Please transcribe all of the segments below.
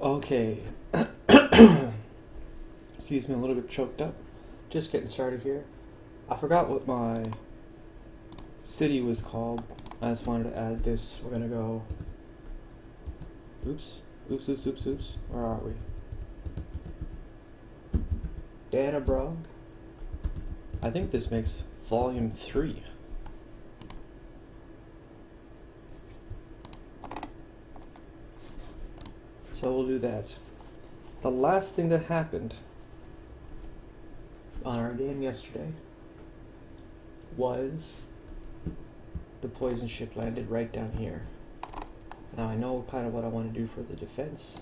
Okay. Excuse me, a little bit choked up. Just getting started here. I forgot what my city was called. I just wanted to add this. We're gonna go. Oops. Oops, oops, oops, oops. Where are we? Dannebrog. I think this makes volume 3. So we'll do that. The last thing that happened on our game yesterday was the poison ship landed right down here. Now I know kind of what I want to do for the defense.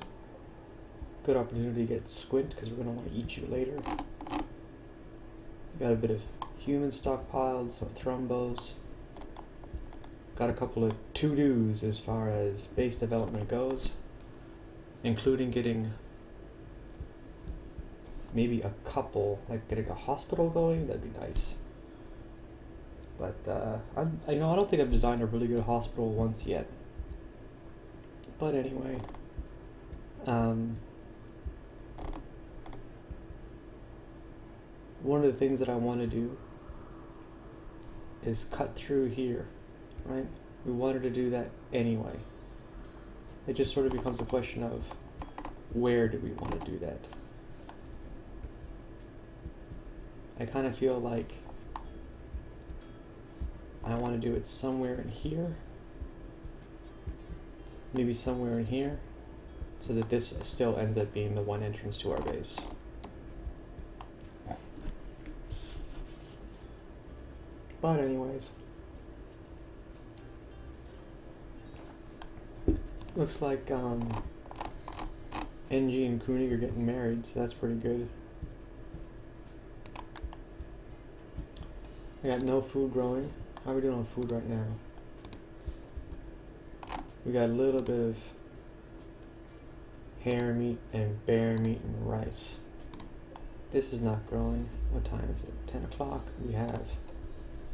Good opportunity to get squint because we're going to want to eat you later. Got a bit of human stockpiled, some thrombos. Got a couple of to-dos as far as base development goes, including getting maybe a couple, like getting a hospital going. That'd be nice. But I don't think I've designed a really good hospital once yet. But anyway, one of the things that I want to do is cut through here, right? We wanted to do that anyway. It just sort of becomes a question of where do we want to do that? I kind of feel like I want to do it somewhere in here, maybe somewhere in here, so that this still ends up being the one entrance to our base. But anyways, looks like NG and Koenig are getting married, so that's pretty good. I got no food growing. How are we doing on food right now? We got a little bit of hare meat and bear meat and rice. This is not growing. What time is it? 10 o'clock. We have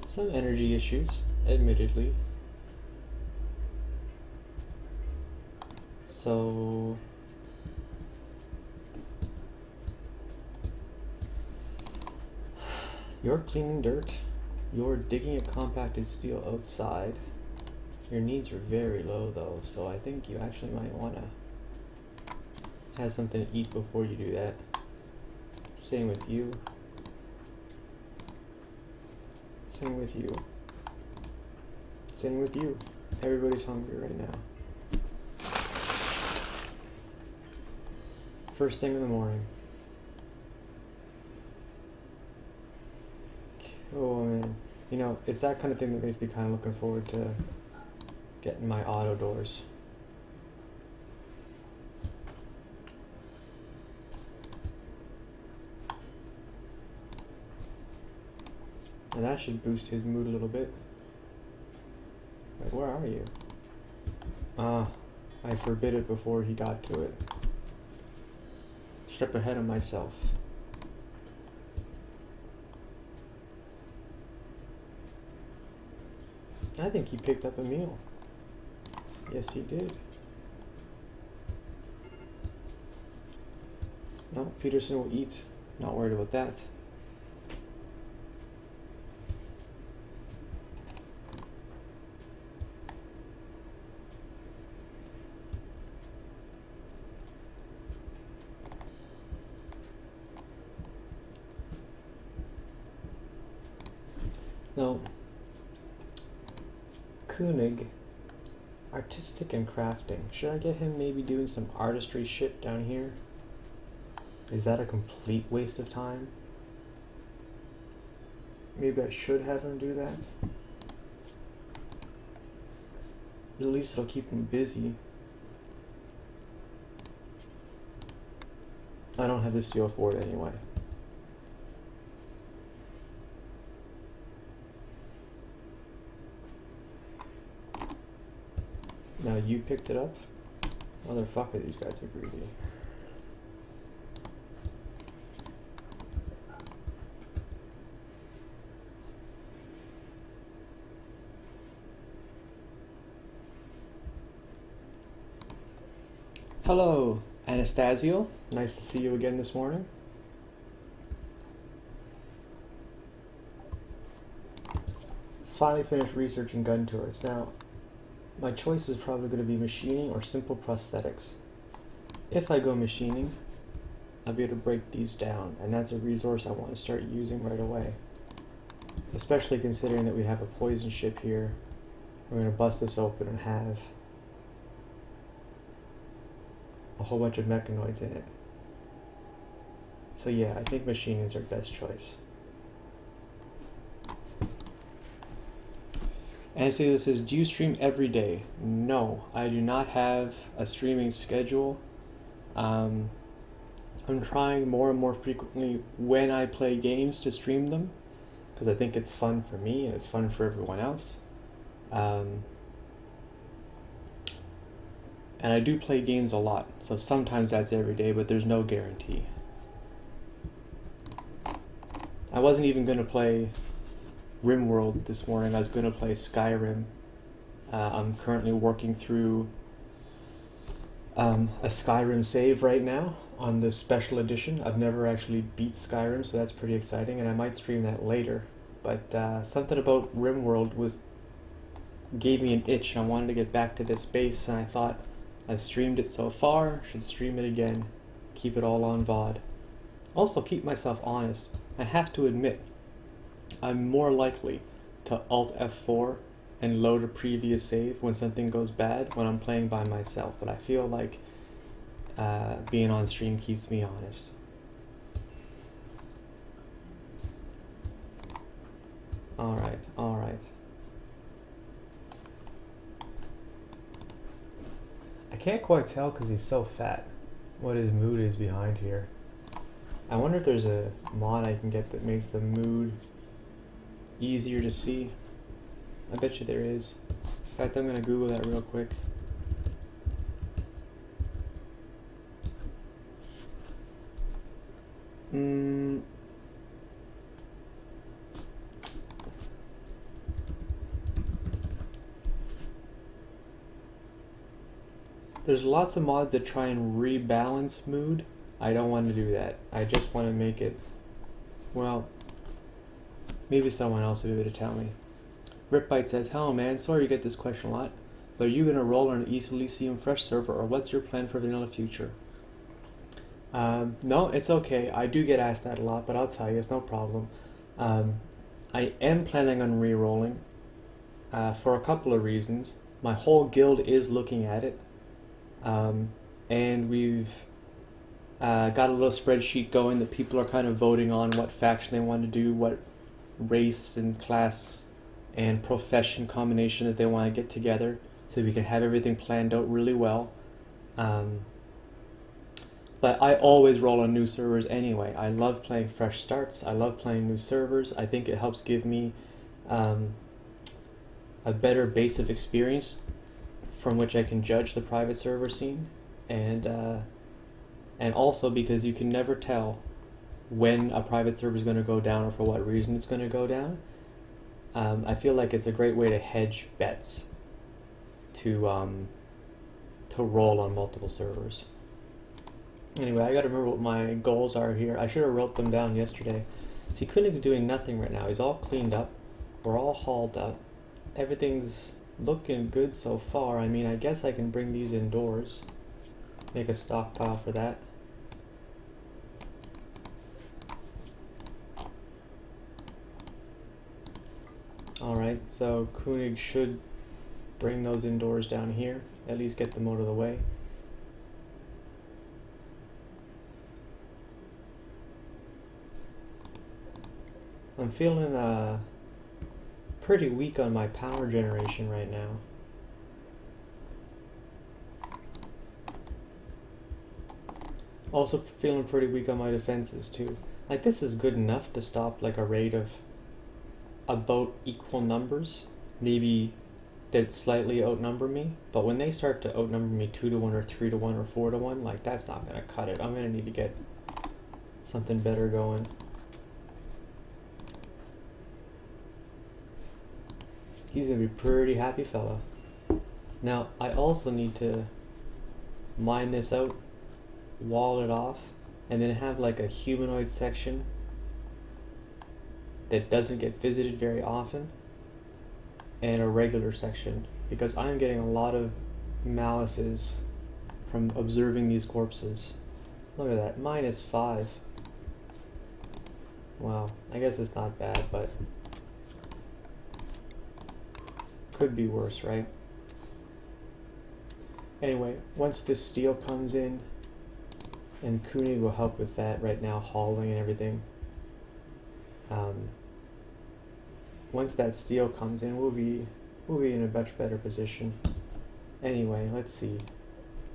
some energy issues, admittedly. So you're cleaning dirt. You're digging a compacted steel outside. Your needs are very low though, so I think you actually might want to have something to eat before you do that. Same with you. Same with you. Same with you. Everybody's hungry right now. First thing in the morning. Oh man, you know, it's that kind of thing that makes me kind of looking forward to getting my auto doors. And that should boost his mood a little bit. Wait, where are you? I forbid it before he got to it. Step ahead of myself. I think he picked up a meal. Yes, he did. No, Peterson will eat. Not worried about that. No. Koenig, artistic and crafting. Should I get him maybe doing some artistry shit down here? Is that a complete waste of time? Maybe I should have him do that. At least it'll keep him busy. I don't have the steel for it anyway. Now you picked it up? Motherfucker, these guys are greedy. Hello, Anastasio, nice to see you again this morning. Finally finished researching gun turrets. Now, my choice is probably going to be machining or simple prosthetics. If I go machining, I'll be able to break these down, and that's a resource I want to start using right away. Especially considering that we have a poison ship here. We're going to bust this open and have a whole bunch of mechanoids in it. So yeah, I think machining is our best choice. And see, this is, do you stream every day? No, I do not have a streaming schedule. I'm trying more and more frequently when I play games to stream them, because I think it's fun for me and it's fun for everyone else. And I do play games a lot, so sometimes that's every day, but there's no guarantee. I wasn't even going to play RimWorld this morning. I was going to play Skyrim. I'm currently working through a Skyrim save right now on the special edition. I've never actually beat Skyrim, so that's pretty exciting, and I might stream that later. But something about RimWorld gave me an itch, and I wanted to get back to this base, and I thought, I've streamed it so far, should stream it again, keep it all on VOD. Also, keep myself honest. I have to admit, I'm more likely to Alt F4 and load a previous save when something goes bad when I'm playing by myself, but I feel like being on stream keeps me honest. Alright, alright. I can't quite tell because he's so fat what his mood is behind here. I wonder if there's a mod I can get that makes the mood easier to see. I bet you there is. In fact, I'm gonna Google that real quick. There's lots of mods that try and rebalance mood. I don't want to do that. I just want to make it, well, maybe someone else will be able to tell me. Ripbite says, hello man, sorry you get this question a lot, but are you going to roll on an East Elysium fresh server, or what's your plan for vanilla future? No, it's okay. I do get asked that a lot, but I'll tell you, it's no problem. I am planning on re-rolling for a couple of reasons. My whole guild is looking at it. And we've got a little spreadsheet going that people are kind of voting on what faction they want to do, what race and class and profession combination that they want to get together, so we can have everything planned out really well. But I always roll on new servers anyway. I love playing fresh starts. I love playing new servers. I think it helps give me a better base of experience from which I can judge the private server scene, and also because you can never tell when a private server is going to go down or for what reason it's going to go down. I feel like it's a great way to hedge bets to roll on multiple servers. Anyway, I got to remember what my goals are here. I should have wrote them down yesterday. See, Koenig's doing nothing right now. He's all cleaned up. We're all hauled up. Everything's looking good so far. I mean, I guess I can bring these indoors. Make a stockpile for that. Alright, so Koenig should bring those indoors down here. At least get them out of the way. I'm feeling pretty weak on my power generation right now. Also feeling pretty weak on my defenses too. Like, this is good enough to stop like a raid of about equal numbers. Maybe that slightly outnumber me, but when they start to outnumber me 2 to 1 or 3 to 1 or 4 to 1, like, that's not gonna cut it. I'm gonna need to get something better going. He's gonna be a pretty happy fella. Now, I also need to mine this out wall it off and then have like a humanoid section that doesn't get visited very often and a regular section, because I'm getting a lot of malices from observing these corpses. Look at that, -5. Wow, I guess it's not bad, but could be worse, right? Anyway, once this steel comes in, and Koenig will help with that right now, hauling and everything. Once that steel comes in, we'll be in a much better position. Anyway, let's see.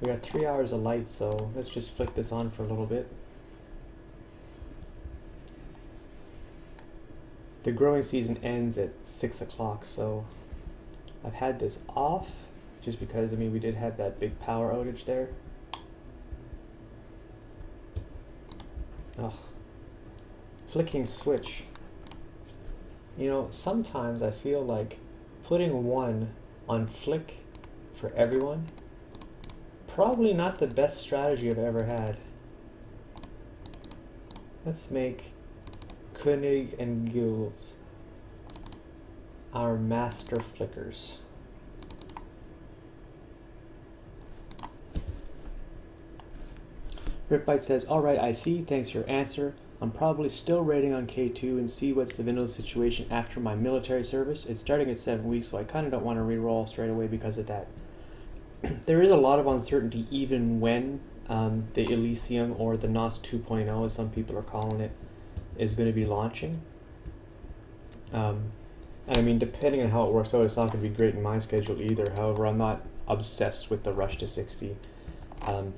We got 3 hours of light, so let's just flick this on for a little bit. The growing season ends at 6 o'clock, so I've had this off just because, I mean, we did have that big power outage there. Ugh. Flicking switch. You know, sometimes I feel like putting one on flick for everyone, probably not the best strategy I've ever had. Let's make Koenig and Gills our master flickers. Ripbite says, alright, I see, thanks for your answer. I'm probably still rating on K2 and see what's the vanilla situation after my military service. It's starting at 7 weeks, so I kind of don't want to re-roll straight away because of that. There is a lot of uncertainty even when the Elysium, or the NOS 2.0 as some people are calling it, is going to be launching. And I mean, depending on how it works out, it's not going to be great in my schedule either. However, I'm not obsessed with the rush to 60.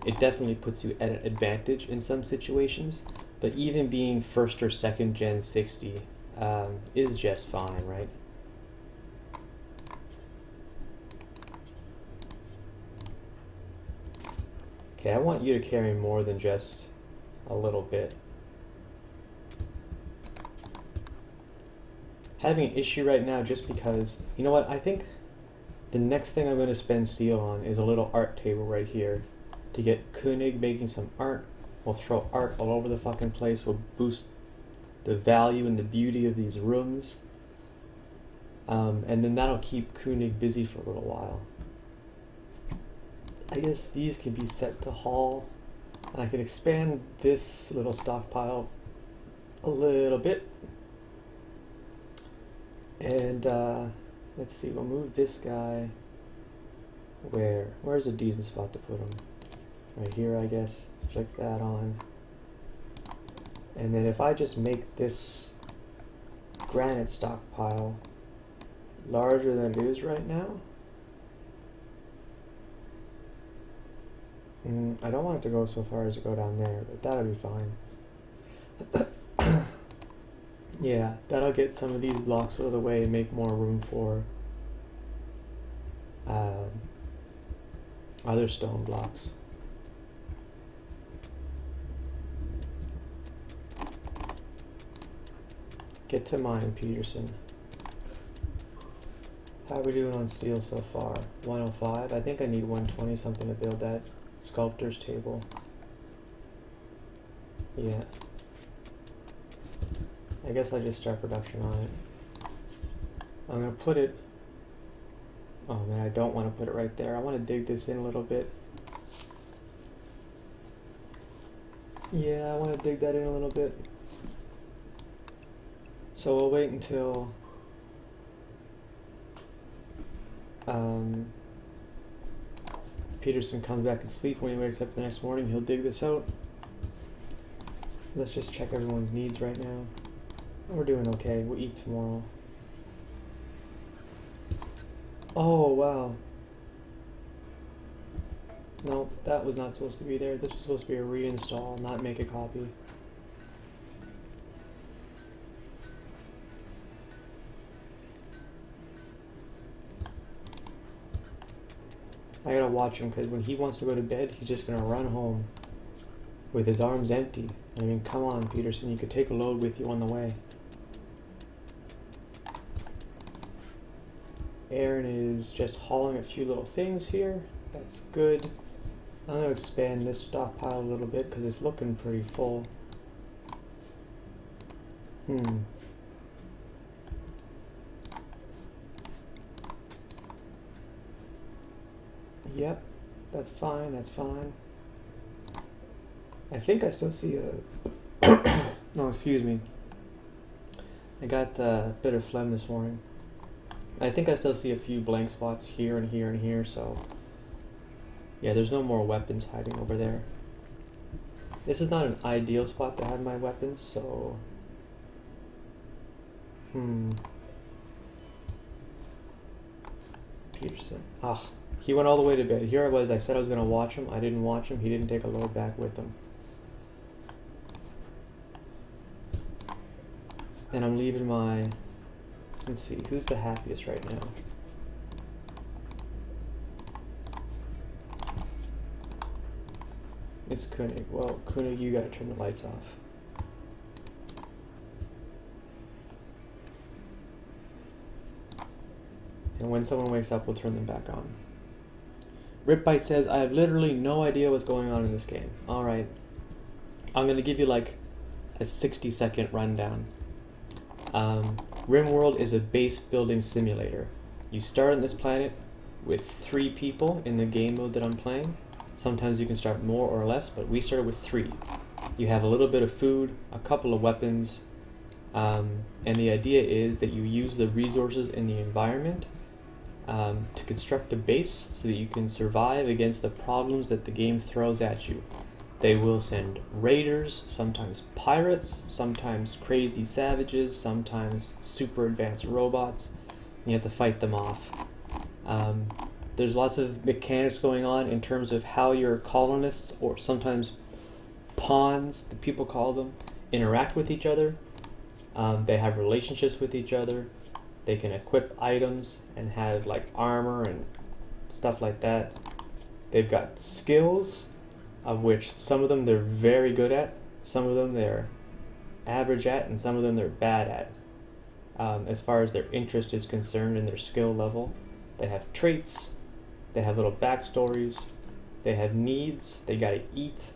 It definitely puts you at an advantage in some situations, but even being first or second gen 60 is just fine, right? Okay, I want you to carry more than just a little bit. Having an issue right now just because, you know what, I think the next thing I'm going to spend steel on is a little art table right here to get Koenig making some art. We'll throw art all over the fucking place. We'll boost the value and the beauty of these rooms. And then that'll keep Koenig busy for a little while. I guess these can be set to haul. And I can expand this little stockpile a little bit. And let's see, we'll move this guy. Where's a decent spot to put him? Right here, I guess. Flick that on. And then if I just make this granite stockpile larger than it is right now. I don't want it to go so far as to go down there, but that'll be fine. Yeah, that'll get some of these blocks out of the way and make more room for other stone blocks. Get to mine, Peterson. How are we doing on steel so far? 105? I think I need 120 something to build that sculptor's table. Yeah. I guess I'll just start production on it. I'm going to put it... Oh man, I don't want to put it right there. I want to dig this in a little bit. Yeah, I want to dig that in a little bit. So we'll wait until Peterson comes back and sleep. When he wakes up the next morning, he'll dig this out. Let's just check everyone's needs right now. We're doing okay. We'll eat tomorrow. Oh, wow. No, that was not supposed to be there. This was supposed to be a reinstall, not make a copy. I gotta watch him, because when he wants to go to bed, he's just gonna run home with his arms empty. I mean, come on, Peterson, you could take a load with you on the way. Aaron is just hauling a few little things here. That's good. I'm gonna expand this stockpile a little bit because it's looking pretty full. Yep, that's fine, that's fine. I think I still see a... No, excuse me. I got a bit of phlegm this morning. I think I still see a few blank spots here and here and here, so... Yeah, there's no more weapons hiding over there. This is not an ideal spot to have my weapons, so... Peterson. Ugh. He went all the way to bed. Here I was, I said I was going to watch him. I didn't watch him. He didn't take a load back with him. And I'm leaving my... Let's see, who's the happiest right now? It's Koenig. Well, Koenig, you gotta turn the lights off. And when someone wakes up, we'll turn them back on. Ripbite says, I have literally no idea what's going on in this game. Alright. I'm gonna give you like a 60-second rundown. RimWorld is a base building simulator. You start on this planet with 3 people in the game mode that I'm playing. Sometimes you can start more or less, but we started with 3. You have a little bit of food, a couple of weapons, and the idea is that you use the resources in the environment to construct a base so that you can survive against the problems that the game throws at you. They will send raiders, sometimes pirates, sometimes crazy savages, sometimes super advanced robots. You have to fight them off. There's lots of mechanics going on in terms of how your colonists, or sometimes pawns, the people call them, interact with each other. They have relationships with each other. They can equip items and have like armor and stuff like that. They've got skills, of which some of them they're very good at, some of them they're average at, and some of them they're bad at. As far as their interest is concerned and their skill level. They have traits, they have little backstories, they have needs, they gotta eat.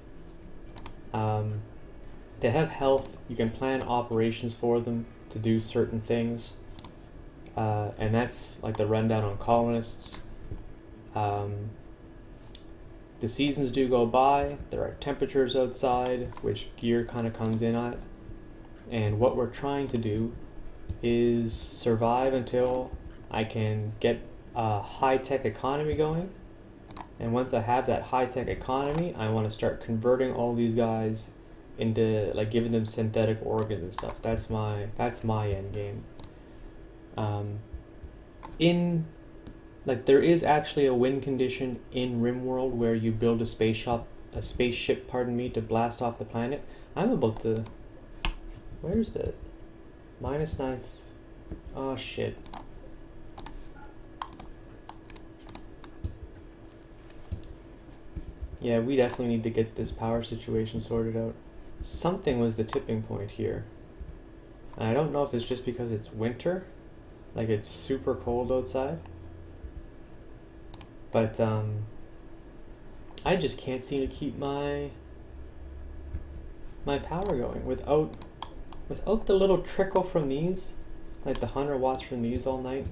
They have health, you can plan operations for them to do certain things. And that's like the rundown on colonists. The seasons do go by, there are temperatures outside, which gear kind of comes in at. And what we're trying to do is survive until I can get a high-tech economy going. And once I have that high-tech economy, I want to start converting all these guys into, like, giving them synthetic organs and stuff. That's my end game. There is actually a win condition in RimWorld where you build a spaceship, to blast off the planet. I'm about to... Where's the... -9... Oh, shit. Yeah, we definitely need to get this power situation sorted out. Something was the tipping point here. And I don't know if it's just because it's winter, like it's super cold outside. But I just can't seem to keep my power going without the little trickle from these, like the 100 watts from these all night.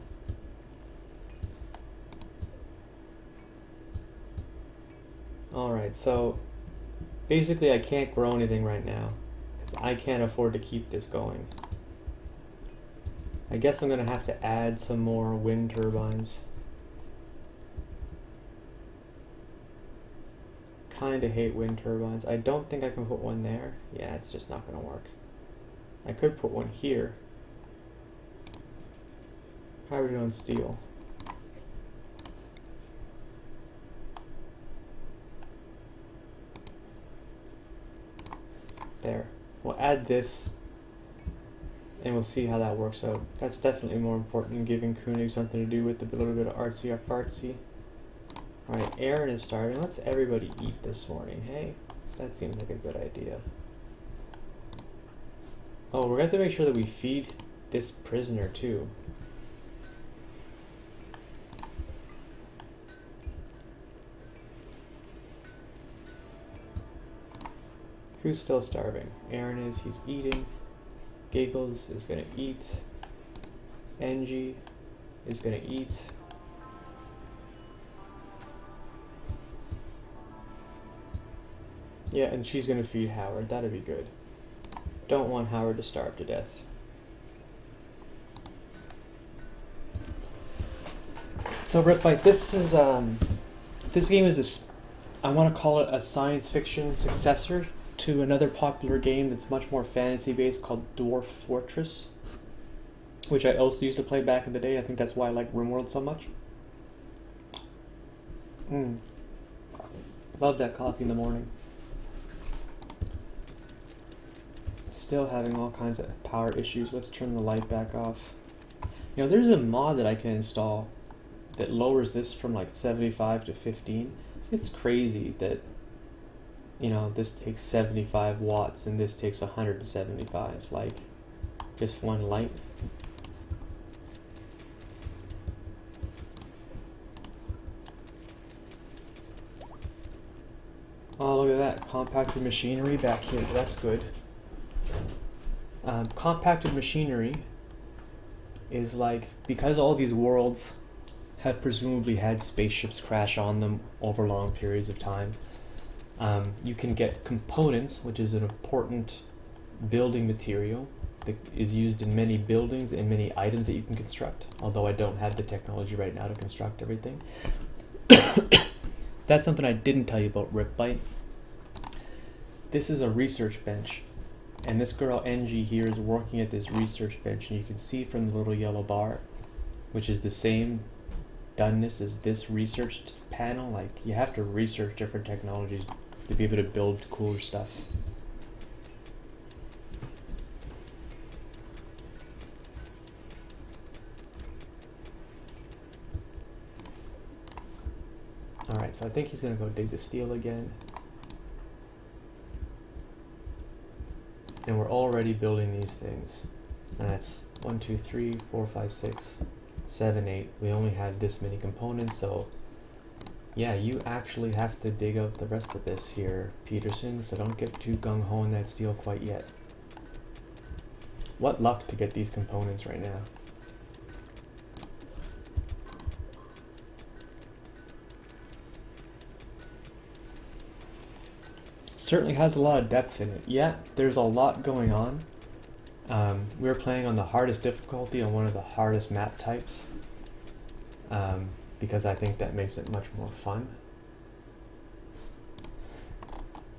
Alright, so basically I can't grow anything right now because I can't afford to keep this going. I guess I'm going to have to add some more wind turbines. Kinda hate wind turbines. I don't think I can put one there. Yeah, it's just not going to work. I could put one here. How are we doing steel? There. We'll add this and we'll see how that works out. That's definitely more important than giving Koenig something to do with a little bit of artsy or fartsy. Alright, Aaron is starving. Let's everybody eat this morning, hey? That seems like a good idea. Oh, we're going to have to make sure that we feed this prisoner too. Who's still starving? Aaron is, he's eating. Giggles is gonna eat. Angie is gonna eat. Yeah, and she's gonna feed Howard. That'd be good. Don't want Howard to starve to death. So Ripbite, this game is I want to call it a science fiction successor to another popular game that's much more fantasy based called Dwarf Fortress, which I also used to play back in the day. I think that's why I like RimWorld so much. Love that coffee in the morning. Still having all kinds of power issues. Let's turn the light back off. You know, there's a mod that I can install that lowers this from like 75 to 15. It's crazy that, you know, this takes 75 watts and this takes 175, like just one light. Oh, look at that, compacted machinery back here, that's good. Compacted machinery is like, because all these worlds had presumably had spaceships crash on them over long periods of time, you can get components, which is an important building material that is used in many buildings and many items that you can construct, although I don't have the technology right now to construct everything. That's something I didn't tell you about Ripbite. This is a research bench, and this girl Angie here is working at this research bench, and you can see from the little yellow bar, which is the same doneness as this research panel. Like, you have to research different technologies to be able to build cooler stuff. Alright, so I think he's gonna go dig the steel again. And we're already building these things. And that's 1, 2, 3, 4, 5, 6, 7, 8. We only have this many components, so yeah, you actually have to dig out the rest of this here, Peterson, so don't get too gung-ho in that steel quite yet. What luck to get these components right now. Certainly has a lot of depth in it. Yeah, there's a lot going on. We're playing on the hardest difficulty on one of the hardest map types, because I think that makes it much more fun.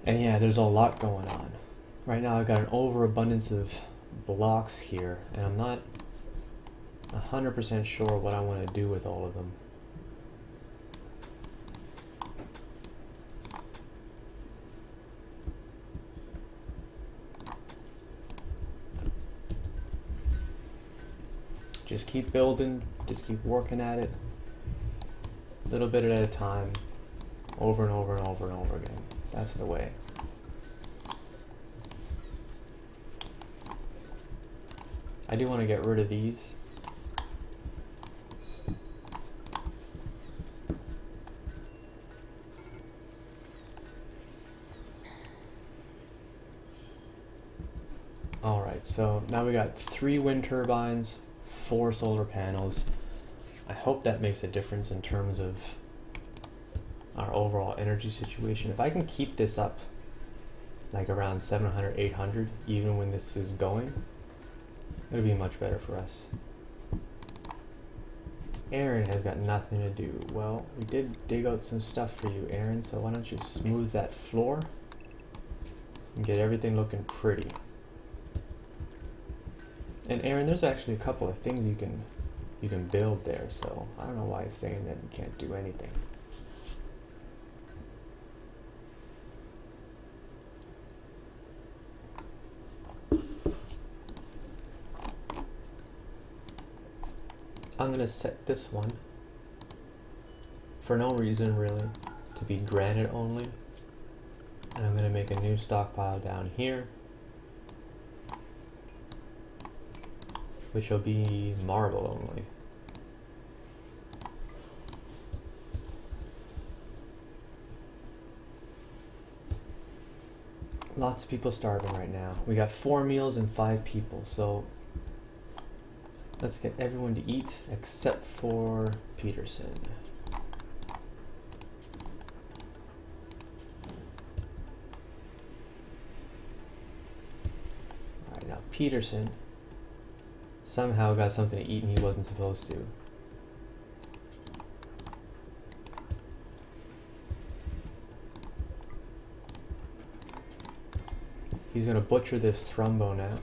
And yeah, there's a lot going on. Right now I've got an overabundance of blocks here, and I'm not 100% sure what I want to do with all of them. Just keep building, just keep working at it, a little bit at a time, over and over and over and over again. That's the way. I do want to get rid of these. Alright, so now we got 3 wind turbines, 4 solar panels. I hope that makes a difference in terms of our overall energy situation. If I can keep this up like around 700, 800, even when this is going, it'll be much better for us. Aaron has got nothing to do. Well, we did dig out some stuff for you, Aaron, so why don't you smooth that floor and get everything looking pretty. And Aaron, there's actually a couple of things you can build there, so I don't know why he's saying that you can't do anything. I'm gonna set this one, for no reason really, to be granite only. And I'm gonna make a new stockpile down here, which will be marble only. Lots of people starving right now. We got 4 meals and 5 people, so let's get everyone to eat except for Peterson. Alright, now Peterson somehow got something to eat and he wasn't supposed to. He's gonna butcher this thrumbo now.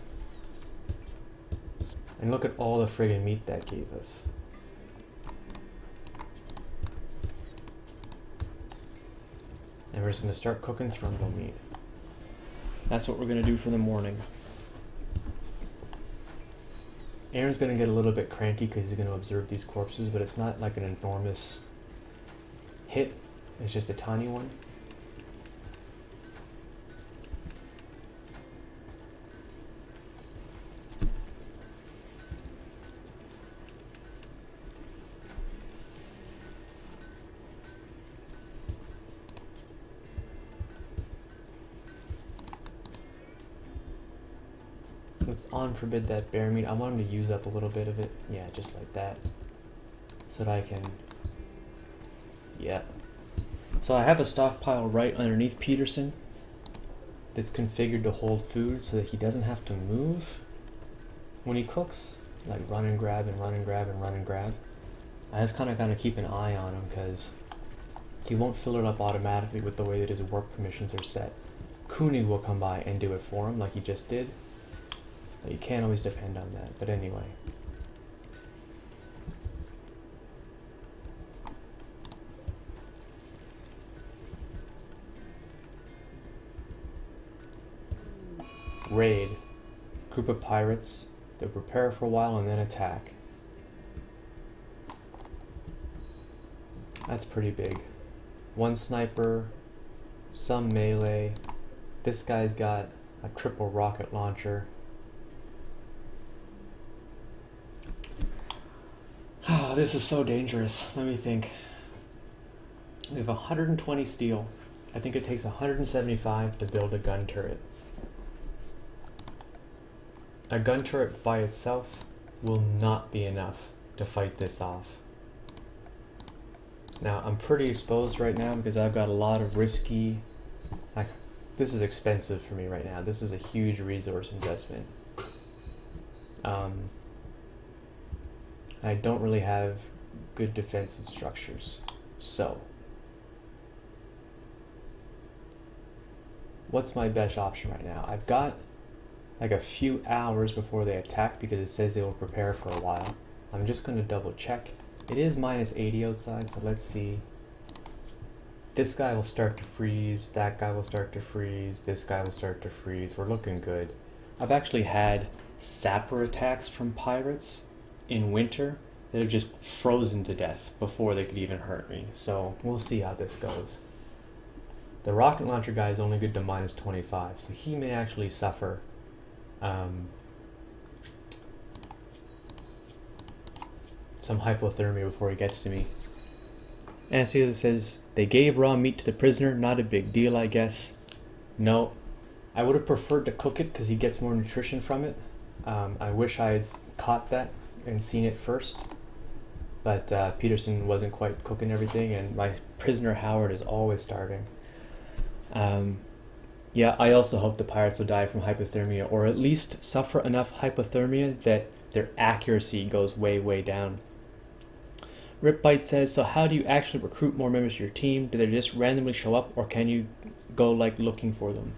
And look at all the friggin' meat that gave us. And we're just gonna start cooking thrumbo meat. That's what we're gonna do for the morning. Aaron's gonna get a little bit cranky because he's gonna observe these corpses, but it's not like an enormous hit. It's just a tiny one. Let's unforbid that bear meat. I want him to use up a little bit of it. Yeah, just like that. So that I can... Yeah. So I have a stockpile right underneath Peterson that's configured to hold food so that he doesn't have to move when he cooks. Like run and grab and run and grab and run and grab. I just kind of gotta keep an eye on him because he won't fill it up automatically with the way that his work permissions are set. Koenig will come by and do it for him like he just did. You can't always depend on that, but anyway. Raid. Group of pirates. They'll prepare for a while and then attack. That's pretty big. 1 sniper, some melee. This guy's got a triple rocket launcher. Oh, this is so dangerous. Let me think. We have 120 steel. I think it takes 175 to build a gun turret. A gun turret by itself will not be enough to fight this off. Now, I'm pretty exposed right now because I've got a lot of risky... this is expensive for me right now. This is a huge resource investment. I don't really have good defensive structures. So, what's my best option right now? I've got like a few hours before they attack because it says they will prepare for a while. I'm just going to double check. It is minus 80 outside, so let's see. This guy will start to freeze, that guy will start to freeze, this guy will start to freeze. We're looking good. I've actually had sapper attacks from pirates in winter that have just frozen to death before they could even hurt me. So we'll see how this goes. The rocket launcher guy is only good to minus 25, so he may actually suffer some hypothermia before he gets to me. Anesthesia says, they gave raw meat to the prisoner, not a big deal, I guess. No, I would have preferred to cook it because he gets more nutrition from it. I wish I had caught that and seen it first, but Peterson wasn't quite cooking everything, and my prisoner Howard is always starving. Yeah, I also hope the pirates will die from hypothermia, or at least suffer enough hypothermia that their accuracy goes way, way down. Ripbite says, so how do you actually recruit more members to your team? Do they just randomly show up, or can you go like looking for them?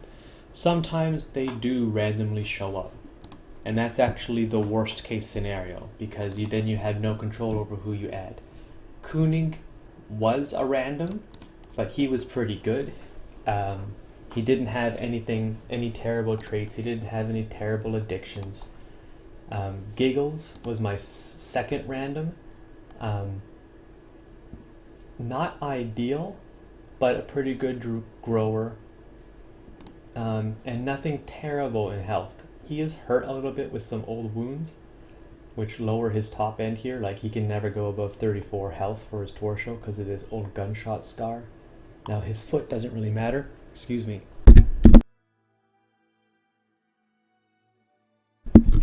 Sometimes they do randomly show up, and that's actually the worst case scenario because then you have no control over who you add. Koenig was a random, but he was pretty good. He didn't have any terrible traits. He didn't have any terrible addictions. Giggles was my second random. Not ideal, but a pretty good grower. And nothing terrible in health. He is hurt a little bit with some old wounds, which lower his top end here. Like he can never go above 34 health for his torso because of this old gunshot scar. Now his foot doesn't really matter. Excuse me.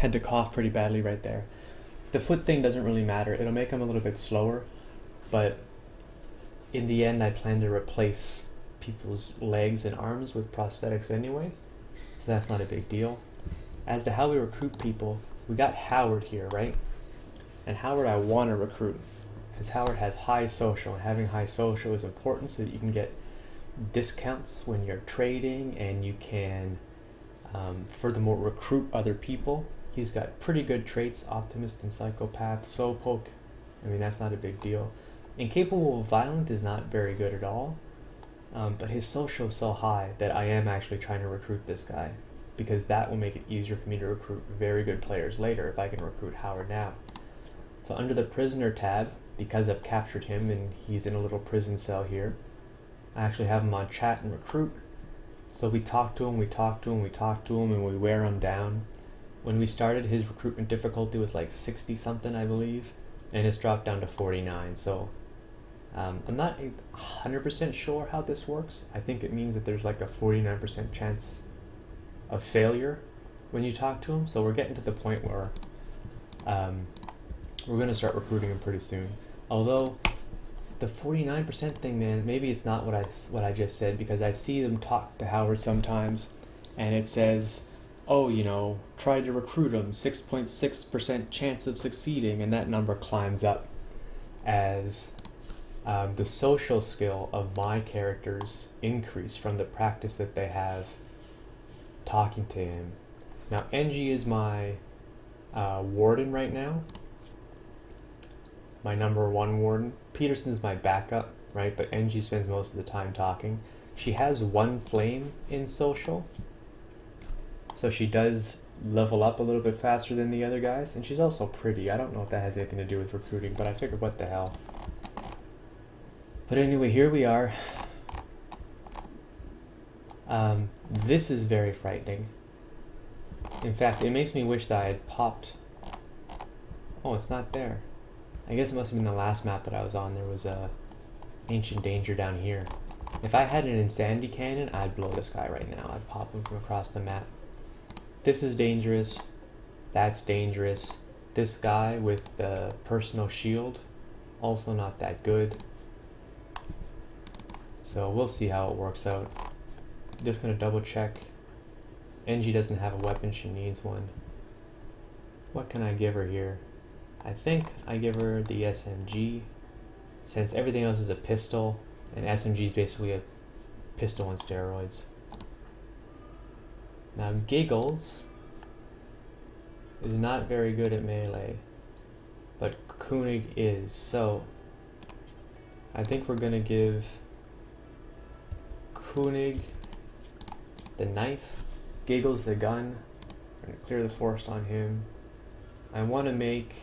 Had to cough pretty badly right there. The foot thing doesn't really matter. It'll make him a little bit slower, but in the end I plan to replace people's legs and arms with prosthetics anyway, so that's not a big deal. As to how we recruit people, we got Howard here, right? And Howard I want to recruit because Howard has high social, and having high social is important so that you can get discounts when you're trading, and you can furthermore recruit other people. He's got pretty good traits: optimist and psychopath, slowpoke. I mean, that's not a big deal. Incapable of violent is not very good at all, but his social is so high that I am actually trying to recruit this guy, because that will make it easier for me to recruit very good players later if I can recruit Howard now. So under the prisoner tab, because I've captured him and he's in a little prison cell here, I actually have him on chat and recruit. So we talk to him, and we wear him down. When we started, his recruitment difficulty was like 60 something, I believe, and it's dropped down to 49. So I'm not 100% sure how this works. I think it means that there's like a 49% chance of failure when you talk to him. So we're getting to the point where we're going to start recruiting him pretty soon. Although the 49% thing, man, maybe it's not what I just said, because I see them talk to Howard sometimes and it says, oh, you know, try to recruit him, 6.6% chance of succeeding, and that number climbs up as the social skill of my characters increase from the practice that they have talking to him. Now, NG is my warden right now, my number one warden. Peterson's my backup, right? But NG spends most of the time talking. She has one flame in social, so she does level up a little bit faster than the other guys, and she's also pretty. I don't know if that has anything to do with recruiting, but I figured, what the hell. But anyway, here we are. This is very frightening. In fact, it makes me wish that I had popped... Oh, it's not there. I guess it must have been the last map that I was on. There was a ancient danger down here. If I had an insanity cannon, I'd blow this guy right now. I'd pop him from across the map. This is dangerous. That's dangerous. This guy with the personal shield, also not that good. So we'll see how it works out. I'm just gonna double check. NG doesn't have a weapon, she needs one. What can I give her here? I think I give her the SMG, since everything else is a pistol, and SMG is basically a pistol on steroids. Now, Giggles is not very good at melee, but Koenig is, so I think we're gonna give Koenig the knife, Giggles the gun. We're gonna clear the forest on him. I want to make...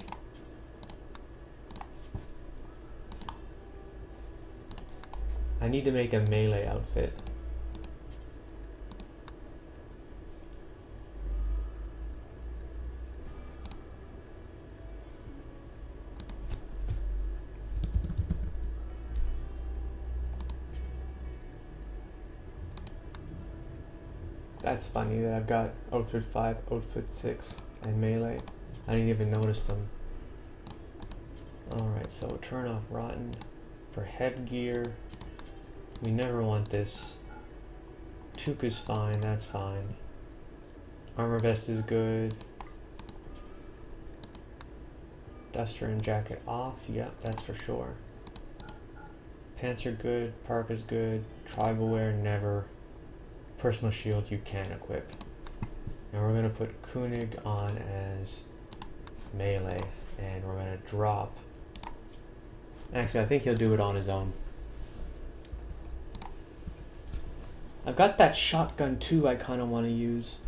I need to make a melee outfit. That's funny that I've got outfit 5, outfit 6, and melee. I didn't even notice them. Alright, so turn off rotten. For headgear, we never want this. Toque is fine, that's fine. Armor vest is good. Duster and jacket off, yeah, that's for sure. Pants are good, parka's good, tribal wear never. Personal shield you can equip. Now we're going to put Koenig on as melee, and we're going to drop... Actually, I think he'll do it on his own. I've got that shotgun too I kind of want to use.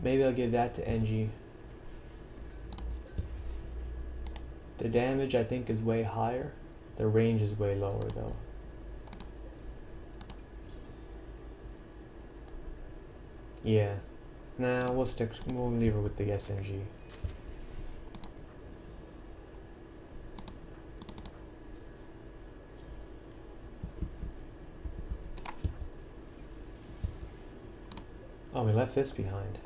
Maybe I'll give that to NG. The damage I think is way higher. The range is way lower though. Yeah. Nah, we'll leave her with the SMG. Oh, we left this behind.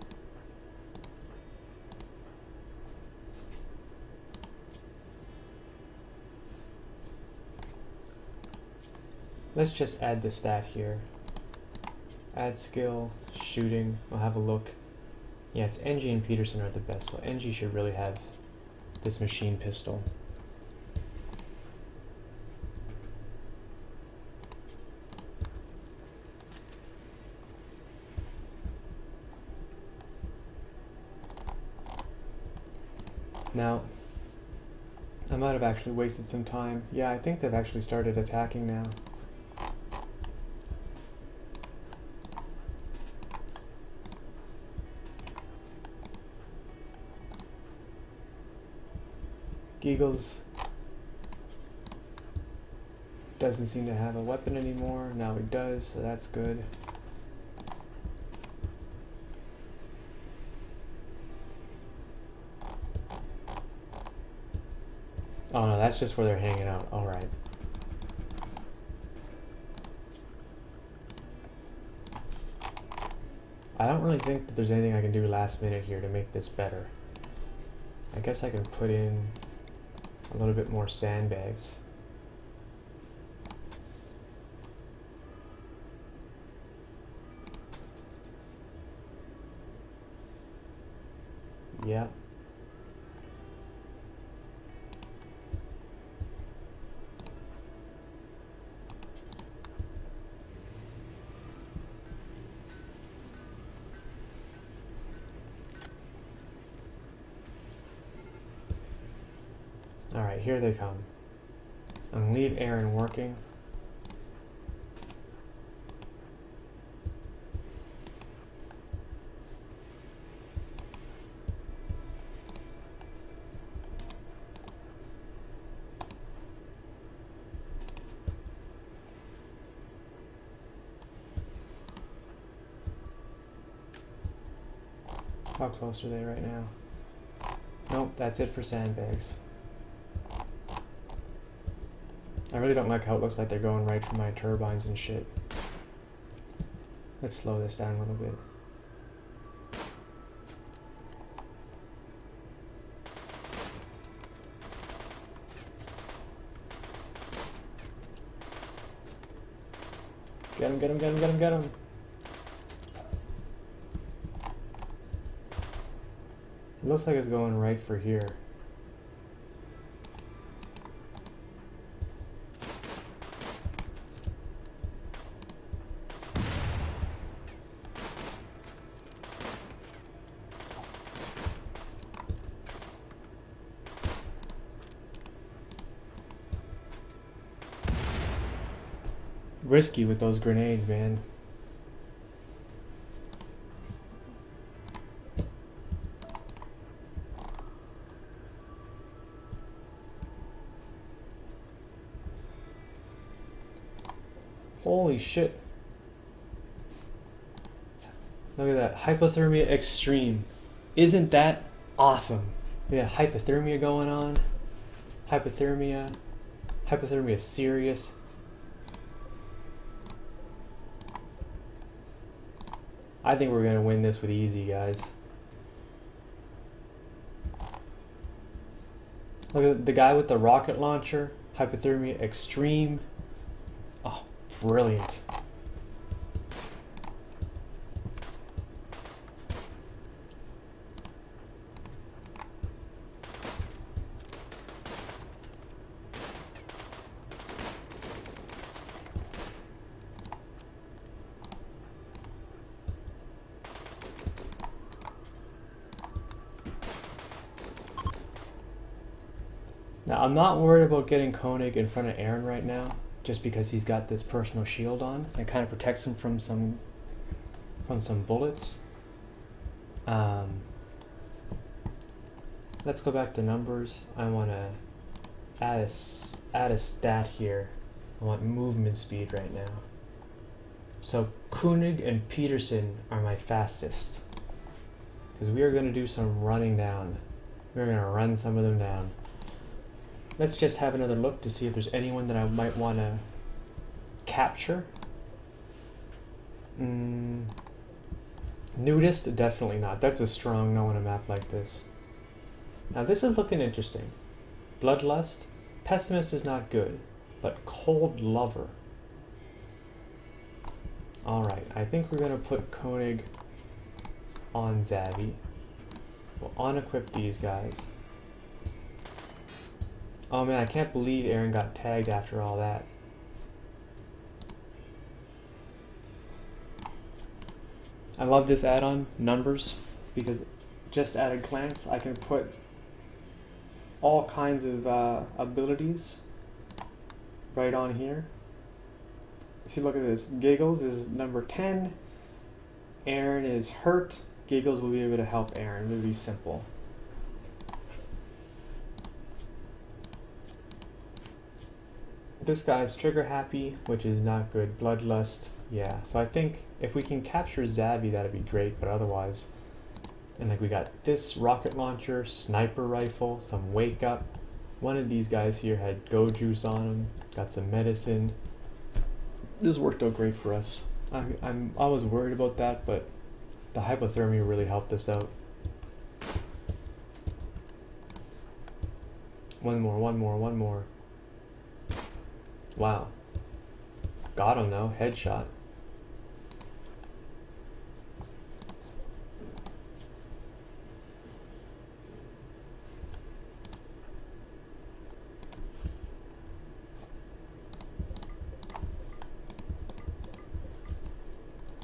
let's just add the stat here. Add skill, shooting, we'll have a look. Yeah, it's NG and Peterson are the best, so NG should really have this machine pistol. Now, I might have actually wasted some time. Yeah, I think they've actually started attacking now. Giggles doesn't seem to have a weapon anymore. Now he does, so that's good. Oh no, that's just where they're hanging out. Alright. I don't really think that there's anything I can do last minute here to make this better. I guess I can put in a little bit more sandbags. Yeah. Alright, here they come. I'm gonna leave Aaron working. How close are they right now? Nope, that's it for sandbags. I really don't like how it looks like they're going right for my turbines and shit. Let's slow this down a little bit. Get him, get him, get him, get him, get him! It looks like it's going right for here. Risky with those grenades, man. Holy shit. Look at that. Hypothermia extreme. Isn't that awesome? We got hypothermia going on. Hypothermia. Hypothermia serious. I think we're gonna win this with easy, guys. Look at the guy with the rocket launcher. Hypothermia extreme. Oh, brilliant. Now, I'm not worried about getting Koenig in front of Aaron right now, just because he's got this personal shield on. It kind of protects him from some bullets. Let's go back to numbers. I want to add a stat here. I want movement speed right now. So Koenig and Peterson are my fastest, because we are going to do some running down. We're going to run some of them down. Let's just have another look to see if there's anyone that I might want to capture. Nudist? Definitely not. That's a strong no on a map like this. Now this is looking interesting. Bloodlust? Pessimist is not good, but Cold Lover. Alright, I think we're gonna put Koenig on Zavi. We'll unequip these guys. Oh man, I can't believe Aaron got tagged after all that. I love this add-on, Numbers, because just at a glance I can put all kinds of abilities right on here. See, look at this. Giggles is number 10. Aaron is hurt. Giggles will be able to help Aaron. It'll be simple. This guy's trigger happy, which is not good. Bloodlust, yeah. So I think if we can capture Zavi, that'd be great, but otherwise. And like we got this rocket launcher, sniper rifle, some wake up. One of these guys here had go juice on him, got some medicine. This worked out great for us. I was worried about that, but the hypothermia really helped us out. One more. Wow. Got him though, headshot.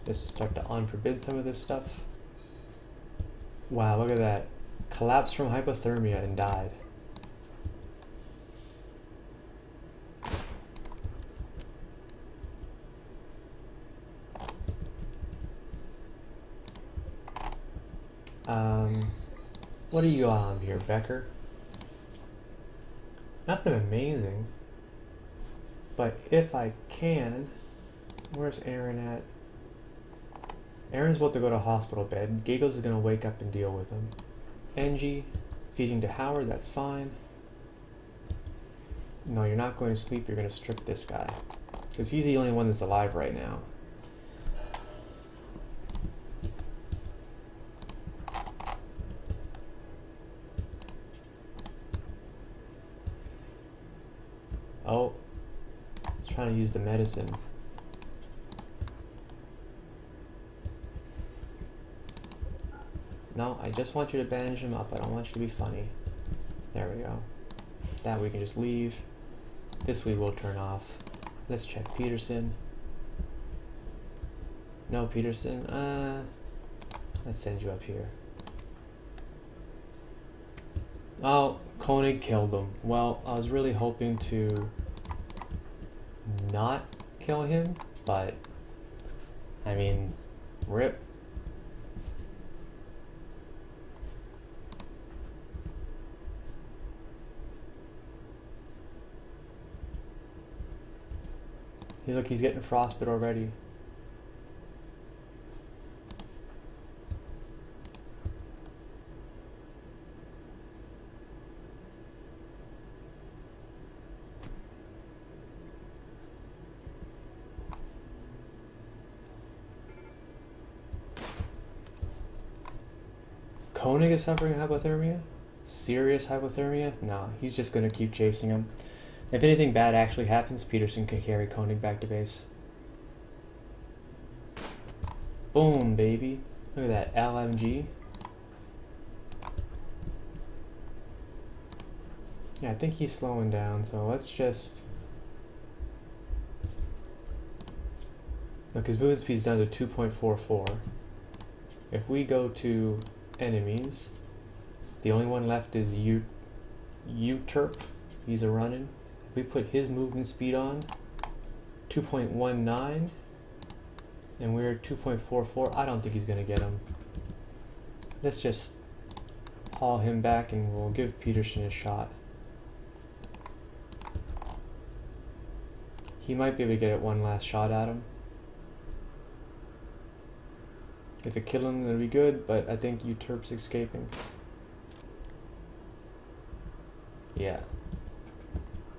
Just start to unforbid some of this stuff. Wow, look at that. Collapsed from hypothermia and died. What are you on here, Becker? Nothing amazing. But if I can, where's Aaron at? Aaron's about to go to hospital bed. Giggles is going to wake up and deal with him. Engie, feeding to Howard, that's fine. No, you're not going to sleep, you're going to strip this guy. Because he's the only one that's alive right now. Oh, he's trying to use the medicine. No, I just want you to bandage him up. I don't want you to be funny. There we go. That we can just leave. This we will turn off. Let's check Peterson. No, Peterson. Let's send you up here. Oh, Koenig killed him. Well, I was really hoping to not kill him, but I mean, rip. Look, he's getting frostbite already. Koenig is suffering hypothermia? Serious hypothermia? No, he's just gonna keep chasing him. If anything bad actually happens, Peterson can carry Koenig back to base. Boom, baby. Look at that, LMG. Yeah, I think he's slowing down, so let's just... Look, his movement speed's down to 2.44. If we go to enemies, the only one left is Uterp. He's a running. We put his movement speed on 2.19 and we're 2.44. I don't think he's gonna get him. Let's just haul him back and we'll give Peterson a shot. He might be able to get one last shot at him. If it kills him, it'll be good, but I think Uterp's escaping. Yeah.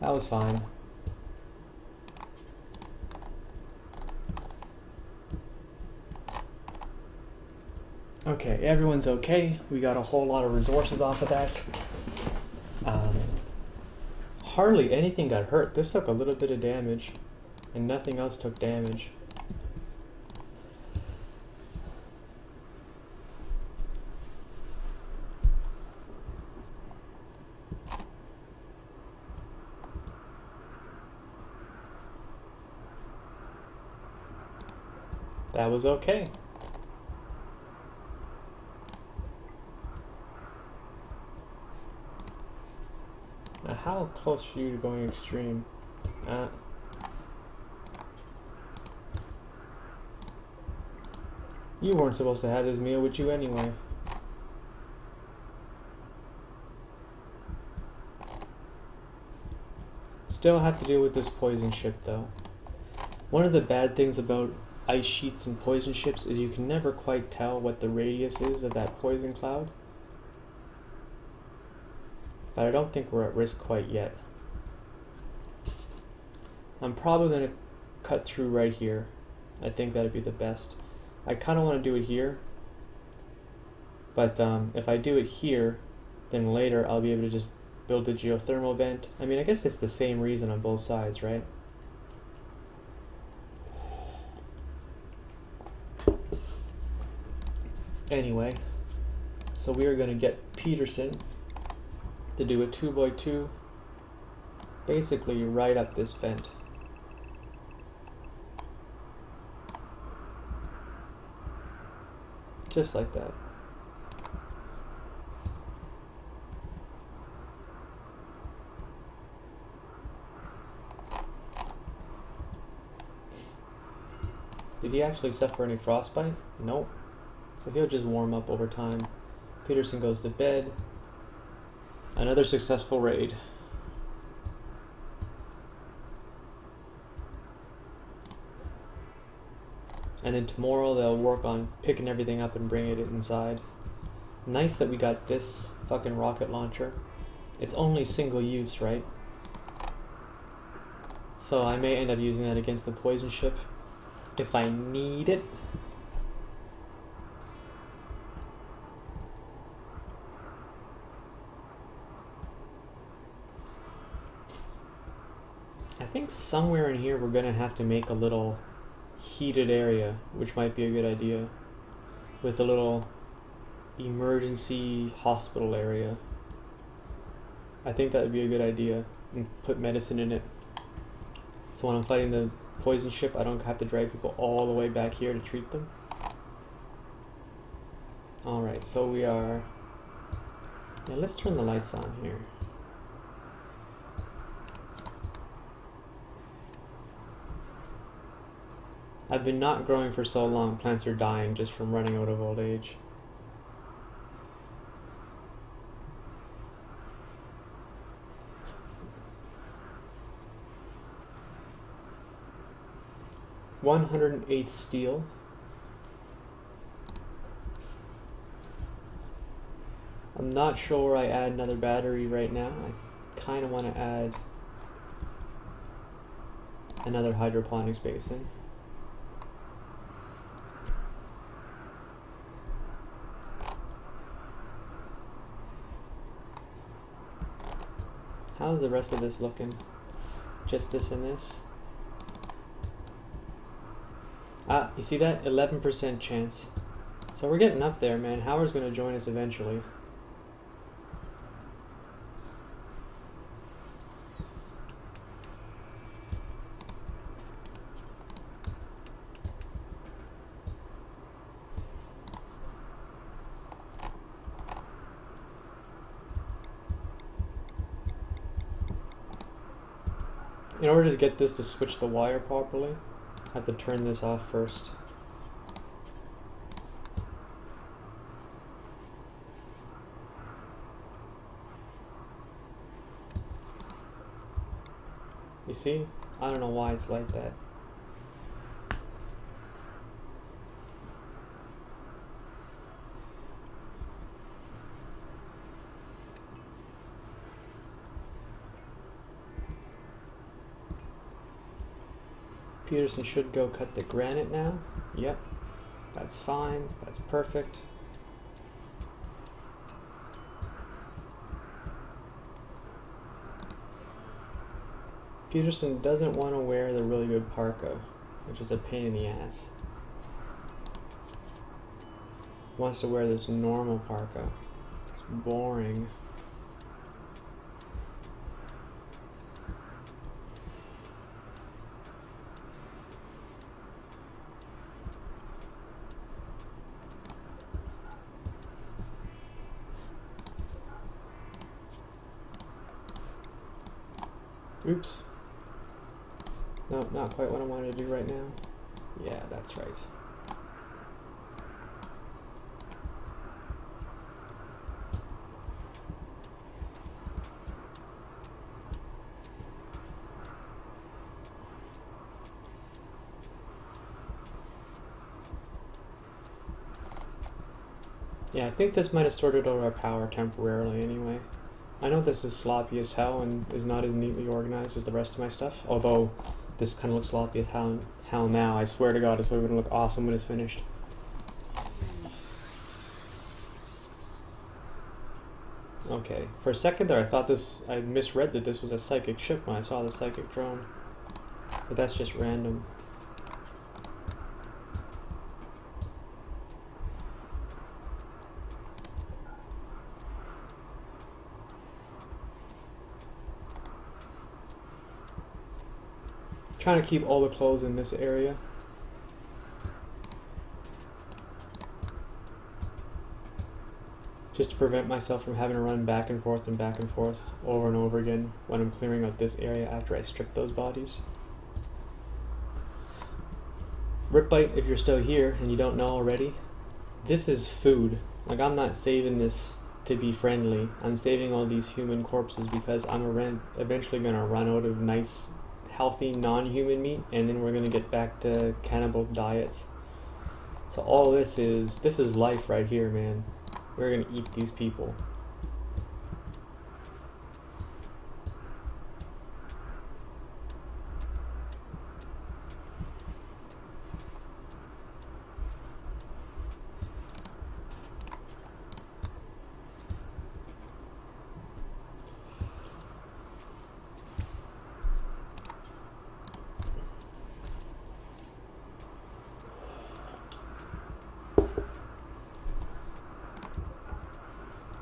That was fine. Okay, everyone's okay. We got a whole lot of resources off of that. Hardly anything got hurt. This took a little bit of damage, and nothing else took damage. That was okay. Now, how close are you to going extreme? You weren't supposed to have this meal with you anyway. Still have to deal with this poison ship though. One of the bad things about ice sheets and poison ships is you can never quite tell what the radius is of that poison cloud. But I don't think we're at risk quite yet. I'm probably going to cut through right here. I think that'd be the best. I kind of want to do it here. But if I do it here, then later I'll be able to just build the geothermal vent. I mean, I guess it's the same reason on both sides, right? Anyway, so we are going to get Peterson to do a 2x2 basically right up this vent. Just like that. Did he actually suffer any frostbite? Nope. So he'll just warm up over time. Peterson goes to bed. Another successful raid. And then tomorrow they'll work on picking everything up and bringing it inside. Nice that we got this fucking rocket launcher. It's only single use, right? So I may end up using that against the poison ship if I need it. I think somewhere in here we're gonna have to make a little heated area, which might be a good idea, with a little emergency hospital area. I think that would be a good idea, and put medicine in it. So when I'm fighting the poison ship, I don't have to drag people all the way back here to treat them. Alright, so we are... Yeah, let's turn the lights on here. I've been not growing for so long, plants are dying just from running out of old age. $108 steel. I'm not sure where I add another battery right now. I kind of want to add another hydroponics basin. How's the rest of this looking? Just this and this? Ah, you see that? 11% chance. So we're getting up there, man. Howard's going to join us eventually. In order to get this to switch the wire properly, I have to turn this off first. You see? I don't know why it's like that. Peterson should go cut the granite now. Yep, that's fine. That's perfect. Peterson doesn't want to wear the really good parka, which is a pain in the ass. Wants to wear this normal parka. It's boring. Oops. No, not quite what I wanted to do right now. Yeah, that's right. Yeah, I think this might have sorted out our power temporarily anyway. I know this is sloppy as hell and is not as neatly organized as the rest of my stuff, although this kind of looks sloppy as hell now. I swear to God, it's going to look awesome when it's finished. Okay, for a second there I misread that this was a psychic ship when I saw the psychic drone. But that's just random. Trying to keep all the clothes in this area. Just to prevent myself from having to run back and forth over and over again when I'm clearing out this area after I strip those bodies. Ripbite, if you're still here and you don't know already, this is food. Like, I'm not saving this to be friendly. I'm saving all these human corpses because I'm eventually going to run out of nice, healthy, non-human meat, and then we're going to get back to cannibal diets. So all this is life right here, man. We're going to eat these people.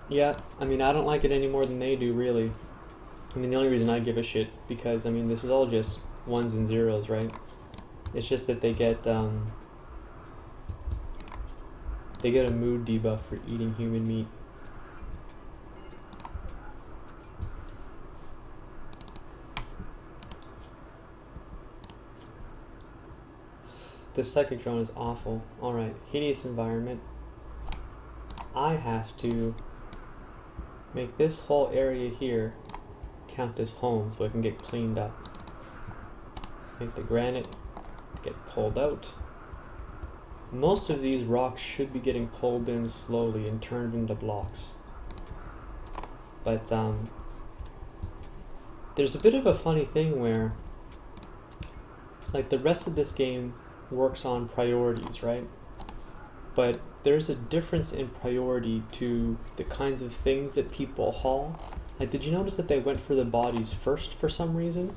Yeah, I mean, I don't like it any more than they do, really. I mean, the only reason I give a shit, because, I mean, this is all just ones and zeros, right? It's just that they get a mood debuff for eating human meat. This psychic drone is awful. Alright, hideous environment. I have to make this whole area here count as home so it can get cleaned up. Make the granite get pulled out. Most of these rocks should be getting pulled in slowly and turned into blocks. But there's a bit of a funny thing where, like, the rest of this game works on priorities, right? But there's a difference in priority to the kinds of things that people haul. Like, did you notice that they went for the bodies first for some reason?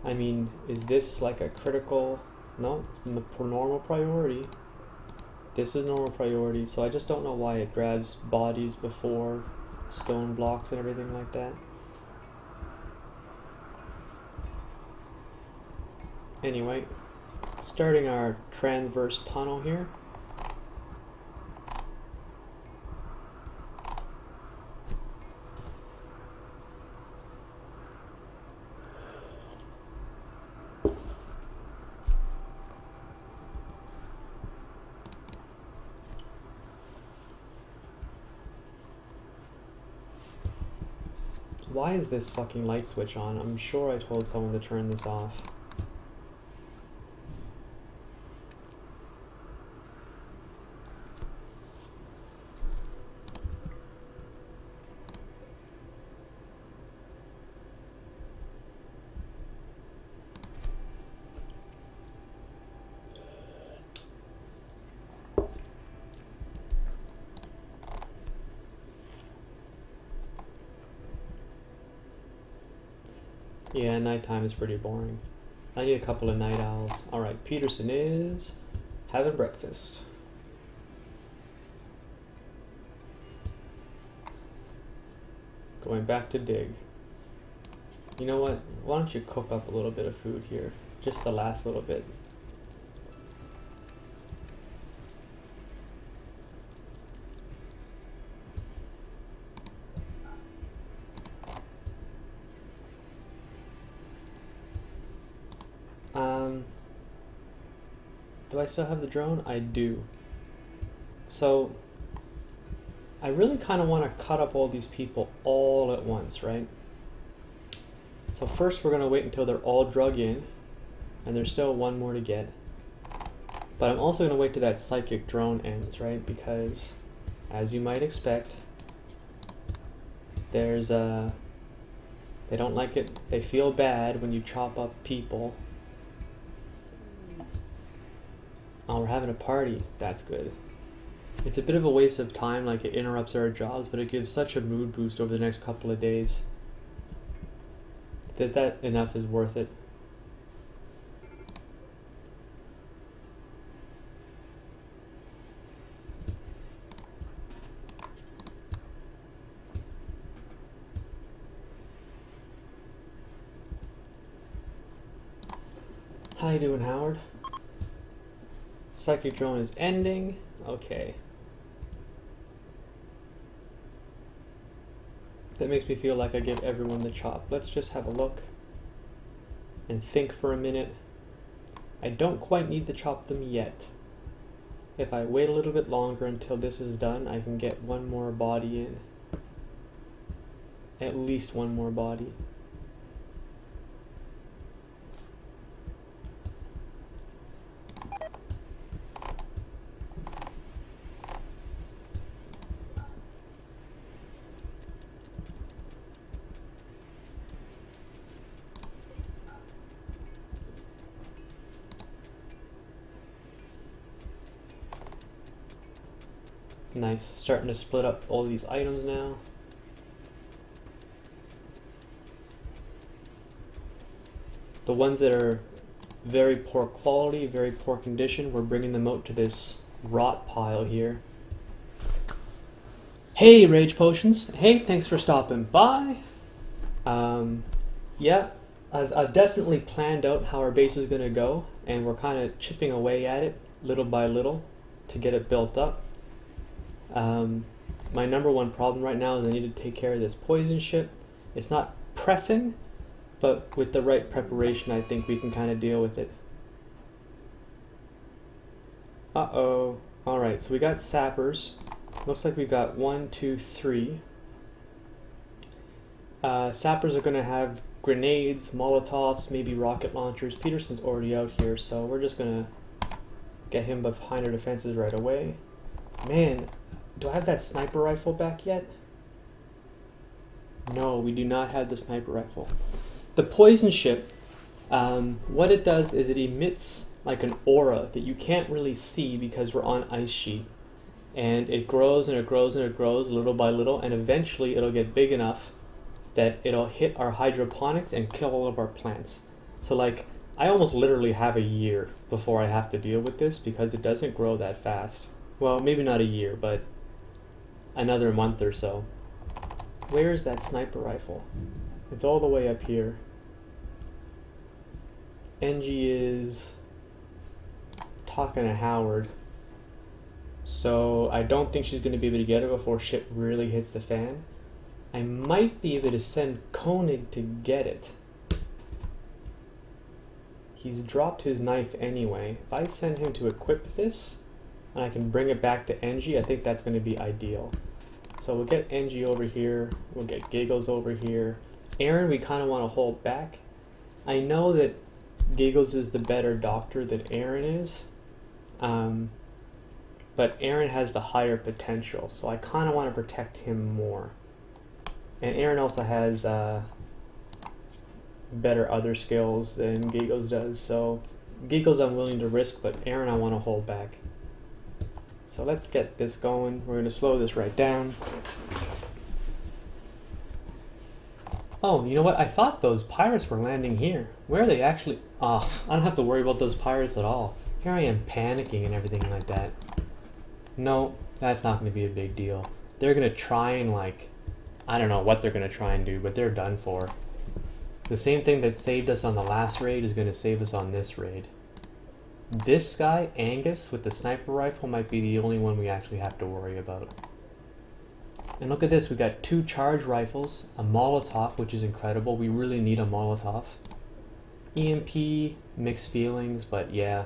I mean, is this like a critical... No, it's normal priority. This is normal priority, so I just don't know why it grabs bodies before stone blocks and everything like that. Anyway, starting our transverse tunnel here. Why is this fucking light switch on? I'm sure I told someone to turn this off. Yeah, nighttime is pretty boring. I need a couple of night owls. Alright, Peterson is having breakfast. Going back to dig. You know what? Why don't you cook up a little bit of food here? Just the last little bit. Do I still have the drone? I do. So I really kind of want to cut up all these people all at once, right? So first we're going to wait until they're all drug in, and there's still one more to get. But I'm also going to wait till that psychic drone ends, right? Because, as you might expect, there's they don't like it, they feel bad when you chop up people. Oh, we're having a party. That's good. It's a bit of a waste of time, like it interrupts our jobs, but it gives such a mood boost over the next couple of days that enough is worth it. How you doing, Howard? Psychic drone is ending. Okay. That makes me feel like I give everyone the chop. Let's just have a look and think for a minute. I don't quite need to chop them yet. If I wait a little bit longer until this is done, I can get one more body in. At least one more body. Nice, starting to split up all these items now. The ones that are very poor quality, very poor condition, we're bringing them out to this rot pile here. Hey, Rage Potions. Hey, thanks for stopping by. Yeah, I've definitely planned out how our base is going to go, and we're kind of chipping away at it little by little to get it built up. My number one problem right now is I need to take care of this poison ship. It's not pressing, but with the right preparation I think we can kind of deal with it. Uh-oh. Alright, so we got sappers. Looks like we've got 1, 2, 3. Sappers are going to have grenades, molotovs, maybe rocket launchers. Peterson's already out here, so we're just going to get him behind our defenses right away. Man, do I have that sniper rifle back yet? No, we do not have the sniper rifle. The poison ship, what it does is it emits like an aura that you can't really see because we're on ice sheet. And it grows and it grows and it grows little by little, and eventually it'll get big enough that it'll hit our hydroponics and kill all of our plants. So like, I almost literally have a year before I have to deal with this because it doesn't grow that fast. Well, maybe not a year, but another month or so. Where is that sniper rifle? It's all the way up here. Angie is talking to Howard. So I don't think she's going to be able to get it before shit really hits the fan. I might be able to send Koenig to get it. He's dropped his knife anyway. If I send him to equip this, and I can bring it back to Angie, I think that's going to be ideal. So we'll get Angie over here, we'll get Giggles over here. Aaron we kind of want to hold back. I know that Giggles is the better doctor than Aaron is, but Aaron has the higher potential, so I kind of want to protect him more. And Aaron also has better other skills than Giggles does, so Giggles I'm willing to risk, but Aaron I want to hold back. So let's get this going. We're going to slow this right down. Oh, you know what? I thought those pirates were landing here. Where are they actually? Oh, I don't have to worry about those pirates at all. Here I am panicking and everything like that. No, that's not going to be a big deal. They're going to try and like, I don't know what they're going to try and do, but they're done for. The same thing that saved us on the last raid is going to save us on this raid. This guy, Angus, with the sniper rifle might be the only one we actually have to worry about. And look at this, we got 2 charge rifles, a Molotov, which is incredible. We really need a Molotov. EMP, mixed feelings, but yeah.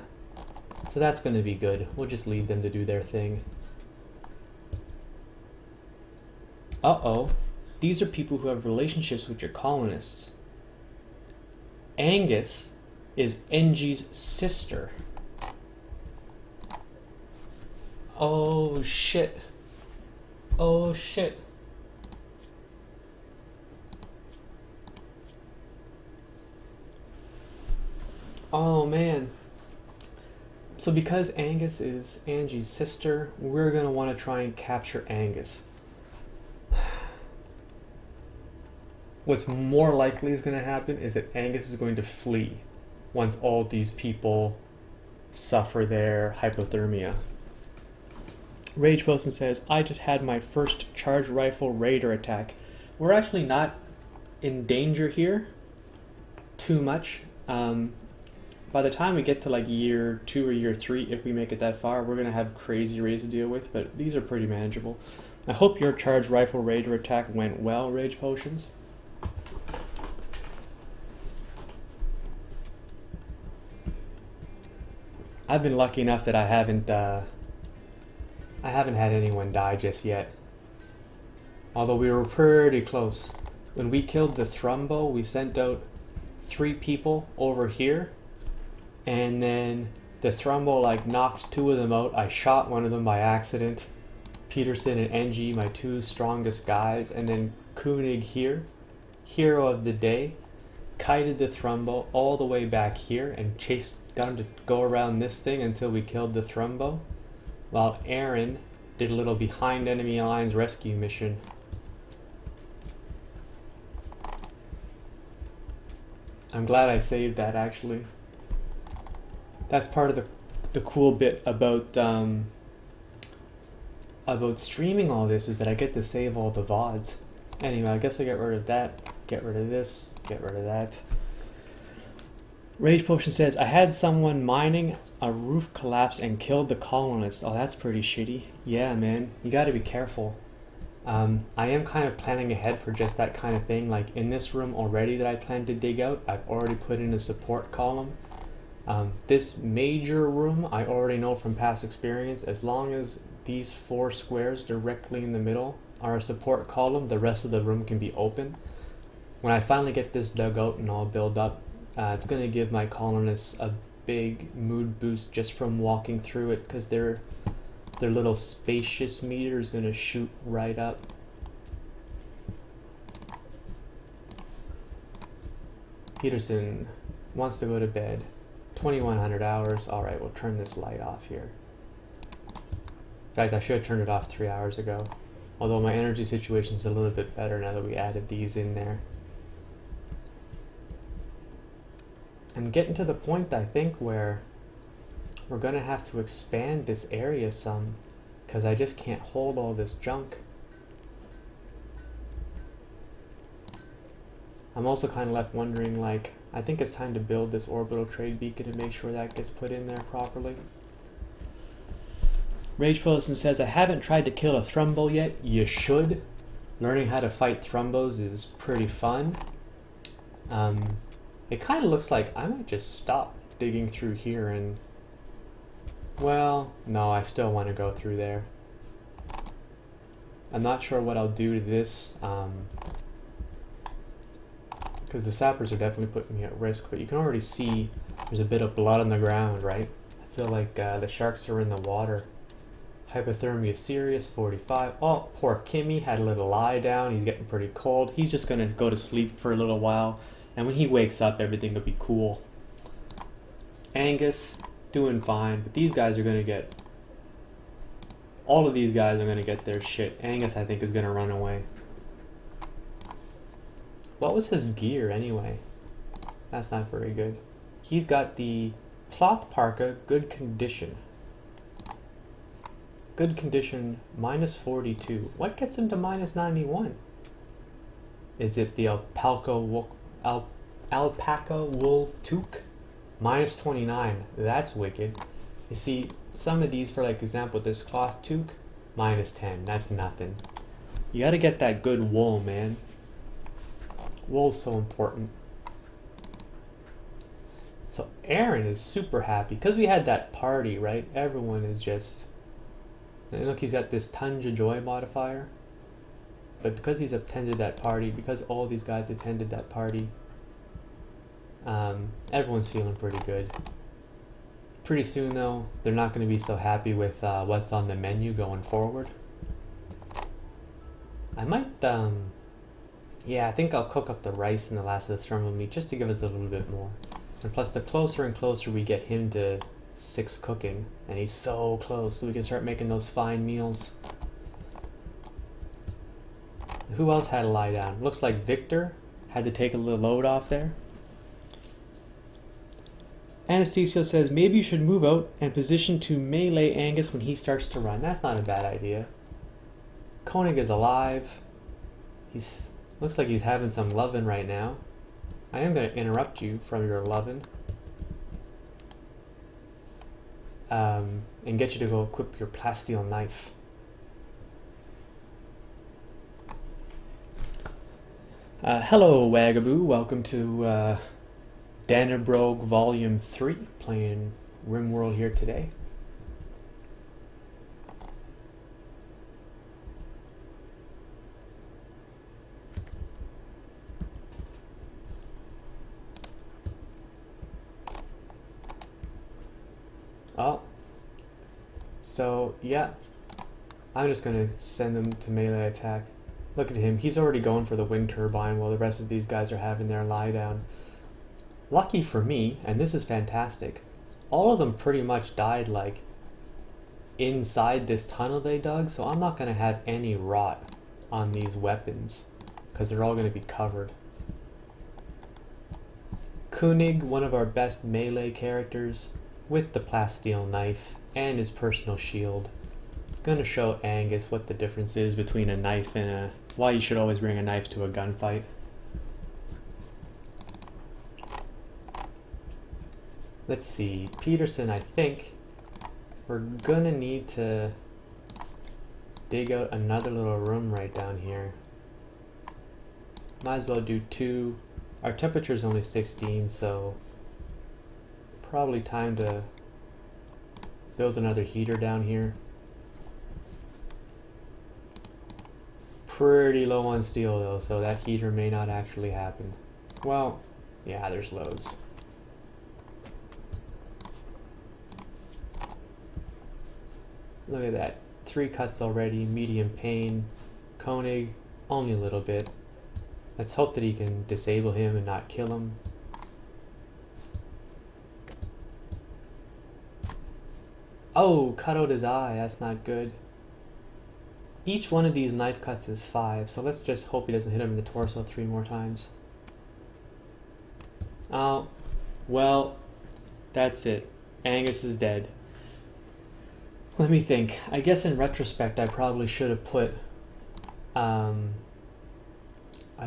So that's going to be good. We'll just leave them to do their thing. Uh-oh. These are people who have relationships with your colonists. Angus is NG's sister. Oh shit. Oh shit. Oh man. So because Angus is Angie's sister, we're going to want to try and capture Angus. What's more likely is going to happen is that Angus is going to flee once all these people suffer their hypothermia. Rage Wilson says, I just had my first charged rifle raider attack. We're actually not in danger here too much. By the time we get to like year 2 or year 3, if we make it that far, we're going to have crazy raids to deal with, but these are pretty manageable. I hope your charged rifle raider attack went well, Rage Potions. I've been lucky enough that I haven't had anyone die just yet. Although we were pretty close. When we killed the Thrumbo, we sent out 3 people over here. And then the Thrumbo like knocked 2 of them out. I shot one of them by accident. Peterson and NG, my 2 strongest guys. And then Koenig here, hero of the day, kited the Thrumbo all the way back here and got him to go around this thing until we killed the Thrumbo. While Aaron did a little behind enemy lines rescue mission. I'm glad I saved that actually. That's part of the cool bit about streaming all this, is that I get to save all the VODs. Anyway, I guess I get rid of that, get rid of this, get rid of that. Rage Potion says, I had someone mining, a roof collapsed and killed the colonists. Oh, that's pretty shitty. Yeah, man, you gotta be careful. I am kind of planning ahead for just that kind of thing. Like in this room already that I plan to dig out, I've already put in a support column. This major room, I already know from past experience, as long as these 4 squares directly in the middle are a support column, the rest of the room can be open. When I finally get this dug out and all built up, it's going to give my colonists a big mood boost just from walking through it, because their little spacious meter is going to shoot right up. Peterson wants to go to bed. 2100 hours. Alright, we'll turn this light off here. In fact, I should have turned it off 3 hours ago. Although my energy situation is a little bit better now that we added these in there. I'm getting to the point, I think, where we're going to have to expand this area some, because I just can't hold all this junk. I'm also kind of left wondering, like, I think it's time to build this orbital trade beacon to make sure that gets put in there properly. Rage Potion says, I haven't tried to kill a Thrumbo yet. You should. Learning how to fight Thrumbos is pretty fun. It kind of looks like I might just stop digging through here and... Well, no, I still want to go through there. I'm not sure what I'll do to this, because the sappers are definitely putting me at risk, but you can already see there's a bit of blood on the ground, right? I feel like the sharks are in the water. Hypothermia serious, 45. Oh, poor Kimmy had a little lie down. He's getting pretty cold. He's just going to go to sleep for a little while, and when he wakes up, everything will be cool. Angus, doing fine, but these guys are going to get... All of these guys are going to get their shit. Angus, I think, is going to run away. What was his gear, anyway? That's not very good. He's got the cloth parka, good condition. Good condition, minus 42. What gets him to minus 91? Is it the alpaca wool toque? Minus 29. That's wicked. You see, some of these, for like example, this cloth toque, minus 10. That's nothing. You gotta get that good wool, man. Wool's so important. So Aaron is super happy because we had that party, right? Everyone is just... And look, he's got this Tons of Joy modifier. But because he's attended that party, because all these guys attended that party, everyone's feeling pretty good. Pretty soon, though, they're not going to be so happy with what's on the menu going forward. I might, yeah, I think I'll cook up the rice and the last of the thermal meat just to give us a little bit more. And plus, the closer and closer we get him to 6 cooking, and he's so close, so we can start making those fine meals. Who else had to lie down? Looks like Victor had to take a little load off there. Anastasia says, maybe you should move out and position to melee Angus when he starts to run. That's not a bad idea. Koenig is alive. Looks like he's having some lovin' right now. I am going to interrupt you from your lovin'. And get you to go equip your plasteel knife. Hello, Wagaboo. Welcome to Dannebrog Volume 3, playing RimWorld here today. Oh. So, yeah. I'm just going to send them to melee attack. Look at him. He's already going for the wind turbine while the rest of these guys are having their lie down. Lucky for me, and this is fantastic, all of them pretty much died like inside this tunnel they dug, so I'm not going to have any rot on these weapons because they're all going to be covered. Koenig, one of our best melee characters, with the plasteel knife and his personal shield. Gonna show Angus what the difference is between a knife and why you should always bring a knife to a gunfight. Let's see, Peterson, I think we're gonna need to dig out another little room right down here. Might as well do 2. Our temperature is only 16, so probably time to build another heater down here. Pretty low on steel though, so that heater may not actually happen. Well, yeah, there's loads. Look at that. 3 cuts already, medium pain. Koenig, only a little bit. Let's hope that he can disable him and not kill him. Oh, cut out his eye, that's not good. Each one of these knife cuts is 5, so let's just hope he doesn't hit him in the torso 3 more times. Oh, well, that's it. Angus is dead. Let me think. I guess in retrospect I probably should have put... I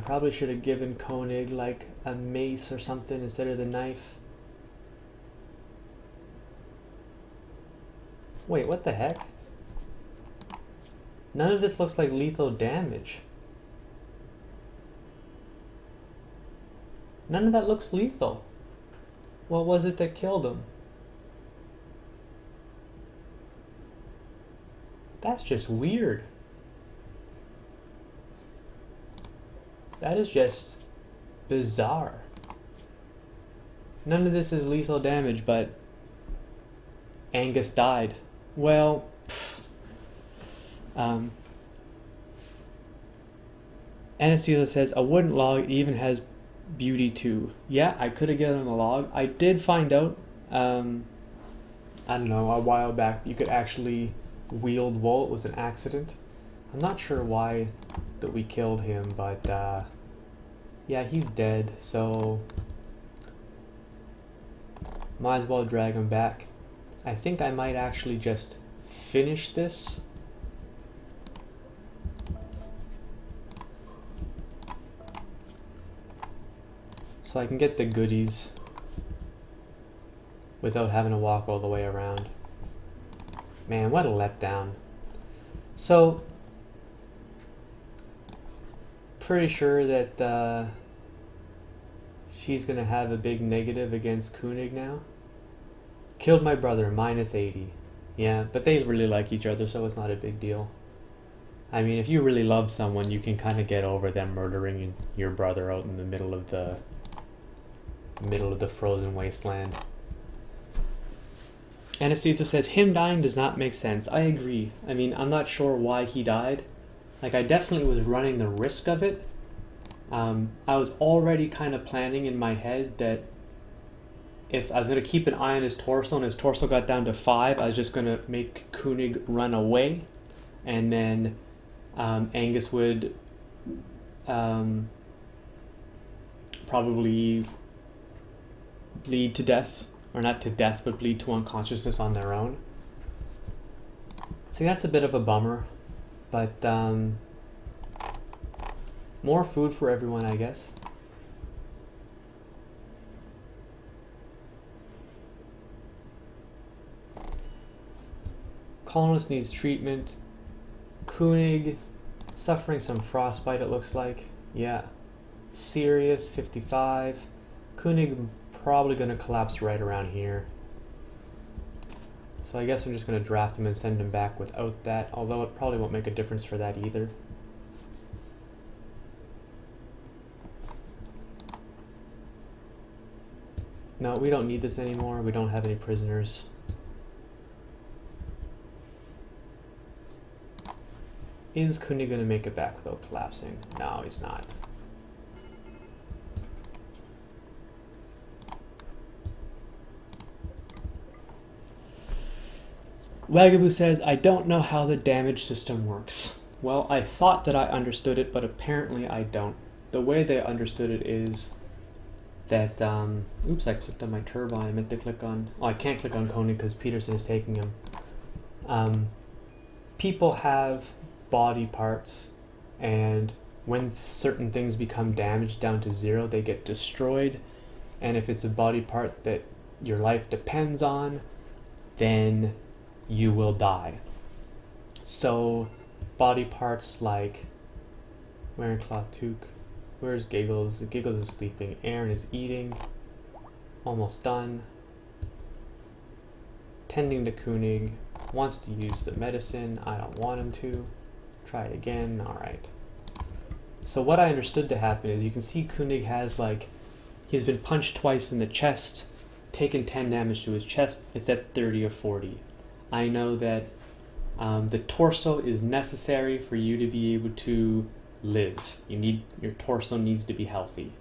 probably should have given Koenig like a mace or something instead of the knife. Wait, what the heck? None of this looks like lethal damage. None of that looks lethal. What was it that killed him? That's just weird. That is just bizarre. None of this is lethal damage, but Angus died. Well, Anastasia says, a wooden log even has beauty too. Yeah, I could have given him a log. I did find out, I don't know, a while back you could actually wield wool. It was an accident. I'm not sure why that we killed him, but yeah, he's dead, so might as well drag him back. I think I might actually just finish this. So I can get the goodies without having to walk all the way around. Man, what a letdown. So, pretty sure that she's gonna have a big negative against Koenig now. Killed my brother, minus 80. Yeah, but they really like each other, so it's not a big deal. I mean, if you really love someone, you can kind of get over them murdering your brother out in the middle of the frozen wasteland. Anesthesia says, him dying does not make sense. I agree. I mean, I'm not sure why he died. Like, I definitely was running the risk of it. I was already kind of planning in my head that if I was going to keep an eye on his torso and his torso got down to 5, I was just going to make Koenig run away. And then Angus would probably bleed to death. Or not to death, but bleed to unconsciousness on their own. See, that's a bit of a bummer. But more food for everyone, I guess. Colonist needs treatment. Koenig suffering some frostbite, it looks like. Yeah. Serious, 55. Koenig probably going to collapse right around here. So I guess I'm just going to draft him and send him back without that, although it probably won't make a difference for that either. No, we don't need this anymore. We don't have any prisoners. Is Koenig going to make it back without collapsing? No, he's not. Wagaboo says, I don't know how the damage system works. Well, I thought that I understood it, but apparently I don't. The way they understood it is that, oops, I clicked on my turbine. I meant to click on, oh, I can't click on Koenig because Peterson is taking him. People have body parts, and when certain things become damaged down to 0, they get destroyed. And if it's a body part that your life depends on, then you will die. So body parts like wearing cloth toque. Where's Giggles? Giggles is sleeping. Aaron is eating. Almost done. Tending to Koenig. Wants to use the medicine. I don't want him to. Try it again. Alright. So what I understood to happen is you can see Koenig has like, he's been punched twice in the chest, taken 10 damage to his chest. It's at 30 or 40. I know that the torso is necessary for you to be able to live. Your torso needs to be healthy.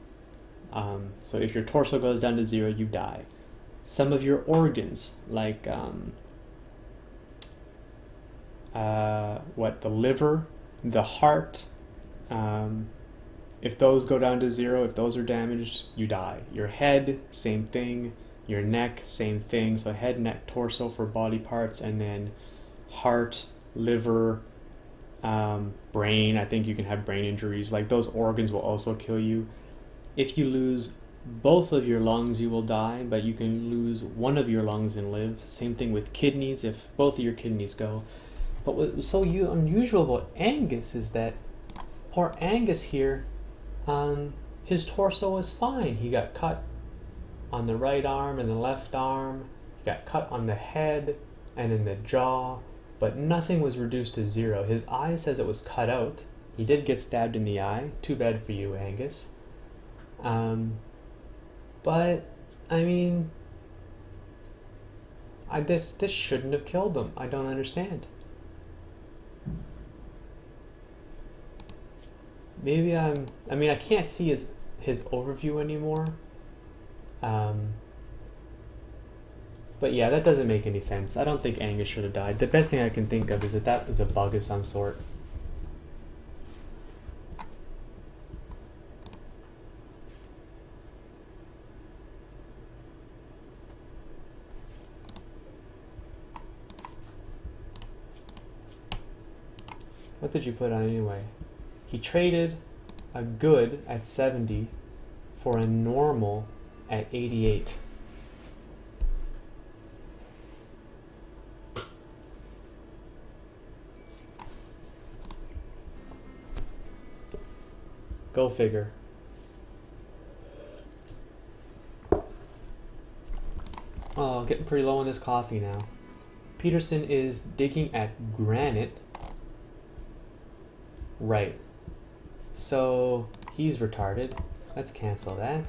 So if your torso goes down to 0, you die. Some of your organs, like the liver, the heart, if those go down to 0, if those are damaged, you die. Your head, same thing. Your neck, same thing. So head, neck, torso for body parts, and then heart, liver, brain. I think you can have brain injuries. Like those organs will also kill you. If you lose both of your lungs, you will die, but you can lose one of your lungs and live. Same thing with kidneys, if both of your kidneys go. But what's so unusual about Angus is that poor Angus here, his torso was fine. He got cut on the right arm and the left arm. He got cut on the head and in the jaw, but nothing was reduced to 0. His eye says it was cut out. He did get stabbed in the eye. Too bad for you, Angus. But I mean, this shouldn't have killed him. I don't understand. Maybe I mean, I can't see his overview anymore. But yeah, that doesn't make any sense. I don't think Angus should have died. The best thing I can think of is that was a bug of some sort. What did you put on anyway? He traded a good at 70 for a normal at 88. Go figure. Oh, getting pretty low on this coffee now. Peterson is digging at granite. Right. So he's retarded. Let's cancel that.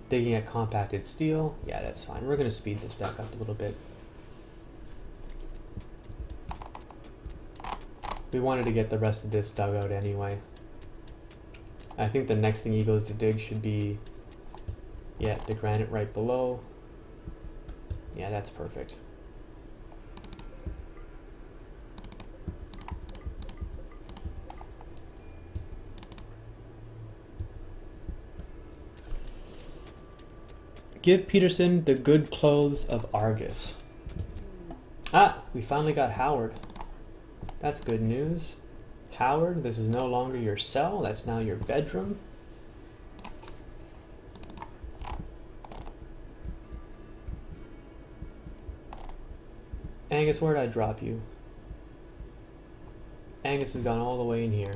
Digging at compacted steel. Yeah, that's fine. We're going to speed this back up a little bit. We wanted to get the rest of this dug out anyway. I think the next thing he goes to dig should be, yeah, the granite right below. Yeah, that's perfect. Give Peterson the good clothes of Argus. Ah, we finally got Howard. That's good news. Howard, this is no longer your cell, that's now your bedroom. Angus, where'd I drop you? Angus has gone all the way in here.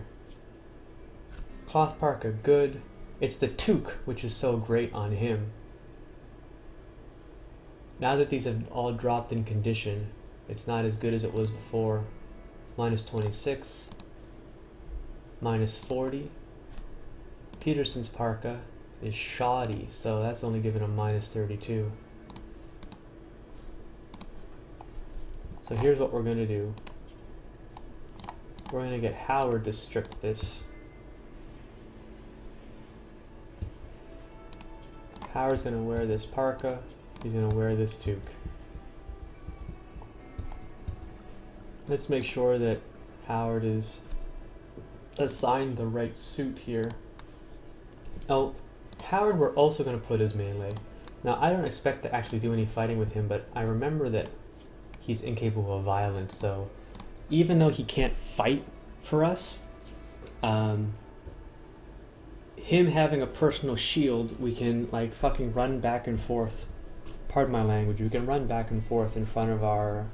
Cloth parka, good. It's the toque which is so great on him. Now that these have all dropped in condition, it's not as good as it was before. Minus 26. Minus 40. Peterson's parka is shoddy, so that's only given him minus 32. So here's what we're going to do. We're going to get Howard to strip this. Howard's going to wear this parka. He's going to wear this toque. Let's make sure that Howard is assigned the right suit here. Oh, Howard we're also going to put as melee. Now I don't expect to actually do any fighting with him, but I remember that he's incapable of violence, so even though he can't fight for us, him having a personal shield, we can like fucking run back and forth. Pardon my language, we can run back and forth in front of our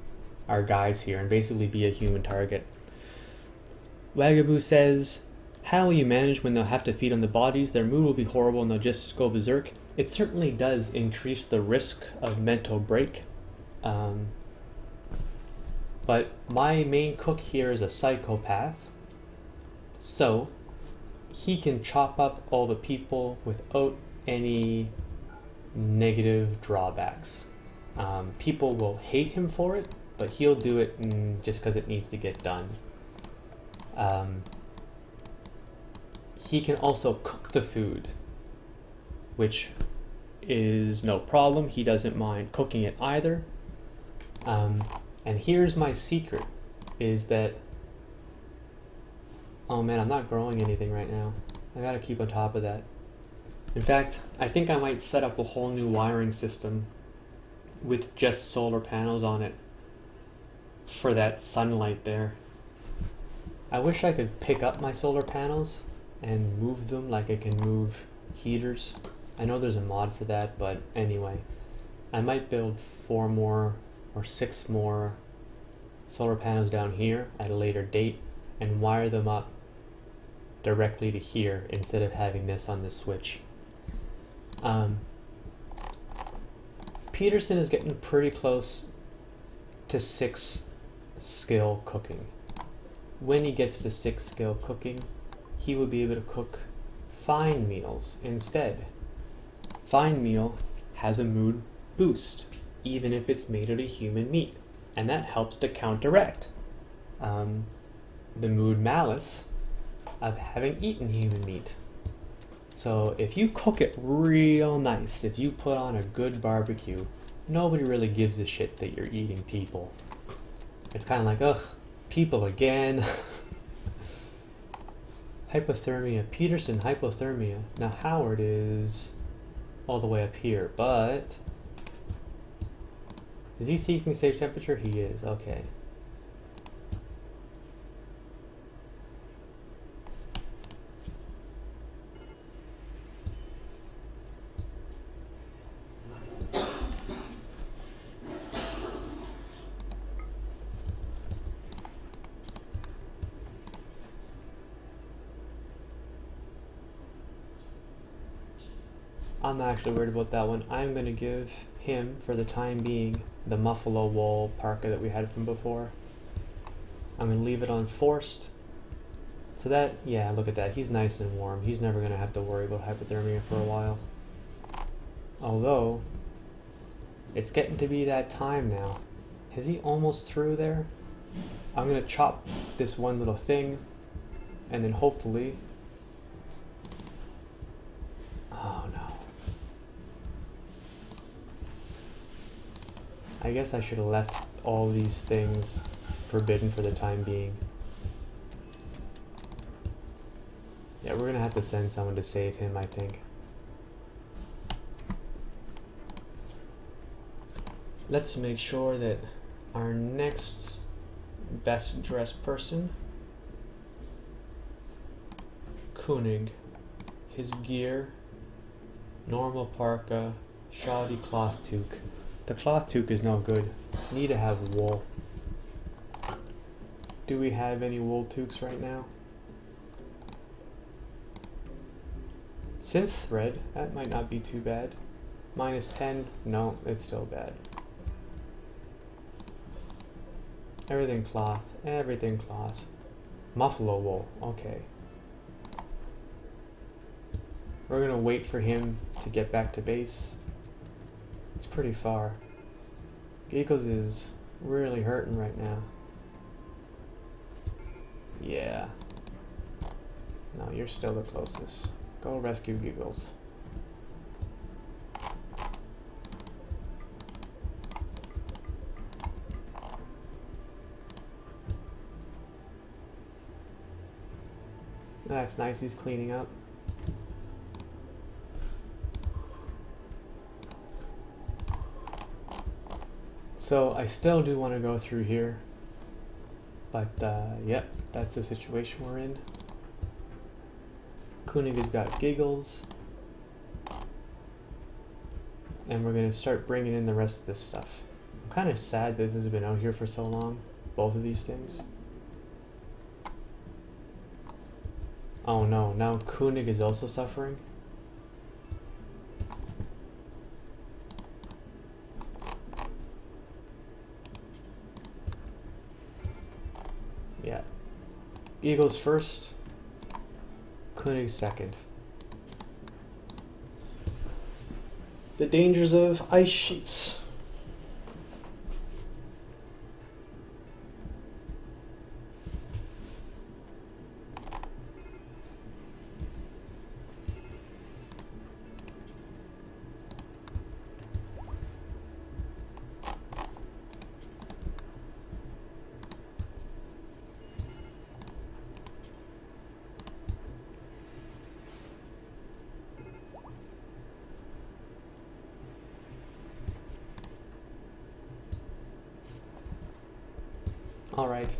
guys here and basically be a human target. Wagaboo says, how will you manage when they'll have to feed on the bodies? Their mood will be horrible and they'll just go berserk. It certainly does increase the risk of mental break. But my main cook here is a psychopath. So he can chop up all the people without any negative drawbacks. People will hate him for it, but he'll do it just because it needs to get done. He can also cook the food, which is no problem. He doesn't mind cooking it either. And here's my secret, is that, oh man, I'm not growing anything right now. I gotta keep on top of that. In fact, I think I might set up a whole new wiring system with just solar panels on it for that sunlight there. I wish I could pick up my solar panels and move them like I can move heaters. I know there's a mod for that, but anyway. I might build 4 more or 6 more solar panels down here at a later date and wire them up directly to here instead of having this on the switch. Peterson is getting pretty close to 6 skill cooking. When he gets to 6 skill cooking, he will be able to cook fine meals instead. Fine meal has a mood boost, even if it's made out of human meat, and that helps to counteract the mood malice of having eaten human meat. So if you cook it real nice, if you put on a good barbecue, nobody really gives a shit that you're eating people. It's kind of like, ugh, people again. Hypothermia. Peterson, hypothermia. Now Howard is all the way up here, but is he seeking safe temperature? He is. Okay. I'm not actually worried about that one. I'm going to give him, for the time being, the buffalo wool parka that we had from before. I'm going to leave it on forced. So that, yeah, look at that. He's nice and warm. He's never going to have to worry about hypothermia for a while. Although, it's getting to be that time now. Is he almost through there? I'm going to chop this one little thing, and then hopefully... Oh no. I guess I should have left all these things forbidden for the time being. Yeah, we're gonna have to send someone to save him, I think. Let's make sure that our next best dressed person, Koenig, his gear, normal parka, shoddy cloth toque. The cloth toque is no good. Need to have wool. Do we have any wool toques right now? Synth thread, that might not be too bad. -10, no, it's still bad. Everything cloth, everything cloth. Buffalo wool, okay. We're gonna wait for him to get back to base. It's pretty far. Giggles is really hurting right now. Yeah. No, you're still the closest. Go rescue Giggles. That's nice, he's cleaning up. So I still do want to go through here, but yep, that's the situation we're in. Koenig has got Giggles, and we're going to start bringing in the rest of this stuff. I'm kind of sad that this has been out here for so long, both of these things. Oh no, now Koenig is also suffering? Yeah. Eagles first, Koenig second. The dangers of ice sheets. Alright.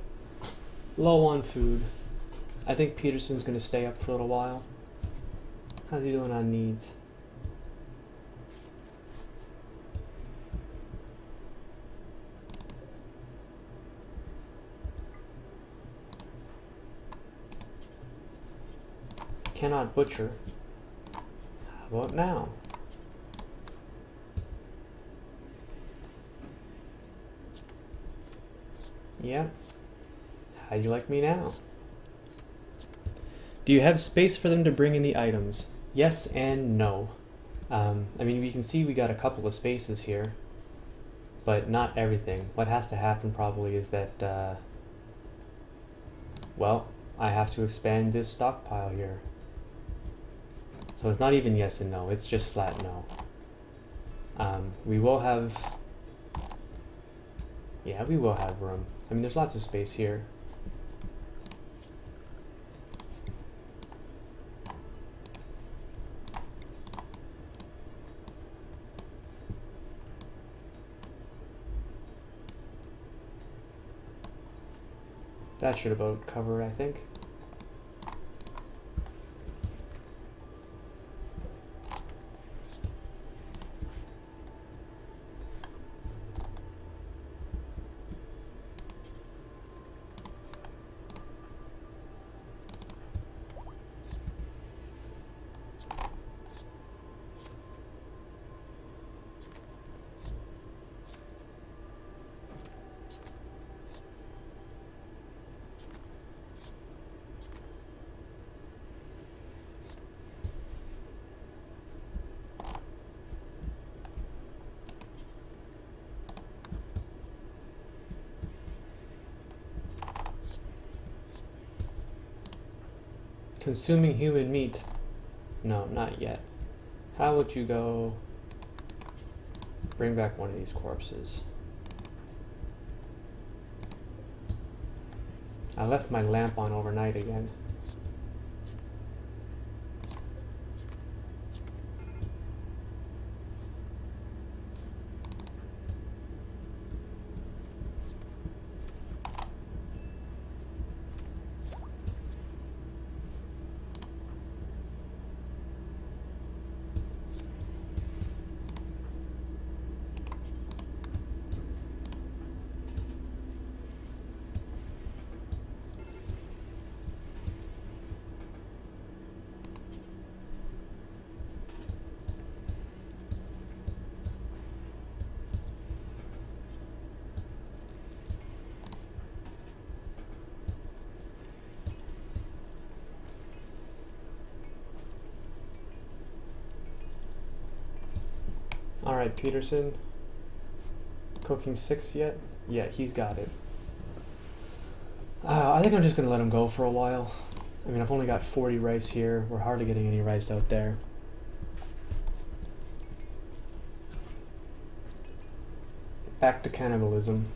Low on food. I think Peterson's going to stay up for a little while. How's he doing on needs? Cannot butcher. How about now? Yeah. How do you like me now? Do you have space for them to bring in the items? Yes and no. I mean, we can see we got a couple of spaces here, but not everything. What has to happen probably is that, well, I have to expand this stockpile here. So it's not even yes and no, it's just flat no. We will have... Yeah, we will have room. I mean, there's lots of space here. That should about cover it, I think. Consuming human meat. No, not yet. How would you go bring back one of these corpses? I left my lamp on overnight again. Alright, Peterson. Cooking 6 yet? Yeah, he's got it. I think I'm just going to let him go for a while. I mean, I've only got 40 rice here. We're hardly getting any rice out there. Back to cannibalism.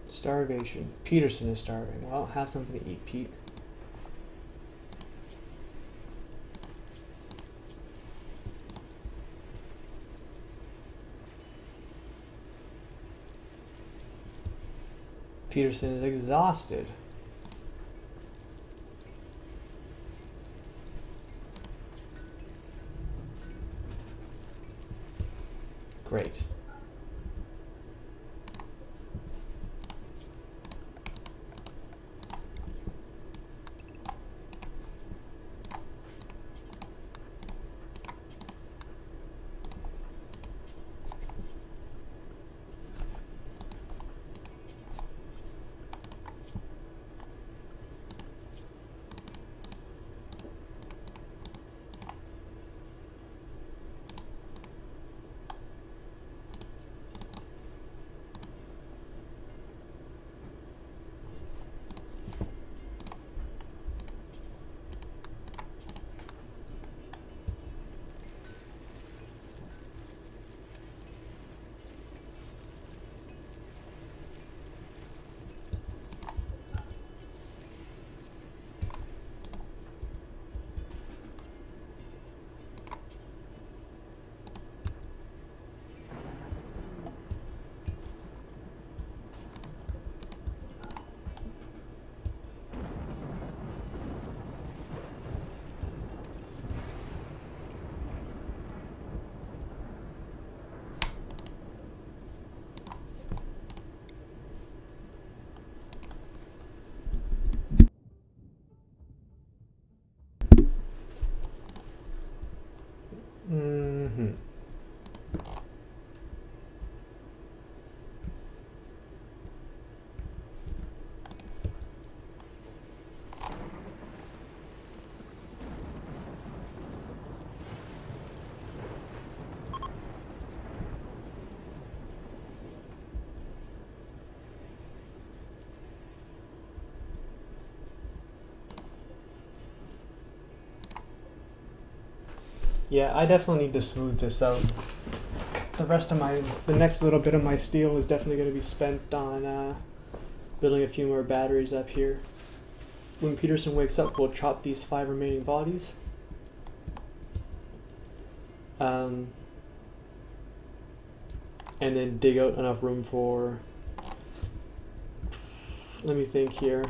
Starvation. Peterson is starving. Well, have something to eat, Pete. Peterson is exhausted. Great. Mm-hmm. Yeah, I definitely need to smooth this out. The next little bit of my steel is definitely going to be spent on building a few more batteries up here. When Peterson wakes up, we'll chop these 5 remaining bodies. And then dig out enough room for, let me think here,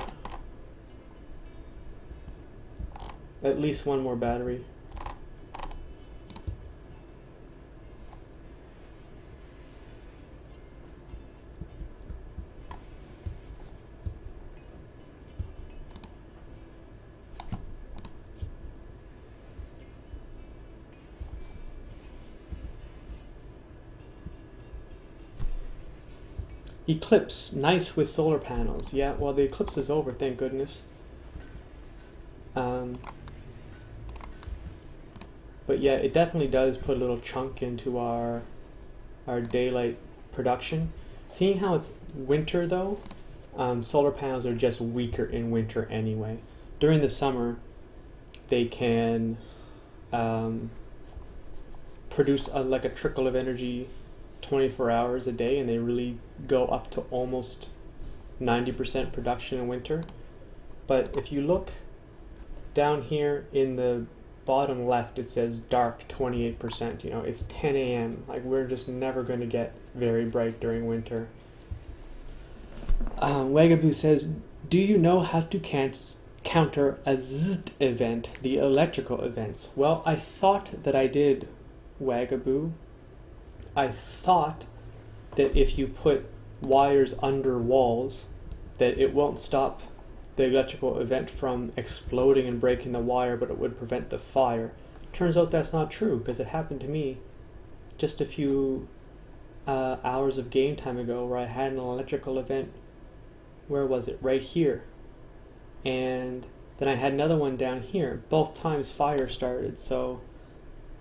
at least 1 more battery. Eclipse, nice with solar panels. Yeah, well, the eclipse is over, thank goodness. But yeah, it definitely does put a little chunk into our daylight production. Seeing how it's winter though, solar panels are just weaker in winter anyway. During the summer, they can produce like a trickle of energy 24 hours a day, and they really go up to almost 90% production in winter. But if you look down here in the bottom left, it says dark 28%. You know, it's 10 a.m. Like, we're just never going to get very bright during winter. Wagaboo says, do you know how to counter a zzzt event, the electrical events? Well, I thought that I did, Wagaboo. I thought that if you put wires under walls, that it won't stop the electrical event from exploding and breaking the wire, but it would prevent the fire. Turns out that's not true, because it happened to me just a few hours of game time ago, where I had an electrical event. Where was it? Right here. And then I had another one down here. Both times fire started. So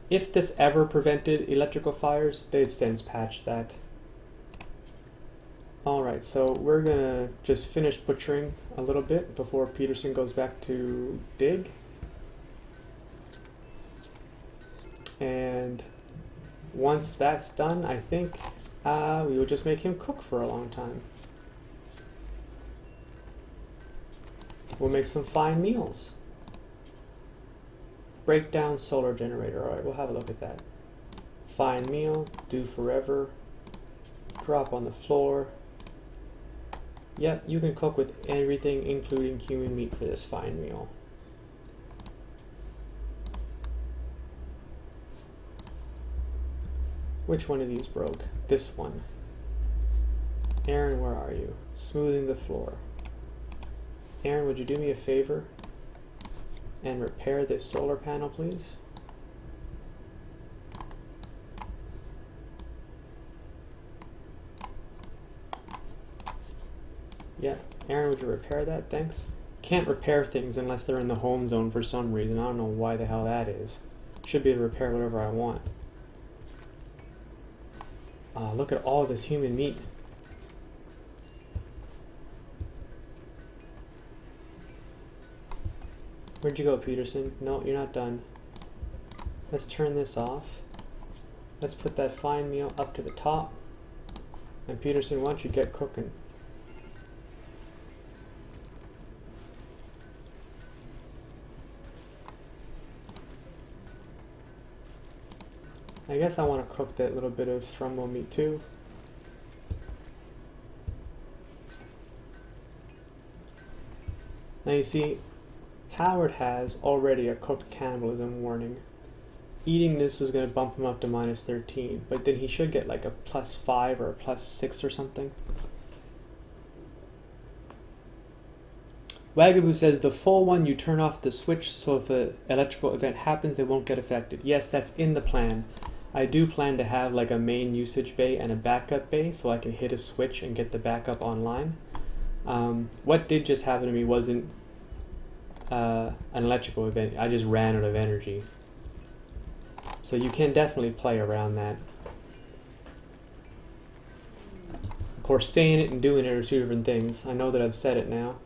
if this ever prevented electrical fires, they've since patched that. Alright, so we're gonna just finish butchering a little bit before Peterson goes back to dig. And once that's done, I think we will just make him cook for a long time. We'll make some fine meals. Breakdown solar generator. Alright, we'll have a look at that. Fine meal, do forever. Drop on the floor. Yep, you can cook with everything, including human meat, for this fine meal. Which one of these broke? This one. Aaron, where are you? Smoothing the floor. Aaron, would you do me a favor and repair this solar panel, please? Yeah, Aaron, would you repair that? Thanks. Can't repair things unless they're in the home zone for some reason. I don't know why the hell that is. Should be able to repair whatever I want. Look at all this human meat. Where'd you go, Peterson? No, you're not done. Let's turn this off. Let's put that fine meal up to the top. And Peterson, why don't you get cooking? I guess I want to cook that little bit of thrumbo meat too. Now you see, Howard has already a cooked cannibalism warning. Eating this is going to bump him up to -13, but then he should get like a +5 or a +6 or something. Wagaboo says the full one, you turn off the switch so if an electrical event happens they won't get affected. Yes, that's in the plan. I do plan to have like a main usage bay and a backup bay so I can hit a switch and get the backup online. What did just happen to me wasn't an electrical event. I just ran out of energy. So you can definitely play around that. Of course, saying it and doing it are two different things. I know that I've said it now.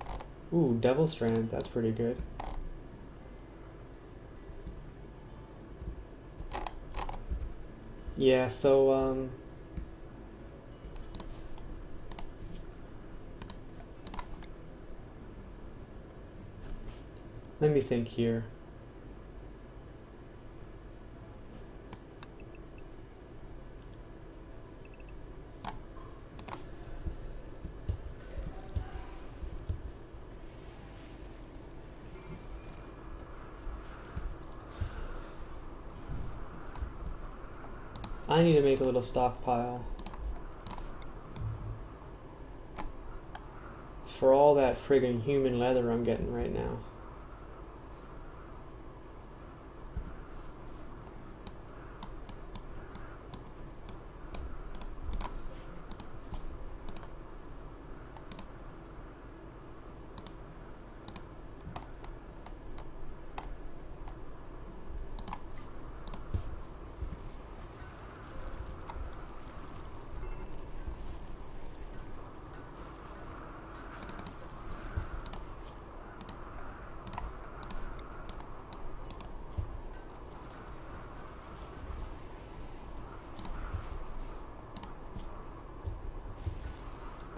Ooh, Devil Strand, that's pretty good. Yeah, so, let me think here. I need to make a little stockpile for all that friggin' human leather I'm getting right now.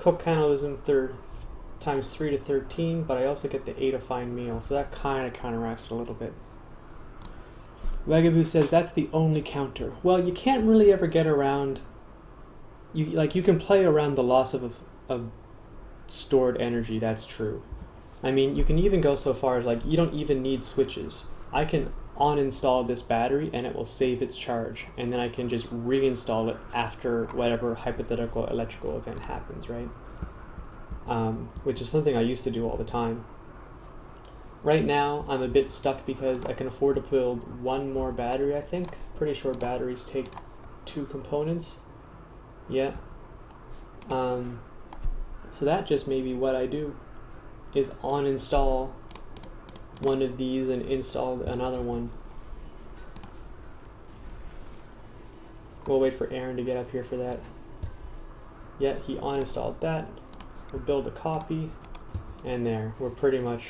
cook cannibalism times 3 to 13, but I also get the 8 of fine meal, so that kind of counteracts it a little bit. Wagaboo says that's the only counter. Well, you can't really ever get around. You can play around the loss of stored energy. That's true. I mean, you can even go so far as like you don't even need switches. I can uninstall this battery and it will save its charge, and then I can just reinstall it after whatever hypothetical electrical event happens, right? Which is something I used to do all the time. Right now, I'm a bit stuck because I can afford to build one more battery, I think. Pretty sure batteries take 2 components. Yeah. So that just may be what I do, is uninstall one of these and install another one. We'll wait for Aaron to get up here for that. Yeah, he uninstalled that. We'll build a copy, and there. We're pretty much...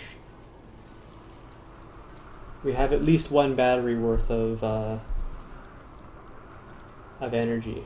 We have at least one battery worth of energy.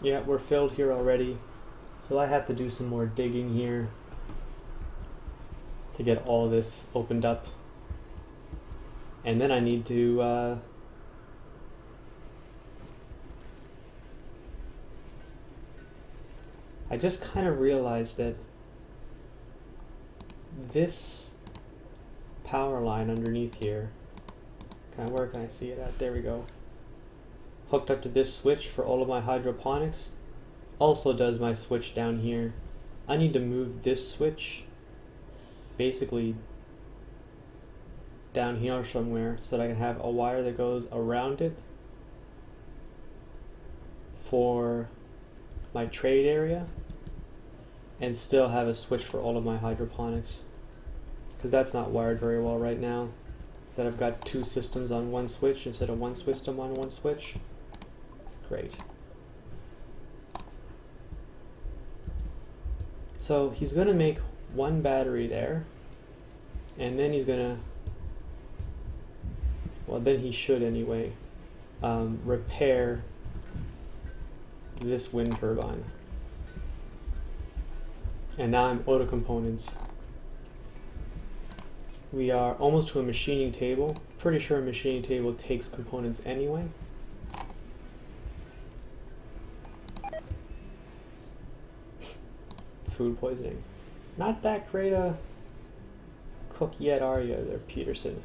Yeah, we're filled here already, so I have to do some more digging here to get all this opened up. And then I need to I just kind of realized that this power line underneath here, where can I see it at? There we go. Hooked up to this switch for all of my hydroponics, also does my switch down here. I need to move this switch basically down here somewhere so that I can have a wire that goes around it for my trade area and still have a switch for all of my hydroponics, because that's not wired very well right now, that I've got 2 systems on one switch instead of one system on one switch. Great. So he's going to make one battery there, and then he's going to, well, then he should anyway, repair this wind turbine. And now I'm out of components. We are almost to a machining table. Pretty sure a machining table takes components anyway. Food poisoning. Not that great a cook yet, are you, there, Peterson?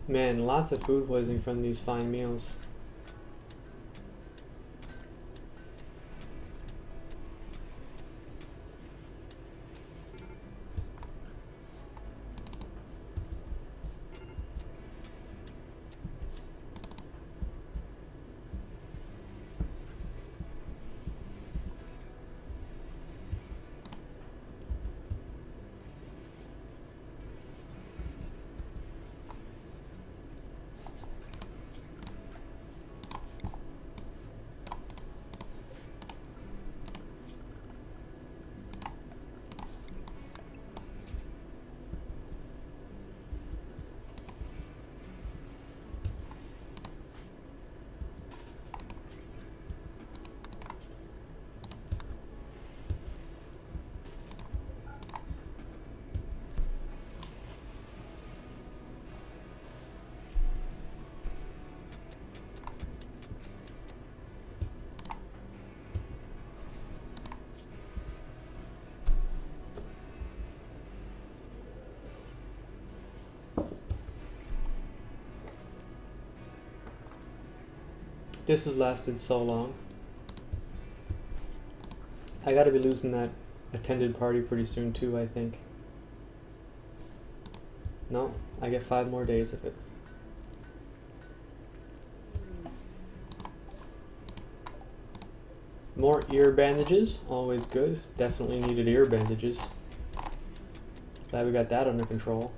Man, lots of food poisoning from these fine meals. This has lasted so long. I gotta be losing that attended party pretty soon too, I think. No, I get 5 more days of it. More ear bandages, always good. Definitely needed ear bandages. Glad we got that under control.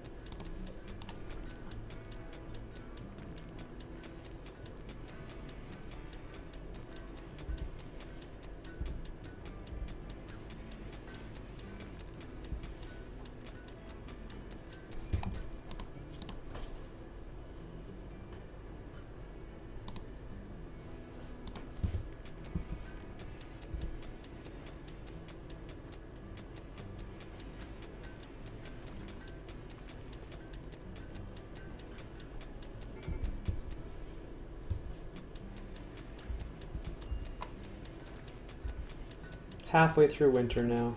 Halfway through winter now.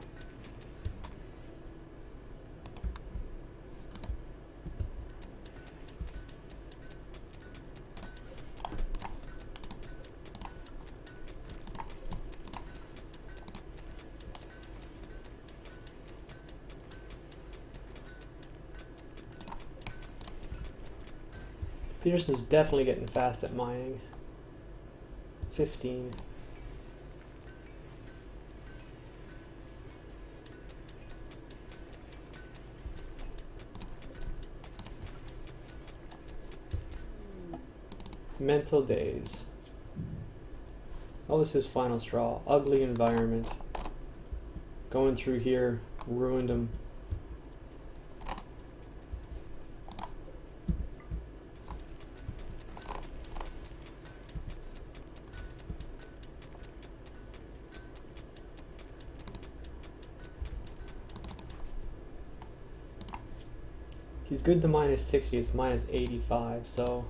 Peterson's definitely getting fast at mining. 15. Mental days. Oh, this is final straw. Ugly environment. Going through here ruined him. He's good to -60, it's -85, so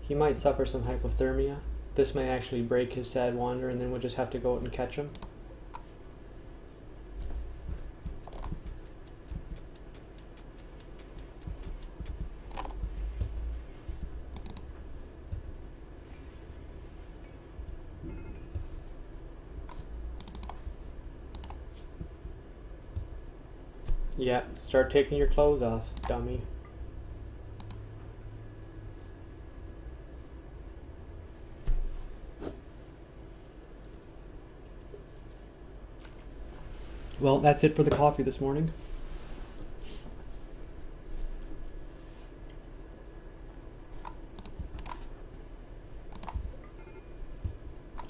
he might suffer some hypothermia. This may actually break his sad wander, and then we'll just have to go out and catch him. Yeah, start taking your clothes off, dummy. Well, that's it for the coffee this morning.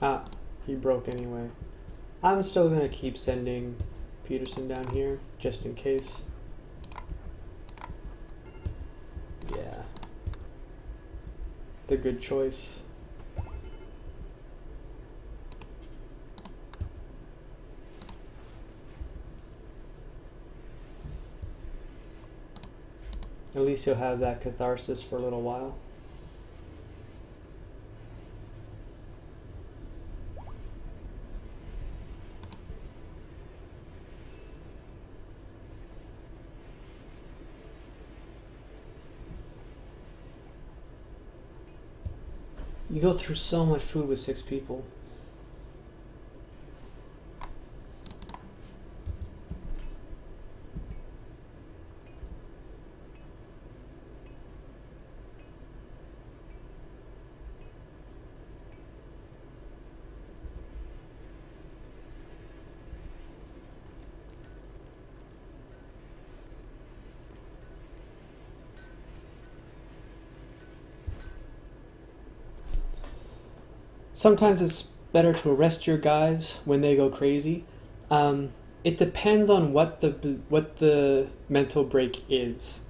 Ah, he broke anyway. I'm still gonna keep sending Peterson down here, just in case. Yeah. The good choice. At least you'll have that catharsis for a little while. You go through so much food with 6 people. Sometimes it's better to arrest your guys when they go crazy. It depends on what the mental break is.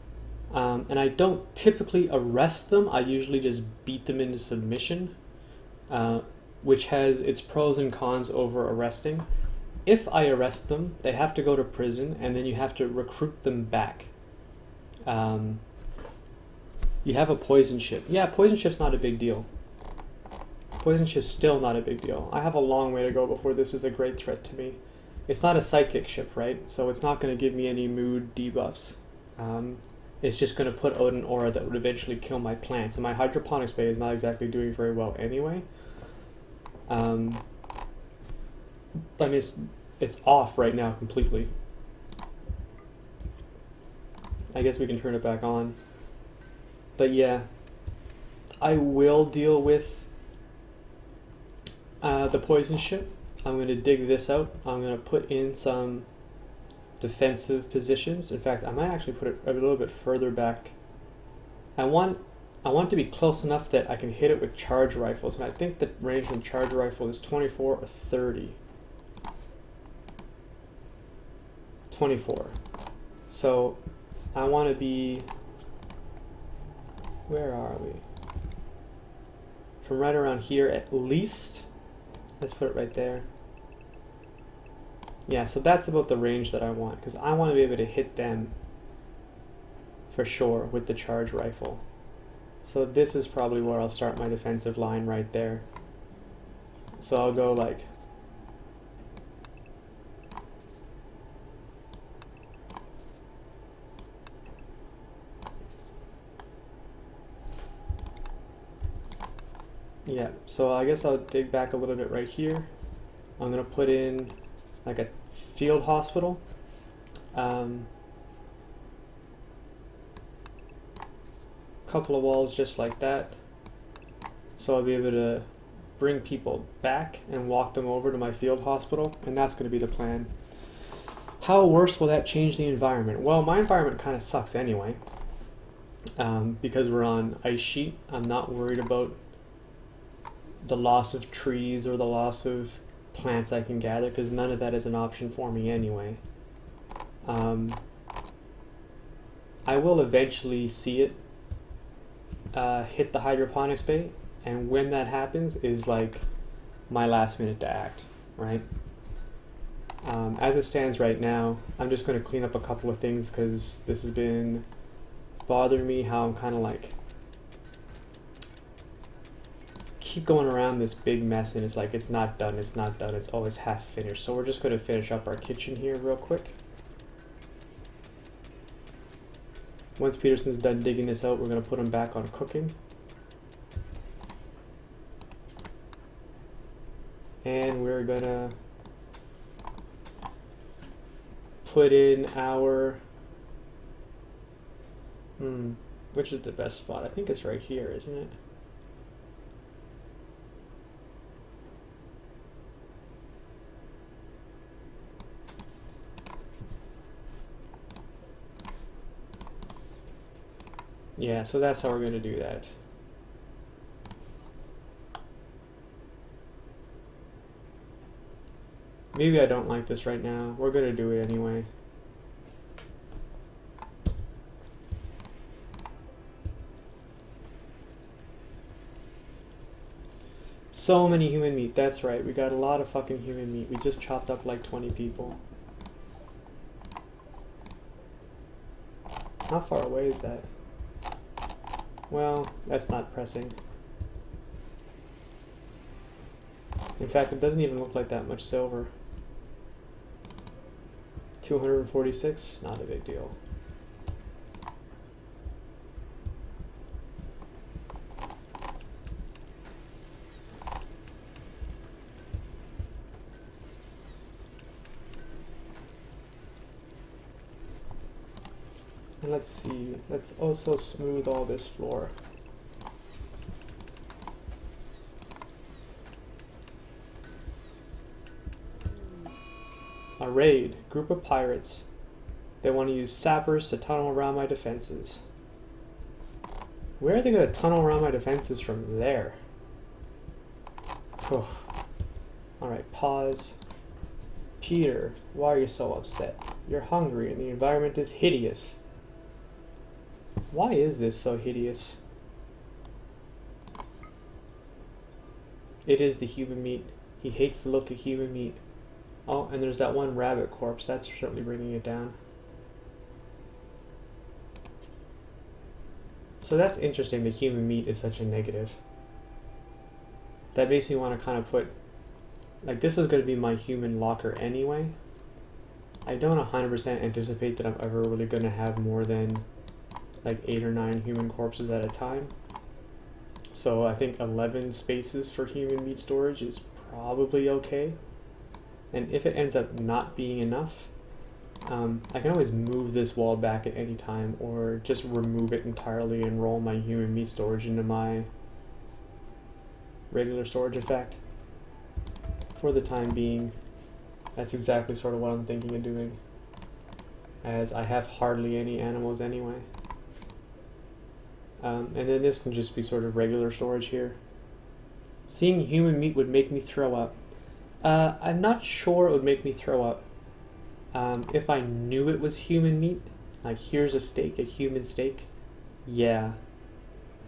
And I don't typically arrest them. I usually just beat them into submission, which has its pros and cons over arresting. If I arrest them, they have to go to prison, and then you have to recruit them back. You have a poison ship. Yeah, poison ship's not a big deal. Poison ship's still not a big deal. I have a long way to go before this is a great threat to me. It's not a psychic ship, right? So it's not going to give me any mood debuffs. It's just going to put out an aura that would eventually kill my plants. And my hydroponics bay is not exactly doing very well anyway. I mean, it's off right now completely. I guess we can turn it back on. But yeah, I will deal with the poison ship. I'm going to dig this out. I'm going to put in some defensive positions. In fact, I might actually put it a little bit further back. I want to be close enough that I can hit it with charge rifles, and I think the range from charge rifle is 24 or 30. 24. So I want to be, where are we? From right around here at least. Let's put it right there. Yeah, so that's about the range that I want, because I want to be able to hit them for sure with the charge rifle. So this is probably where I'll start my defensive line, right there. So I'll go like yeah, so I guess I'll dig back a little bit right here. I'm gonna put in like a field hospital. Couple of walls just like that. So I'll be able to bring people back and walk them over to my field hospital, and that's gonna be the plan. How worse will that change the environment? Well, my environment kind of sucks anyway. Because we're on ice sheet, I'm not worried about the loss of trees or the loss of plants I can gather, because none of that is an option for me anyway. I will eventually see it hit the hydroponics bay, and when that happens is like my last minute to act, right? As it stands right now, I'm just going to clean up a couple of things because this has been bothering me, how I'm kind of like keep going around this big mess, and it's like it's not done, it's always half finished. So we're just going to finish up our kitchen here real quick. Once Peterson's done digging this out, we're going to put him back on cooking. And we're going to put in our which is the best spot? I think it's right here, isn't it? Yeah, so that's how we're going to do that. Maybe I don't like this right now. We're going to do it anyway. So many human meat. That's right. We got a lot of fucking human meat. We just chopped up like 20 people. How far away is that? Well, that's not pressing. In fact, it doesn't even look like that much silver. 246? Not a big deal. And let's see, let's also smooth all this floor. A raid, group of pirates. They want to use sappers to tunnel around my defenses. Where are they going to tunnel around my defenses from there? Oh. Alright, pause. Peter, why are you so upset? You're hungry and the environment is hideous. Why is this so hideous? It is the human meat. He hates the look of human meat. Oh, and there's that one rabbit corpse. That's certainly bringing it down. So that's interesting, the human meat is such a negative. That makes me want to kind of put... Like, this is going to be my human locker anyway. I don't 100% anticipate that I'm ever really going to have more than like 8 or 9 human corpses at a time. So I think 11 spaces for human meat storage is probably okay. And if it ends up not being enough, I can always move this wall back at any time, or just remove it entirely and roll my human meat storage into my regular storage effect. For the time being, that's exactly sort of what I'm thinking of doing, as I have hardly any animals anyway. And then this can just be sort of regular storage here. Seeing human meat would make me throw up. I'm not sure it would make me throw up. If I knew it was human meat, like here's a steak, a human steak, yeah.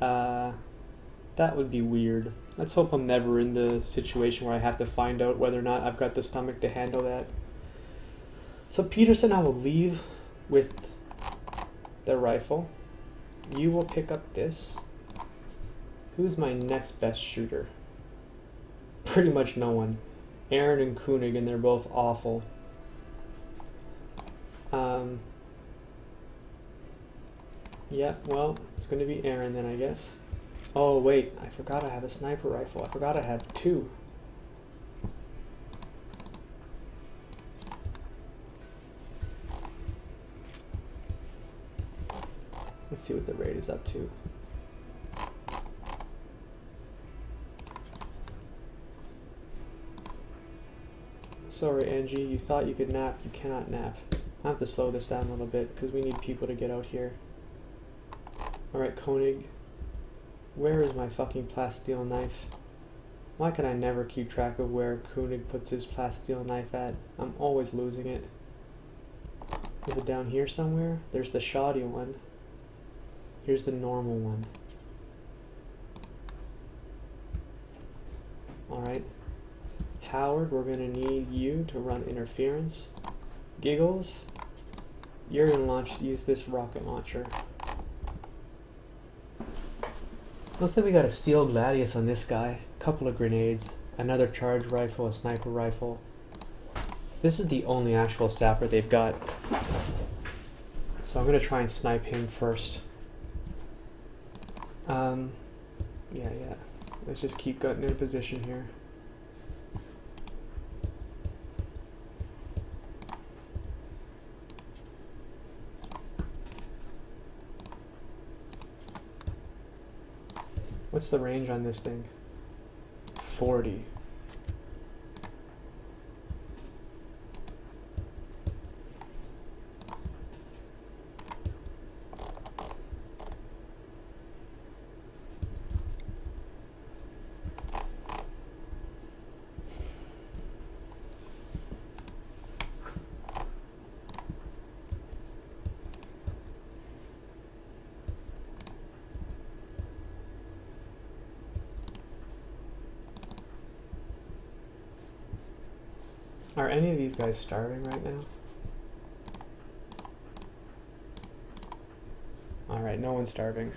That would be weird. Let's hope I'm never in the situation where I have to find out whether or not I've got the stomach to handle that. So Peterson, I will leave with the rifle. You will pick up this. Who's my next best shooter? Pretty much no one. Aaron and Koenig, and they're both awful. Yeah, well, it's going to be Aaron then, I guess. Oh, wait, I forgot I have a sniper rifle. I forgot I have two. Let's see what the raid is up to. Sorry, Angie, you thought you could nap. You cannot nap. I have to slow this down a little bit because we need people to get out here. Alright, Koenig. Where is my fucking plasteel knife? Why can I never keep track of where Koenig puts his plasteel knife at? I'm always losing it. Is it down here somewhere? There's the shoddy one. Here's the normal one. Alright. Howard, we're gonna need you to run interference. Giggles, you're gonna use this rocket launcher. Looks like we got a steel gladius on this guy, a couple of grenades, another charge rifle, a sniper rifle. This is the only actual sapper they've got. So I'm gonna try and snipe him first. Yeah. Let's just keep getting in position here. What's the range on this thing? 40. Are any of these guys starving right now? Alright, no one's starving.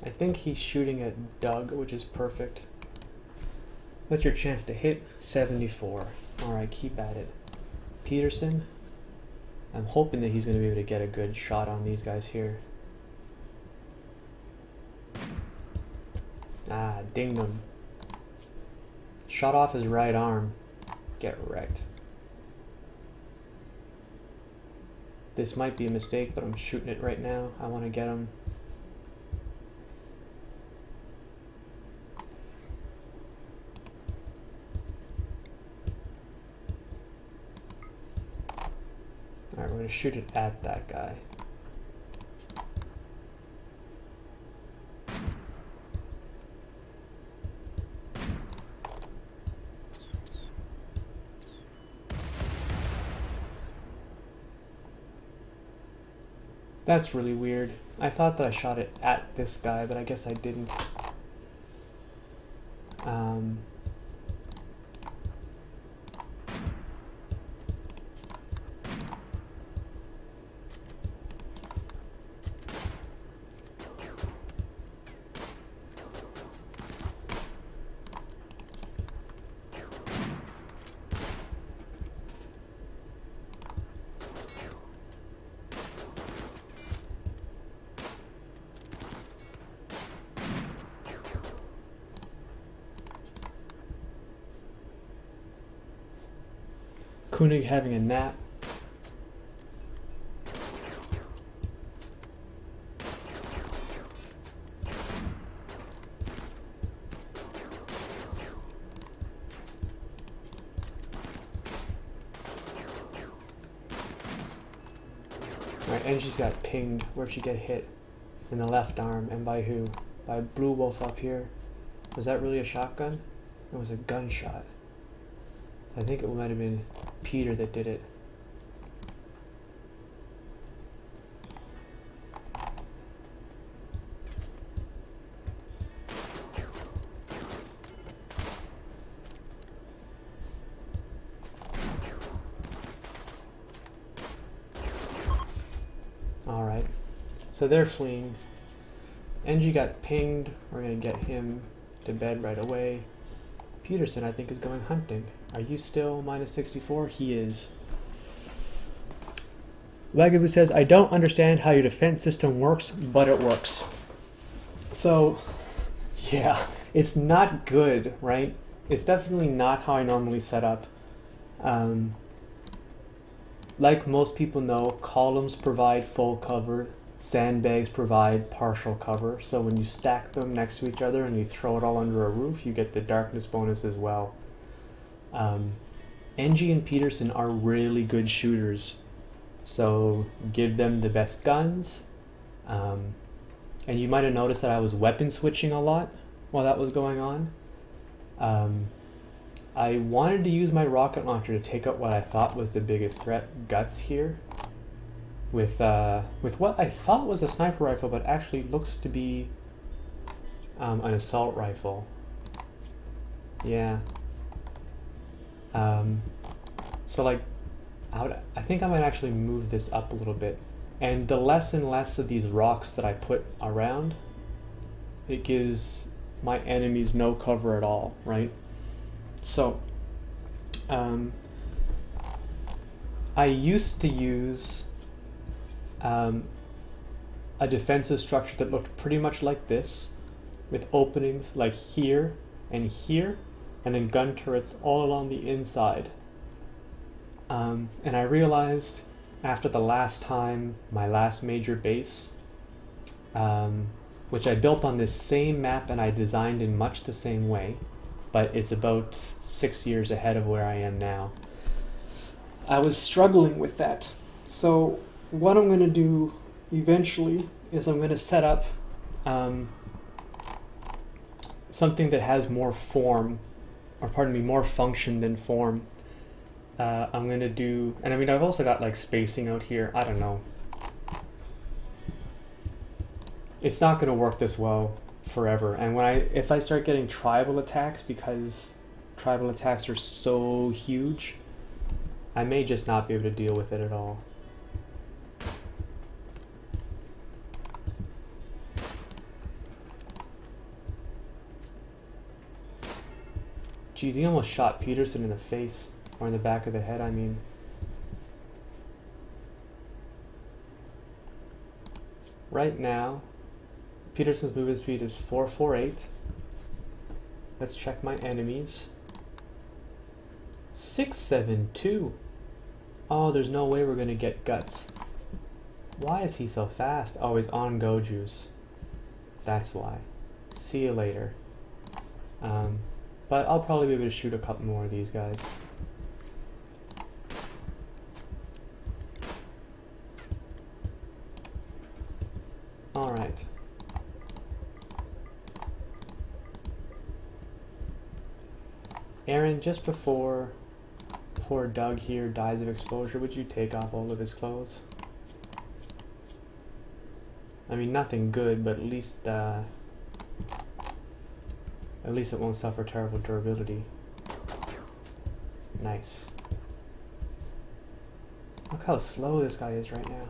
I think he's shooting at Doug, which is perfect. What's your chance to hit? 74. Alright, keep at it. Peterson, I'm hoping that he's going to be able to get a good shot on these guys here. Ah, dinged him. Shot off his right arm. Get wrecked. This might be a mistake, but I'm shooting it right now. I want to get him. Alright, we're going to shoot it at that guy. That's really weird. I thought that I shot it at this guy, but I guess I didn't. Koenig having a nap. Alright, and she's got pinged. Where'd she get hit? In the left arm. And by who? By Blue Wolf up here. Was that really a shotgun? It was a gunshot. I think it might have been Peter that did it. Alright, so they're fleeing. NG got pinged. We're gonna get him to bed right away. Peterson, I think, is going hunting. Are you still minus 64? He is. Wagaboo says, I don't understand how your defense system works, but it works. So, yeah, it's not good, right? It's definitely not how I normally set up. Like most people know, columns provide full cover, sandbags provide partial cover, so when you stack them next to each other and you throw it all under a roof, you get the darkness bonus as well. NG and Peterson are really good shooters, so give them the best guns. And you might have noticed that I was weapon switching a lot while that was going on. I wanted to use my rocket launcher to take out what I thought was the biggest threat, Guts here, with what I thought was a sniper rifle, but actually looks to be an assault rifle. Yeah. So like, I think I might actually move this up a little bit, and the less and less of these rocks that I put around, it gives my enemies no cover at all, right? So, I used to use a defensive structure that looked pretty much like this, with openings like here, and then gun turrets all along the inside. And I realized after the last time, my last major base, which I built on this same map and I designed in much the same way, but it's about 6 years ahead of where I am now. I was struggling with that. So what I'm going to do eventually is I'm going to set up something that has more form, or pardon me, more function than form. I'm going to do, and I mean, I've also got like spacing out here. I don't know. It's not going to work this well forever, and if I start getting tribal attacks, because tribal attacks are so huge, I may just not be able to deal with it at all. Geez, he almost shot Peterson in the face, or in the back of the head, I mean. Right now, Peterson's movement speed is 448. Let's check my enemies. 672. Oh, there's no way we're gonna get Guts. Why is he so fast? Oh, he's on go juice. That's why. See you later. But I'll probably be able to shoot a couple more of these guys. Alright. Aaron, just before poor Doug here dies of exposure, would you take off all of his clothes? I mean, nothing good, but at least it won't suffer terrible durability. Nice. Look how slow this guy is right now.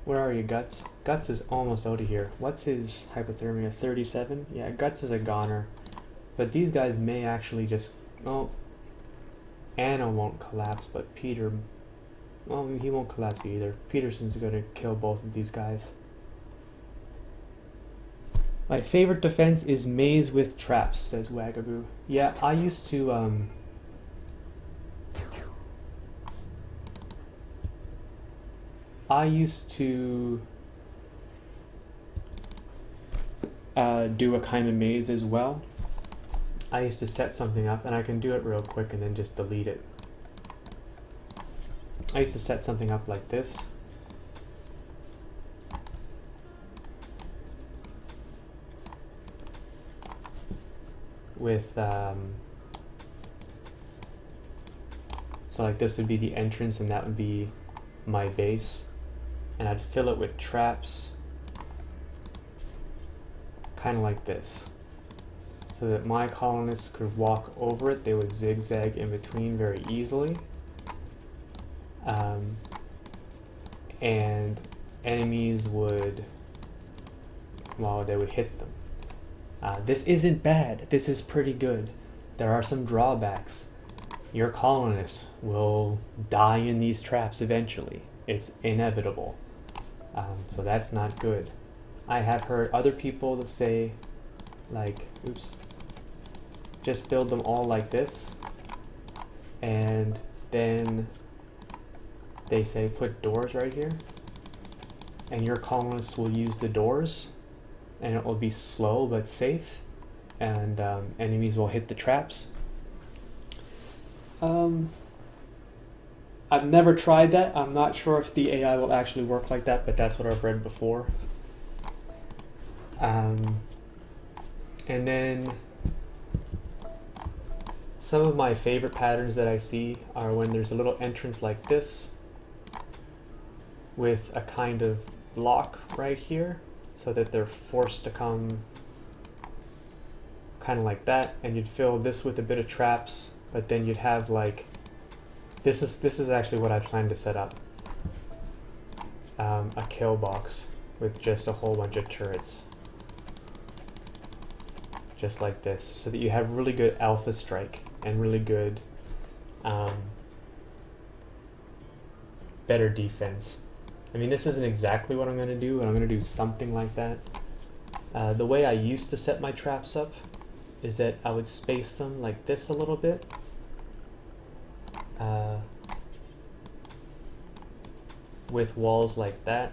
Where are you, Guts? Guts is almost out of here. What's his hypothermia? 37? Yeah, Guts is a goner. But these guys may actually just... Oh, Anna won't collapse, but Peter... Well, he won't collapse either. Peterson's going to kill both of these guys. My favorite defense is maze with traps, says Wagaboo. Yeah, I used to do a kind of maze as well. I used to set something up, and I can do it real quick and then just delete it. I used to set something up like this. With, so like this would be the entrance and that would be my base. And I'd fill it with traps, kind of like this. So that my colonists could walk over it, they would zigzag in between very easily. And enemies would, well, they would hit them. This isn't bad, this is pretty good. There are some drawbacks. Your colonists will die in these traps eventually. It's inevitable. So that's not good. I have heard other people say, like, oops, just build them all like this, and then they say put doors right here, and your colonists will use the doors, and it will be slow but safe, and enemies will hit the traps. I've never tried that. I'm not sure if the AI will actually work like that, but that's what I've read before. And then some of my favorite patterns that I see are when there's a little entrance like this with a kind of block right here so that they're forced to come kind of like that, and you'd fill this with a bit of traps, but then you'd have like this is actually what I plan to set up, a kill box with just a whole bunch of turrets just like this, so that you have really good alpha strike and really good better defense. I mean, this isn't exactly what I'm going to do, but I'm going to do something like that. The way I used to set my traps up is that I would space them like this a little bit. With walls like that.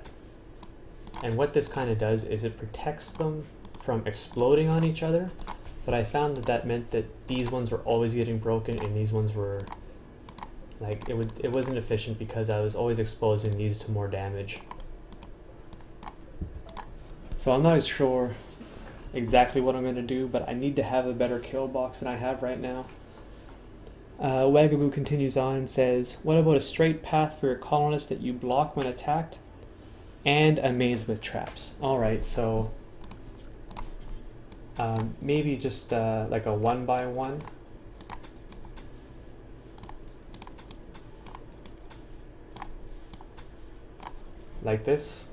And what this kind of does is it protects them from exploding on each other, but I found that that meant that these ones were always getting broken and these ones were like, it wasn't efficient because I was always exposing these to more damage. So I'm not sure exactly what I'm going to do, but I need to have a better kill box than I have right now. Wagaboo continues on and says, what about a straight path for your colonists that you block when attacked, and a maze with traps? Alright, so maybe just like a 1x1. Like this,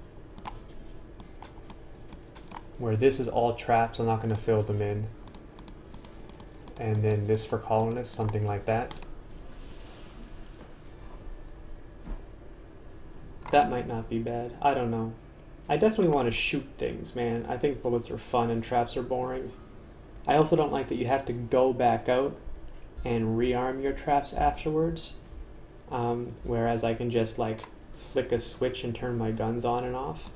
where this is all traps, I'm not going to fill them in. And then this for colonists, something like that. That might not be bad. I don't know. I definitely want to shoot things, man. I think bullets are fun and traps are boring. I also don't like that you have to go back out and rearm your traps afterwards. Whereas I can just like flick a switch and turn my guns on and off.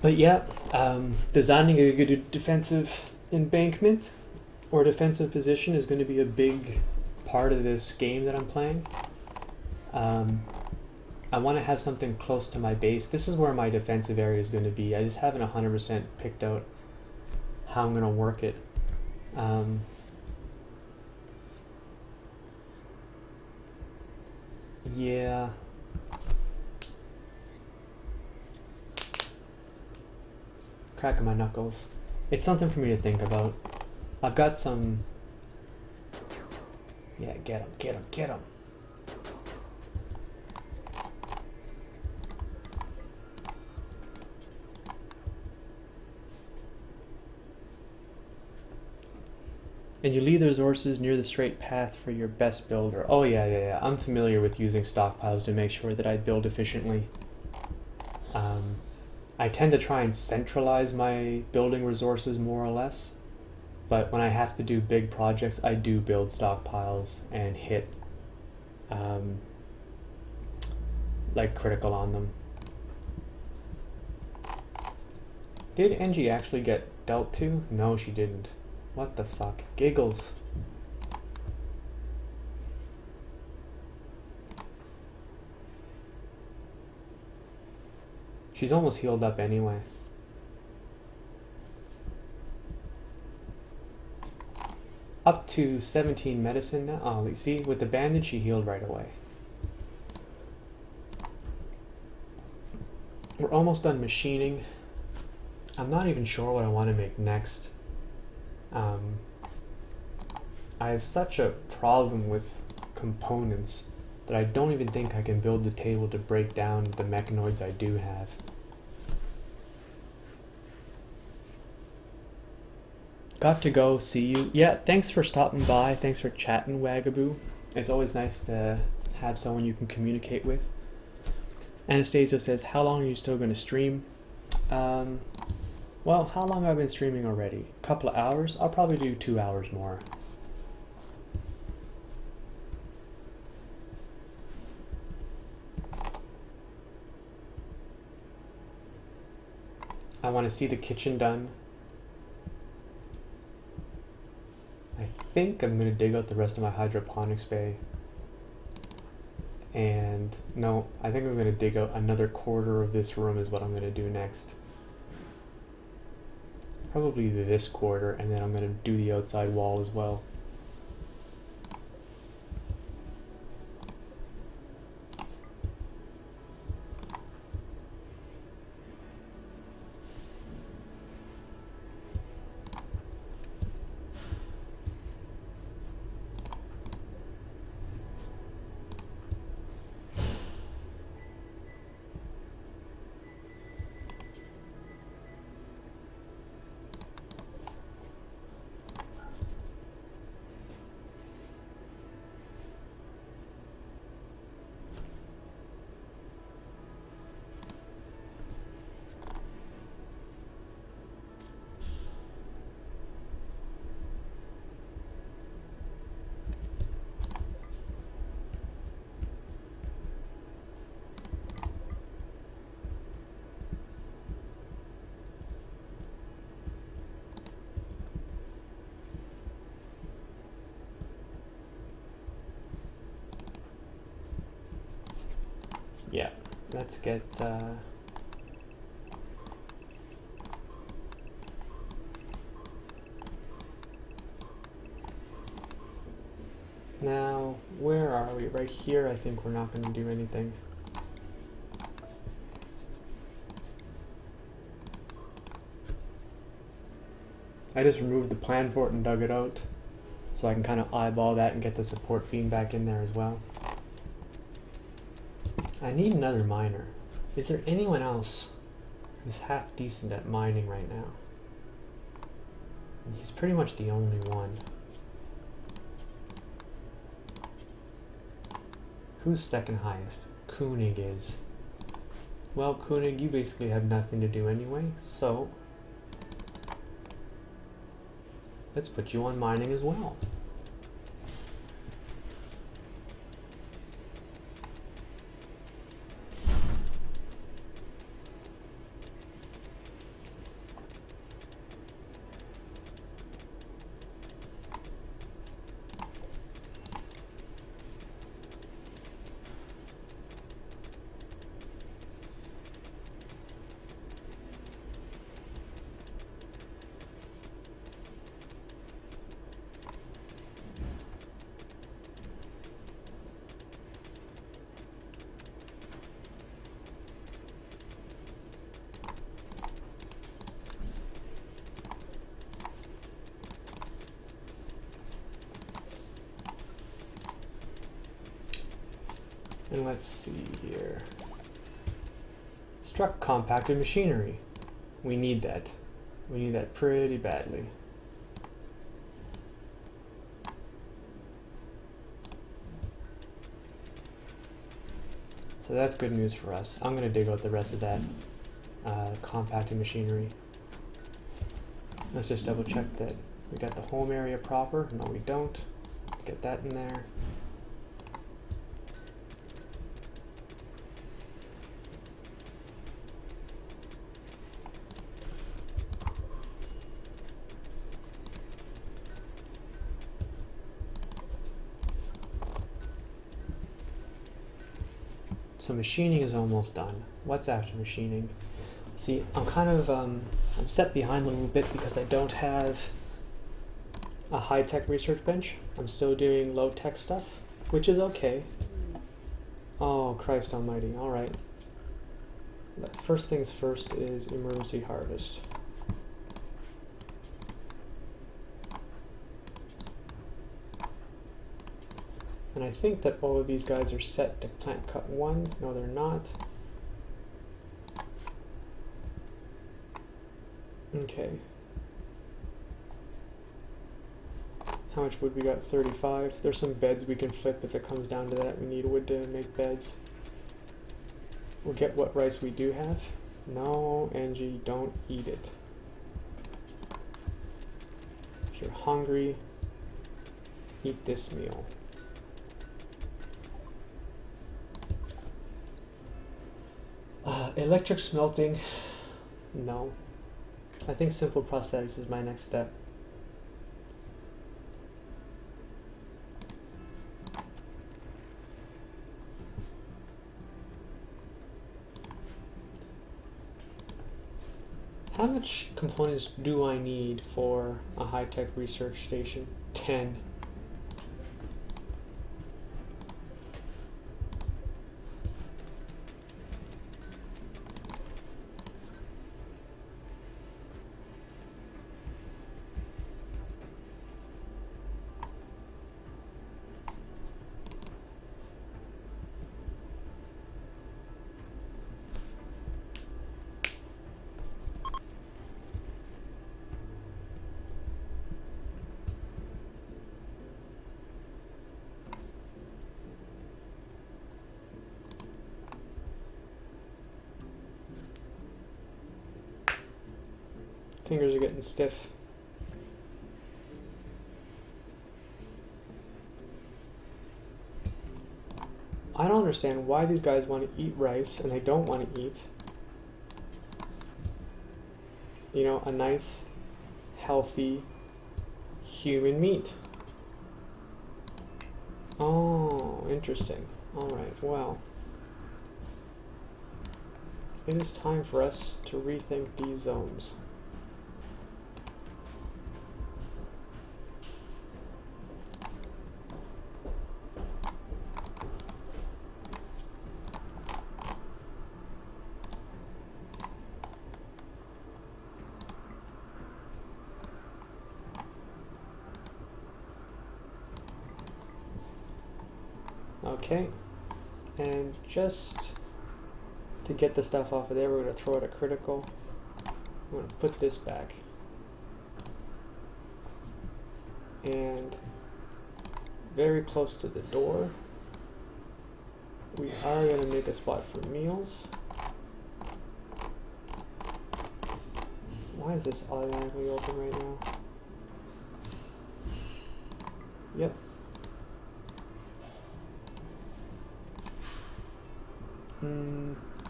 But yeah, designing a good defensive embankment or defensive position is going to be a big part of this game that I'm playing. I want to have something close to my base. This is where my defensive area is going to be. I just haven't 100% picked out how I'm going to work it. Yeah. Cracking my knuckles. It's something for me to think about. I've got some... Yeah, get him, get him, get him. And you leave the resources near the straight path for your best builder. Oh yeah. I'm familiar with using stockpiles to make sure that I build efficiently. I tend to try and centralize my building resources more or less, but when I have to do big projects, I do build stockpiles and hit like critical on them. Did Engie actually get dealt to? No, she didn't. What the fuck? Giggles. She's almost healed up anyway. Up to 17 medicine now. Oh, you see, with the bandage, she healed right away. We're almost done machining. I'm not even sure what I want to make next. I have such a problem with components that I don't even think I can build the table to break down the mechanoids I do have. Got to go, see you. Yeah, thanks for stopping by. Thanks for chatting, Wagaboo. It's always nice to have someone you can communicate with. Anastasia says, how long are you still going to stream? Well, how long have I been streaming already? A couple of hours? I'll probably do 2 hours more. I want to see the kitchen done. I think I'm going to dig out the rest of my hydroponics bay. And no, I think I'm going to dig out another quarter of this room is what I'm going to do next. Probably this quarter, and then I'm going to do the outside wall as well. Yeah, let's get now, where are we? Right here, I think we're not going to do anything. I just removed the plan for it and dug it out, so I can kind of eyeball that and get the support beam back in there as well. I need another miner. Is there anyone else who's half decent at mining right now? He's pretty much the only one. Who's second highest? Koenig is. Well, Koenig, you basically have nothing to do anyway, so let's put you on mining as well. And let's see here. Struck compacted machinery. We need that. We need that pretty badly. So that's good news for us. I'm going to dig out the rest of that. compacting machinery. Let's just double check that we got the home area proper. No, we don't. Let's get that in there. So machining is almost done. What's after machining? See, I'm kind of I'm set behind a little bit because I don't have a high-tech research bench. I'm still doing low-tech stuff, which is okay. Oh, Christ almighty. All right. First things first is emergency harvest. And I think that all of these guys are set to plant cut 1. No, they're not. Okay. How much wood we got? 35. There's some beds we can flip if it comes down to that. We need wood to make beds. We'll get what rice we do have. No, Angie, don't eat it. If you're hungry, eat this meal. Electric smelting, no. I think simple prosthetics is my next step. How much components do I need for a high-tech research station? 10. Fingers are getting stiff. I don't understand why these guys want to eat rice and I don't want to eat, you know, a nice, healthy human meat. Oh, interesting. Alright, well. It is time for us to rethink these zones. Okay, and just to get the stuff off of there, we're going to throw it at critical. I'm going to put this back. And very close to the door, we are going to make a spot for meals. Why is this automatically open right now? Yep.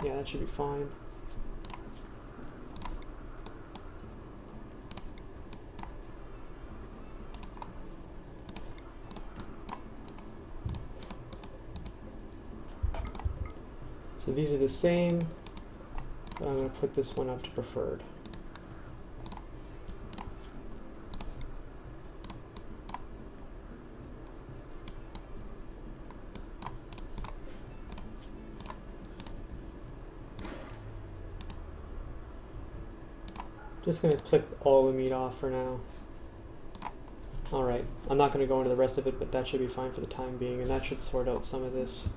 Yeah, that should be fine. So these are the same, but I'm going to put this one up to preferred. Just going to click all the meat off for now. Alright, I'm not going to go into the rest of it, but that should be fine for the time being, and that should sort out some of this.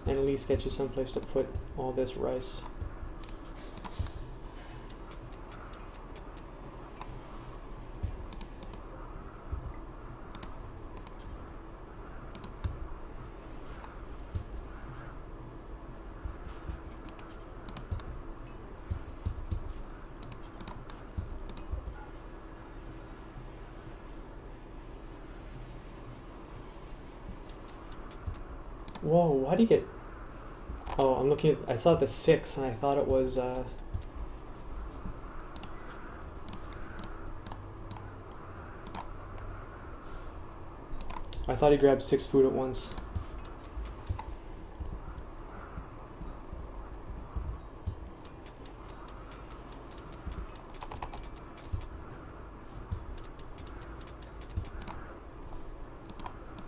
And at least get you someplace to put all this rice. Whoa, why do you get... Oh, I'm looking at... I saw the 6 and I thought it was... I thought he grabbed 6 food at once.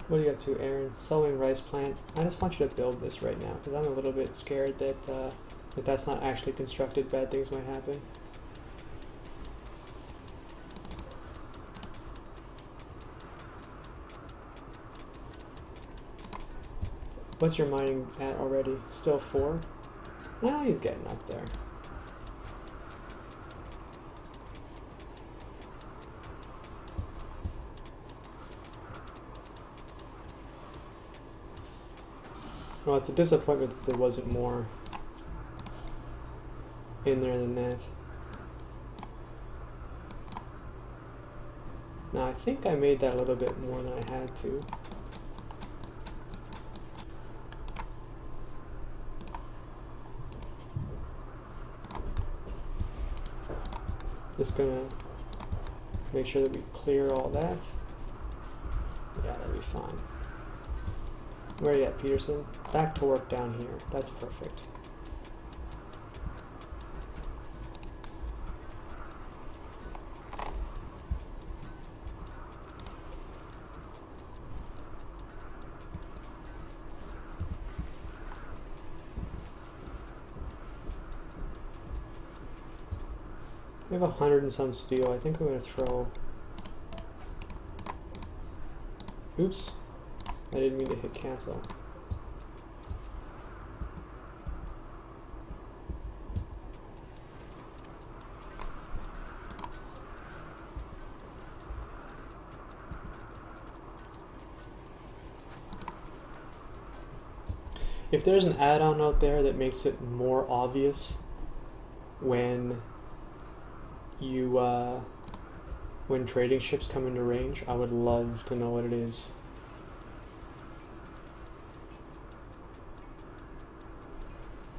What do you got to, Aaron? Sowing rice plant. I just want you to build this right now because I'm a little bit scared that if that's not actually constructed, bad things might happen. What's your mining at already? Still 4? No, he's getting up there. Well, it's a disappointment that there wasn't more in there than that. Now, I think I made that a little bit more than I had to. Just gonna make sure that we clear all that. Yeah, that'll be fine. Where are you at, Peterson? Back to work down here. That's perfect. We have 100 and some steel. I think I'm going to throw... Oops. I didn't mean to hit cancel. If there's an add-on out there that makes it more obvious when you when trading ships come into range, I would love to know what it is.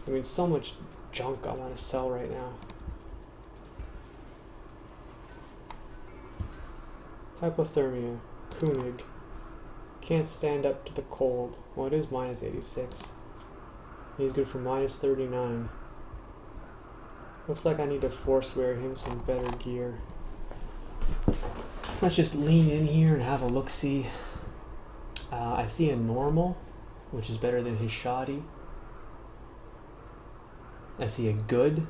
I mean, so much junk I want to sell right now. Hypothermia. Koenig. Can't stand up to the cold. Well, it is minus 86. He's good for minus 39. Looks like I need to forswear him some better gear. Let's just lean in here and have a look-see. I see a normal, which is better than his shoddy. I see a good.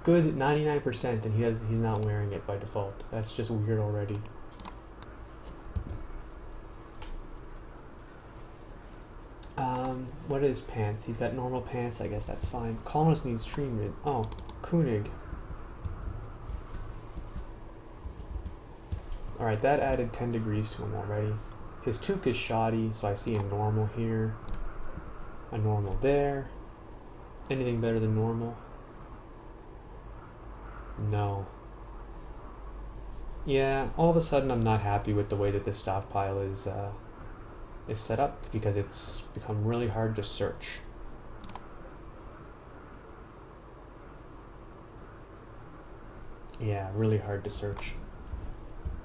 Good at 99%, and he's not wearing it by default. That's just weird already. What are his pants? He's got normal pants, I guess that's fine. Colonist needs treatment. Oh, Koenig. Alright, that added 10 degrees to him already. His toque is shoddy, so I see a normal here. A normal there. Anything better than normal? No. Yeah, all of a sudden I'm not happy with the way that this stockpile is set up because it's become really hard to search. Yeah, really hard to search.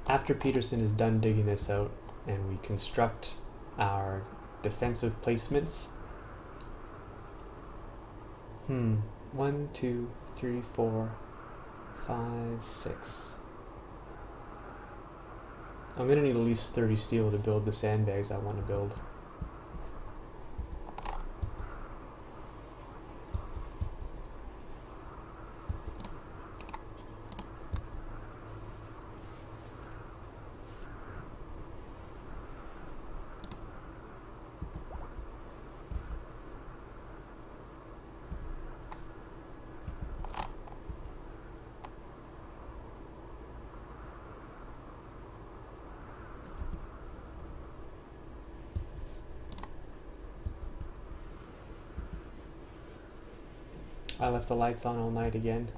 After Peterson is done digging this out and we construct our defensive placements. 1, 2, 3, 4, 5, 6. I'm gonna need at least 30 steel to build the sandbags I want to build. I left the lights on all night again.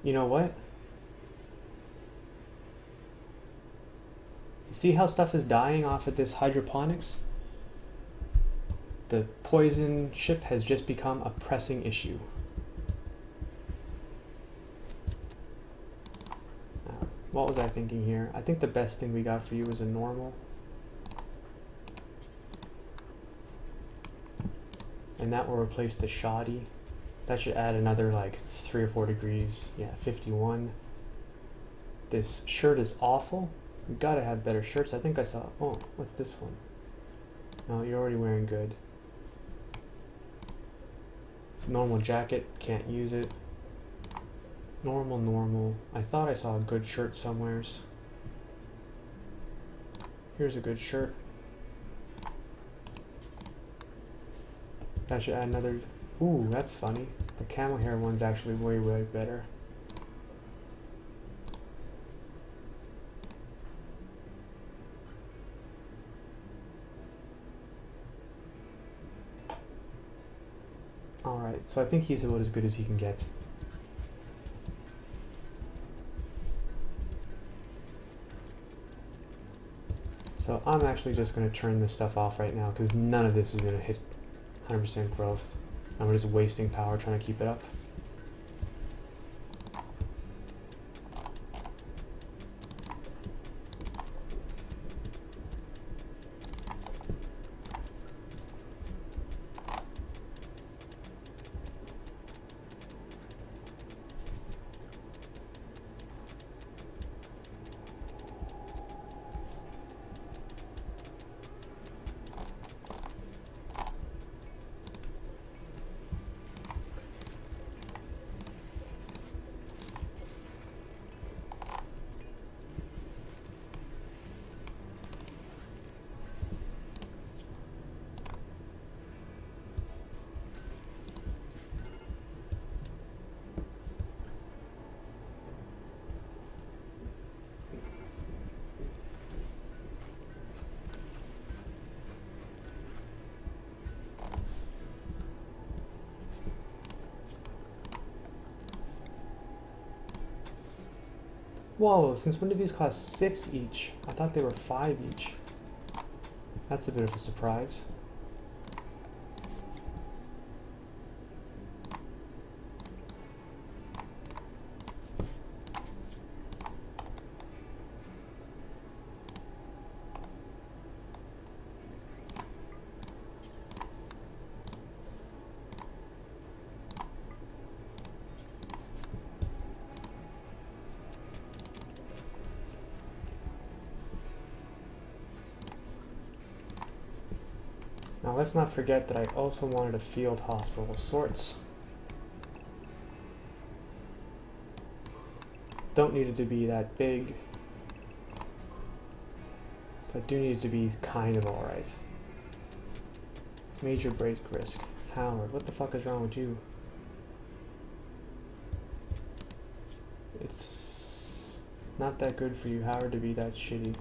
You know what? See how stuff is dying off of this hydroponics? The poison ship has just become a pressing issue. What was I thinking here? I think the best thing we got for you is a normal. And that will replace the shoddy. That should add another like 3 or 4 degrees. Yeah, 51. This shirt is awful. We gotta have better shirts. I think I saw, oh, what's this one? No, you're already wearing good. Normal jacket, can't use it. Normal. I thought I saw a good shirt somewheres. Here's a good shirt. That should add another, ooh, that's funny. The camel hair one's actually way, way better. Alright, so I think he's about as good as he can get. So I'm actually just going to turn this stuff off right now because none of this is going to hit 100% growth. And we're just wasting power trying to keep it up. Whoa, since when did these cost 6 each? I thought they were 5 each. That's a bit of a surprise. Now let's not forget that I also wanted a field hospital of sorts. Don't need it to be that big, but do need it to be kind of alright. Major break risk. Howard, what the fuck is wrong with you? It's not that good for you, Howard, to be that shitty.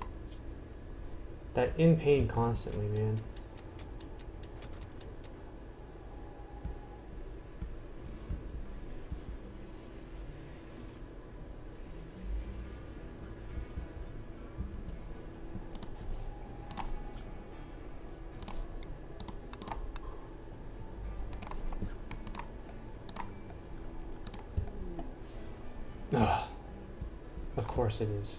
That in pain constantly, man. Ugh. Of course it is.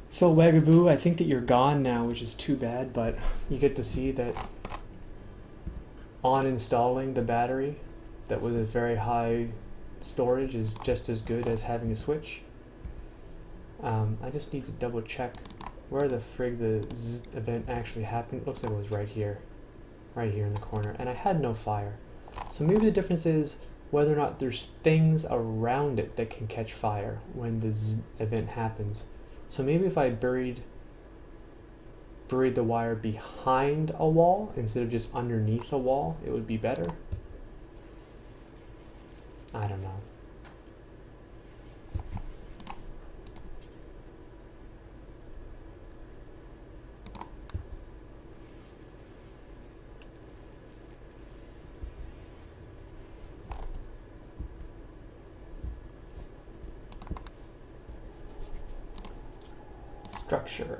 So Wagaboo, I think that you're gone now, which is too bad, but you get to see that on installing the battery that was at very high storage is just as good as having a switch. I just need to double check where the frig the zzz event actually happened. It looks like it was right here in the corner, and I had no fire. So maybe the difference is whether or not there's things around it that can catch fire when the zzz event happens. So maybe if I buried the wire behind a wall instead of just underneath a wall, it would be better. I don't know. structure.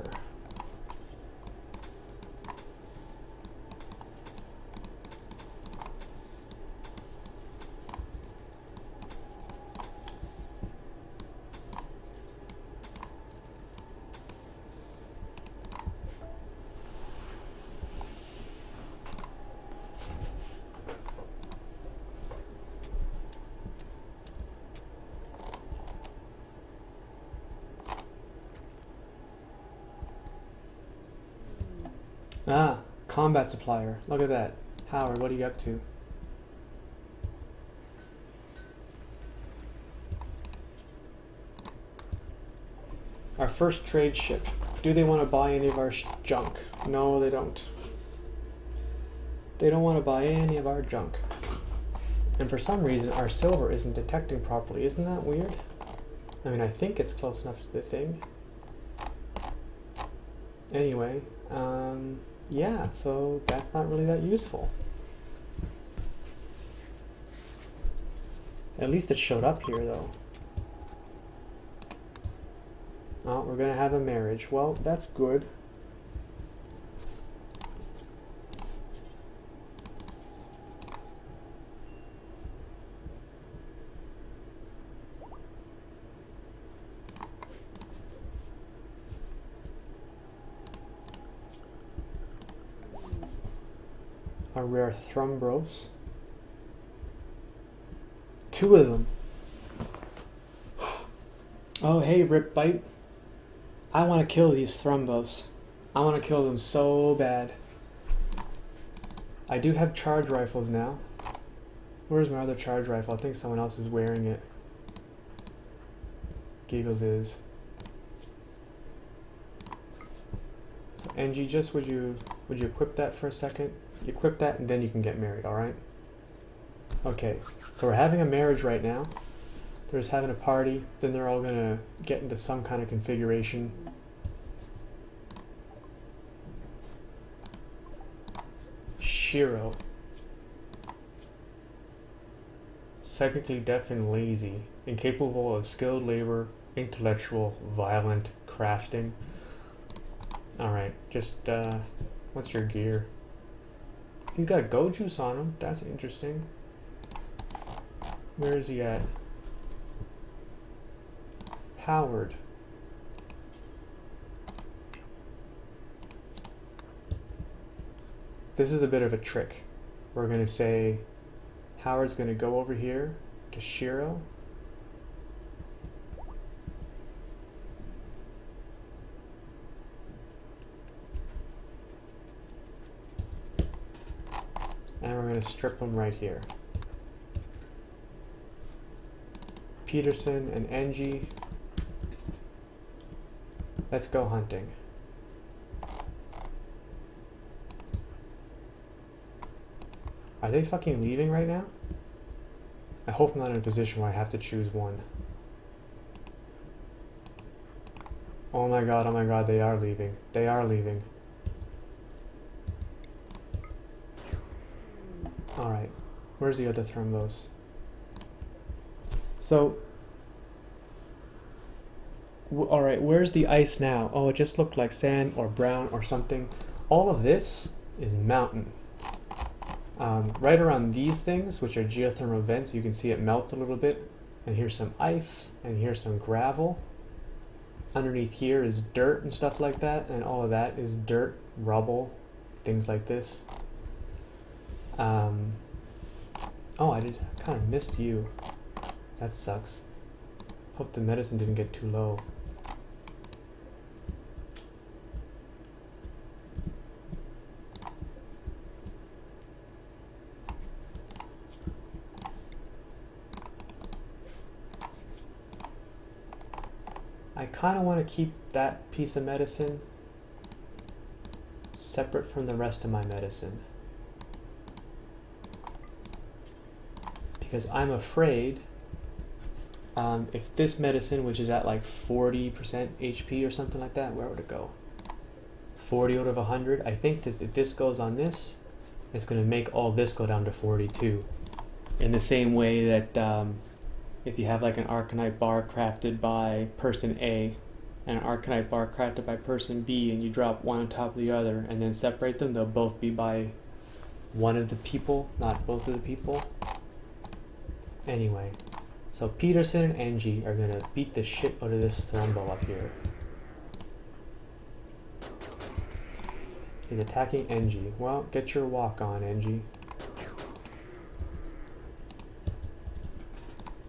Ah, combat supplier. Look at that. Howard, what are you up to? Our first trade ship. Do they want to buy any of our junk? No, they don't. They don't want to buy any of our junk. And for some reason, our silver isn't detecting properly. Isn't that weird? I mean, I think it's close enough to the thing. Anyway, yeah, so that's not really that useful. At least it showed up here, though. Oh, we're gonna have a marriage. Well, that's good. A rare Thrumbros. 2 of them. Oh, hey, Rip Bite. I want to kill these Thrumbos. I want to kill them so bad. I do have charge rifles now. Where's my other charge rifle? I think someone else is wearing it. Giggles is. So Angie, just would you equip that for a second? You equip that and then you can get married, alright? Okay, so we're having a marriage right now. They're just having a party, then they're all gonna get into some kind of configuration. Shiro. Psychically deaf and lazy, incapable of skilled labor, intellectual, violent, crafting. Alright, just, what's your gear? He's got go juice on him, that's interesting. Where is he at? Howard. This is a bit of a trick. We're going to say Howard's going to go over here to Shiro. And we're going to strip him right here. Peterson and Angie. Let's go hunting. Are they fucking leaving right now? I hope I'm not in a position where I have to choose one. Oh my god, they are leaving. They are leaving. Alright, where's the other Thrumbos? So, alright, where's the ice now? Oh, it just looked like sand or brown or something. All of this is mountain. Right around these things, which are geothermal vents, you can see it melt a little bit. And here's some ice, and here's some gravel. Underneath here is dirt and stuff like that, and all of that is dirt, rubble, things like this. Oh, I kind of missed you. That sucks. Hope the medicine didn't get too low. I kind of want to keep that piece of medicine separate from the rest of my medicine. Because I'm afraid if this medicine, which is at like 40% HP or something like that, where would it go? 40 out of 100. I think that if this goes on this, it's going to make all this go down to 42. In the same way that if you have like an Arcanite bar crafted by person A, and an archetype bar crafted by person B, and you drop one on top of the other and then separate them, they'll both be by one of the people, not both of the people. Anyway, so Peterson and Angie are gonna beat the shit out of this Thrumbo up here. He's attacking Angie. Well, get your walk on, Angie.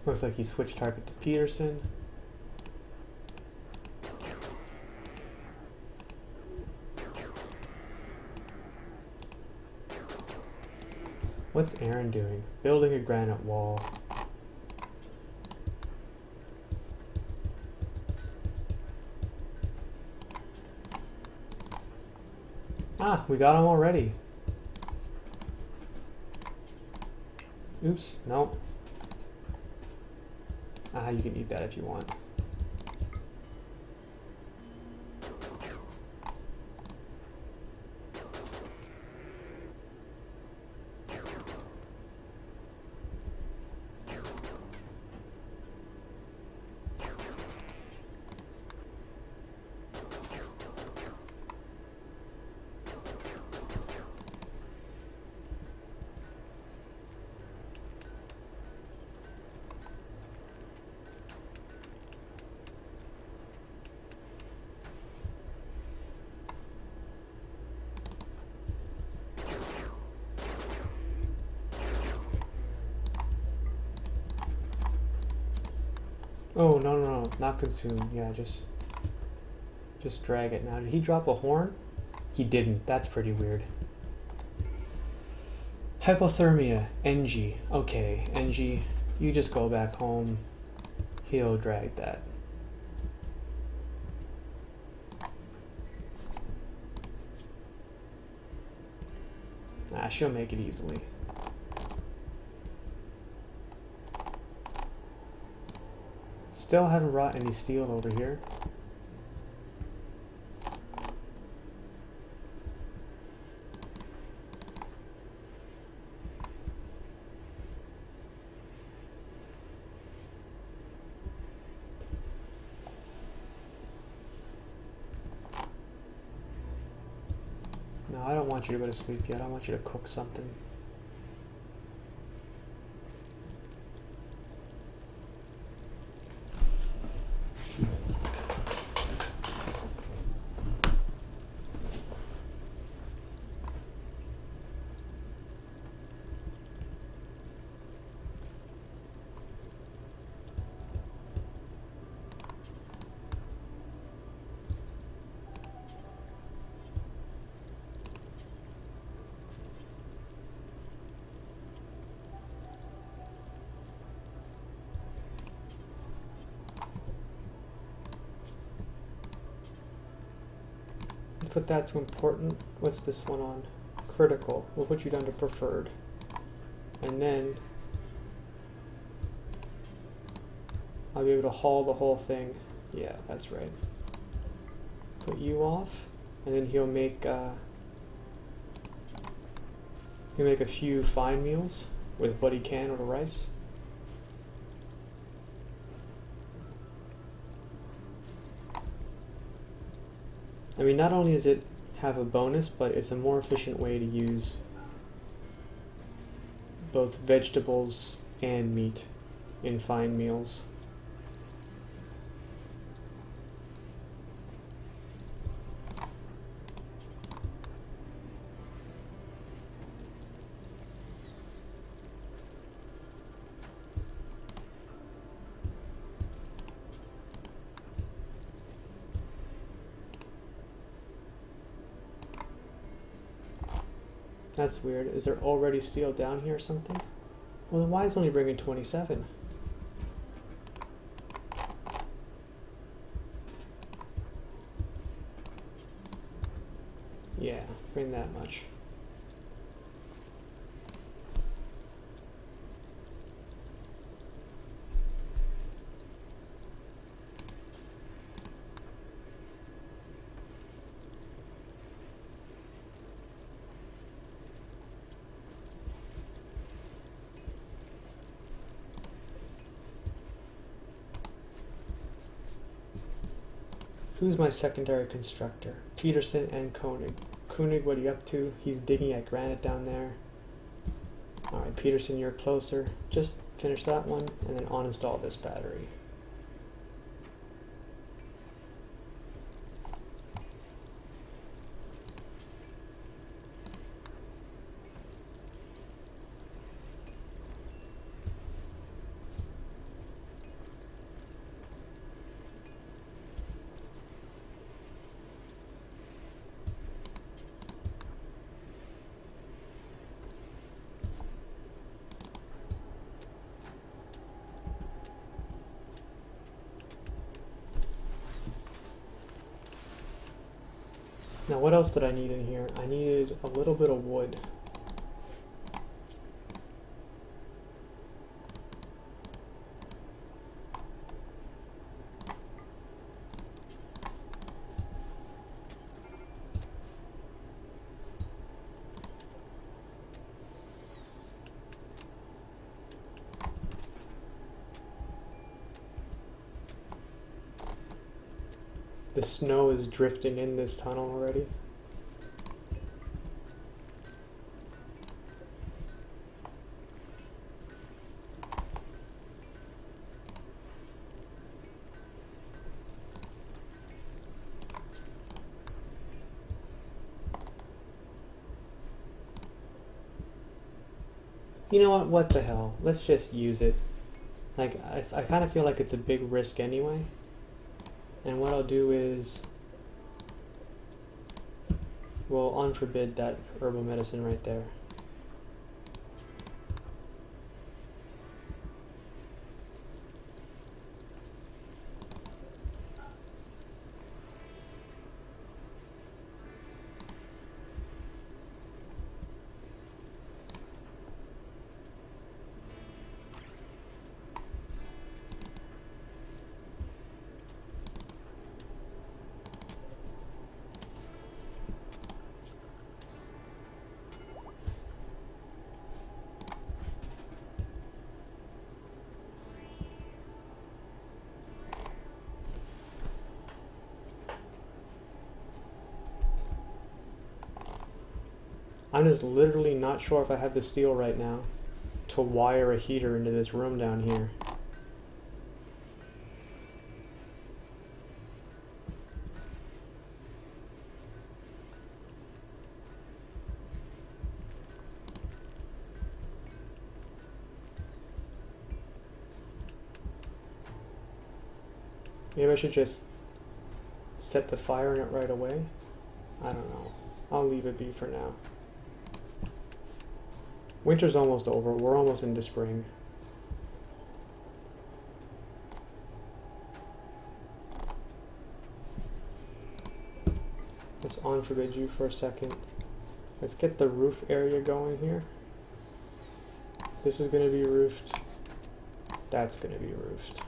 Looks like he switched target to Peterson. What's Aaron doing? Building a granite wall. Ah, we got him already. Oops, no. Ah, you can eat that if you want. Oh, no, not consume. Yeah, just drag it. Now, did he drop a horn? He didn't. That's pretty weird. Hypothermia, NG. Okay, NG, you just go back home. He'll drag that. Ah, she'll make it easily. Still haven't brought any steel over here. No, I don't want you to go to sleep yet. I want you to cook something. Put that to important. What's this one on? Critical. We'll put you down to preferred. And then I'll be able to haul the whole thing. Yeah, that's right. Put you off, and then he'll make a few fine meals with what he can with the rice. I mean, not only does it have a bonus, but it's a more efficient way to use both vegetables and meat in fine meals. That's weird. Is there already steel down here or something? Well, then why is it only bringing 27? Yeah, bring that much. Who's my secondary constructor? Peterson and Koenig. Koenig, what are you up to? He's digging at granite down there. Alright, Peterson, you're closer. Just finish that one and then uninstall this battery. Now what else did I need in here? I needed a little bit of wood. The snow is drifting in this tunnel already. You know what the hell? Let's just use it. Like, I kind of feel like it's a big risk anyway. And what I'll do is, we'll unforbid that herbal medicine right there. I'm just literally not sure if I have the steel right now to wire a heater into this room down here. Maybe I should just set the fire in it right away. I don't know. I'll leave it be for now. Winter's almost over. We're almost into spring. Let's unforbid you for a second. Let's get the roof area going here. This is going to be roofed. That's going to be roofed.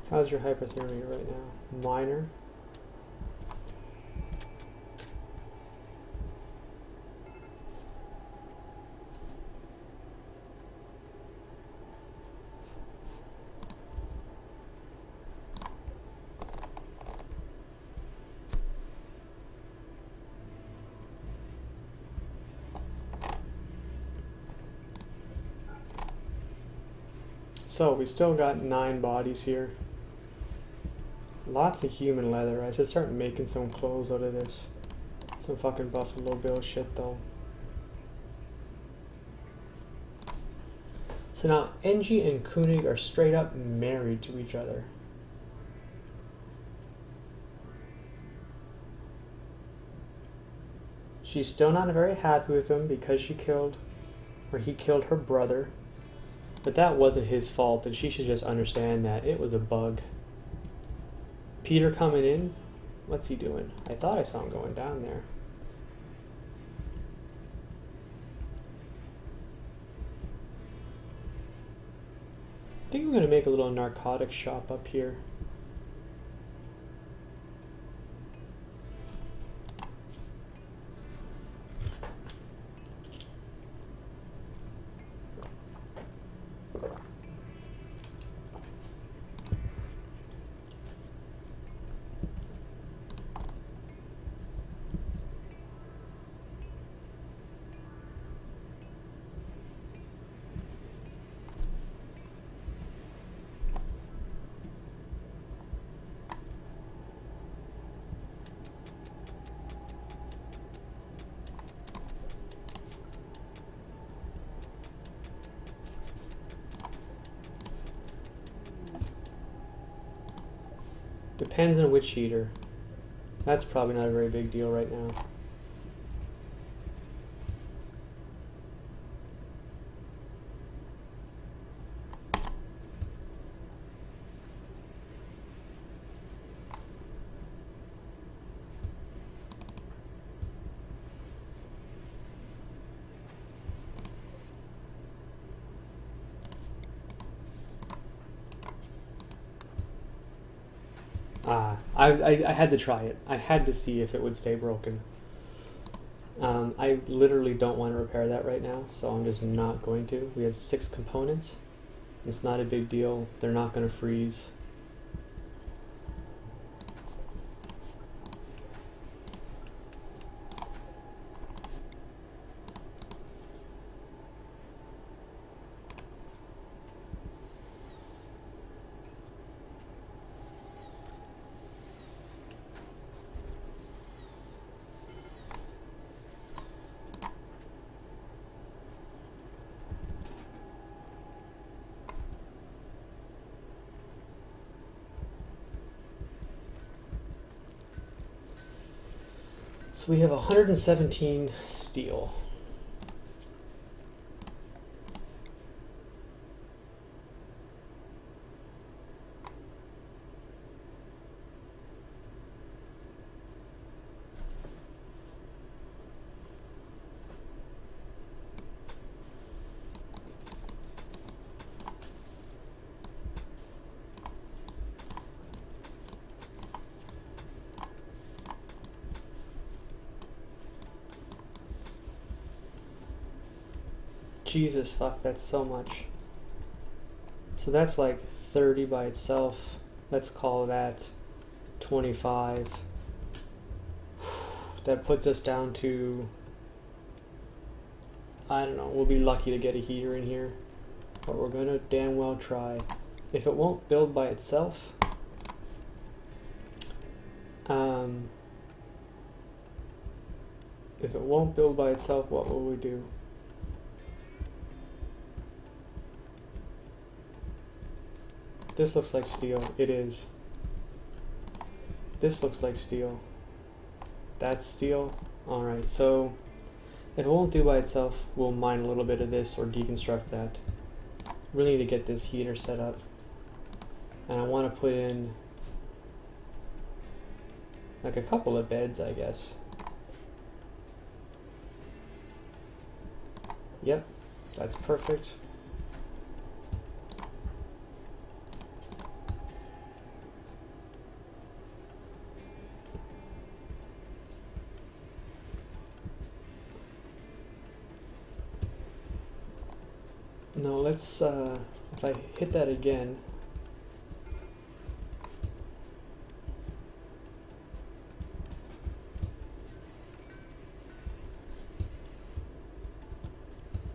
How's your hypothermia right now? Minor. So we still got 9 bodies here. Lots of human leather. I should start making some clothes out of this. Some fucking Buffalo Bill shit though. So now Engie and Koenig are straight up married to each other. She's still not very happy with him because he killed her brother. But that wasn't his fault, and she should just understand that it was a bug. Peter coming in? What's he doing? I thought I saw him going down there. think I'm gonna make a little narcotics shop up here. Depends on which heater. That's probably not a very big deal right now. I had to try it. I had to see if it would stay broken. I literally don't want to repair that right now, so I'm just not going to. We have 6 components. It's not a big deal. They're not going to freeze. So we have 117 steel. Jesus, fuck, that's so much. So that's like 30 by itself. Let's call that 25. That puts us down to, I don't know, we'll be lucky to get a heater in here. But we're gonna damn well try. If it won't build by itself, what will we do? This looks like steel. It is. This looks like steel. That's steel. Alright, so if it won't do by itself, we'll mine a little bit of this or deconstruct that. Really need to get this heater set up. And I want to put in like a couple of beds, I guess. Yep, that's perfect. No, let's, if I hit that again,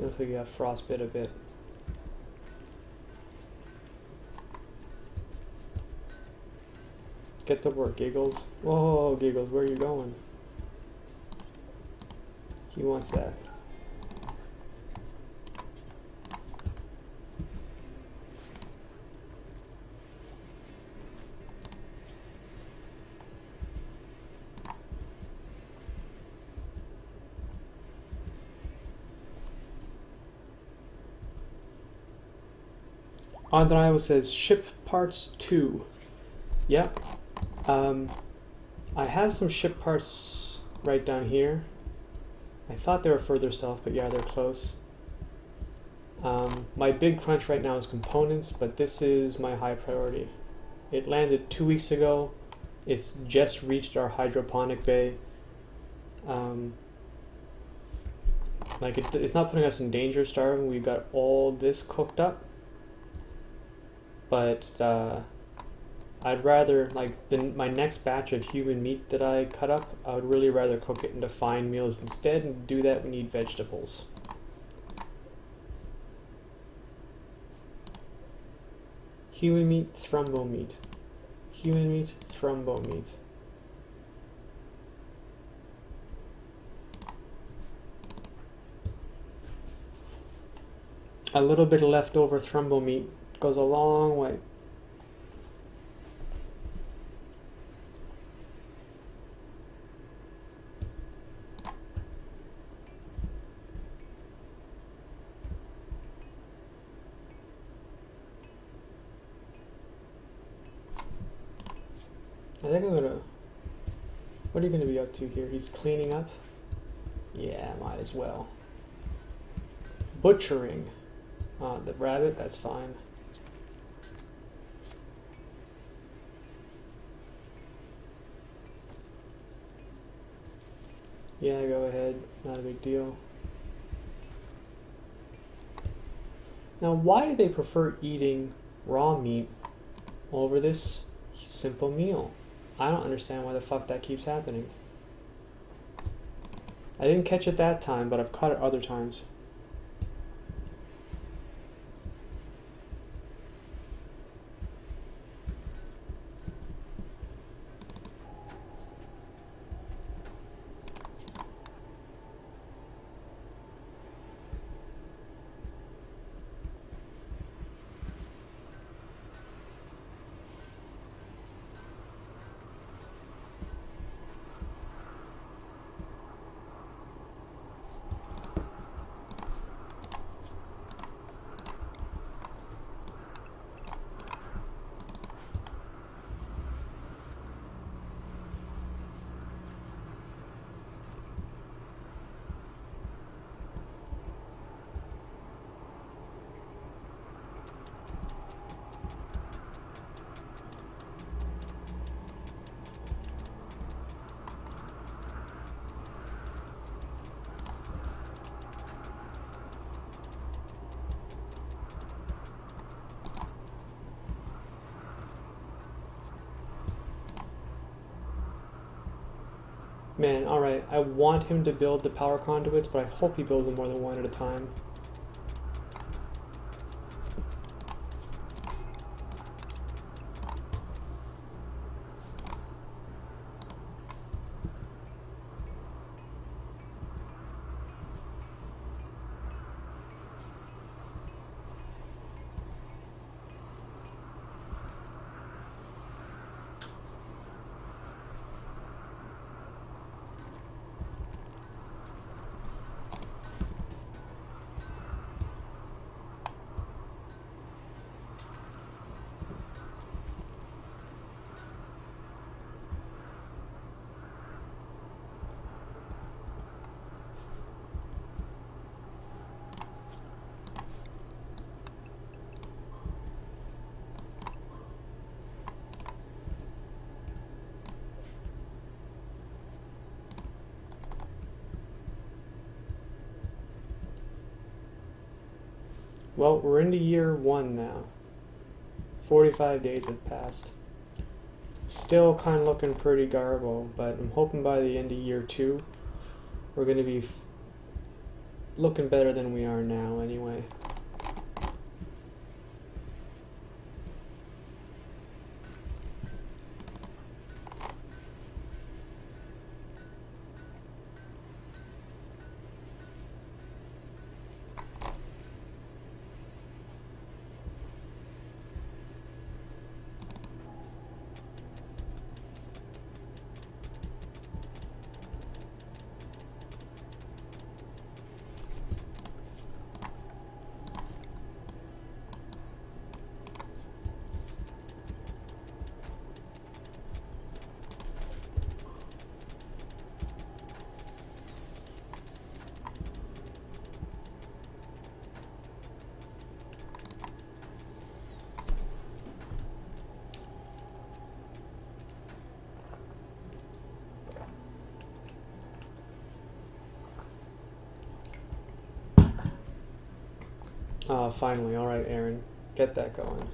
looks like you got frostbit a bit. Get to work, Giggles. Whoa, Giggles, where are you going? He wants that. Andrei says ship parts 2. Yep. I have some ship parts right down here. I thought they were further south, but yeah, they're close. My big crunch right now is components, but this is my high priority. It landed 2 weeks ago. It's just reached our hydroponic bay. Like it's not putting us in danger of starving. We've got all this cooked up, but I'd rather, like, my next batch of human meat that I cut up, I would really rather cook it into fine meals instead, and to do that we need vegetables. Human meat, thrumbo meat. Human meat, thrumbo meat. A little bit of leftover thrumbo meat goes a long way. I think I'm gonna... What are you gonna be up to here? He's cleaning up? Yeah, might as well. Butchering. The rabbit, that's fine. Yeah, go ahead. Not a big deal. Now, why do they prefer eating raw meat over this simple meal? I don't understand why the fuck that keeps happening. I didn't catch it that time, but I've caught it other times. Man, alright, I want him to build the power conduits, but I hope he builds them more than one at a time. Well, we're into year 1 now. 45 days have passed. Still kind of looking pretty garbo, but I'm hoping by the end of year 2, we're going to be looking better than we are now anyway. Finally. All right, Aaron. Get that going.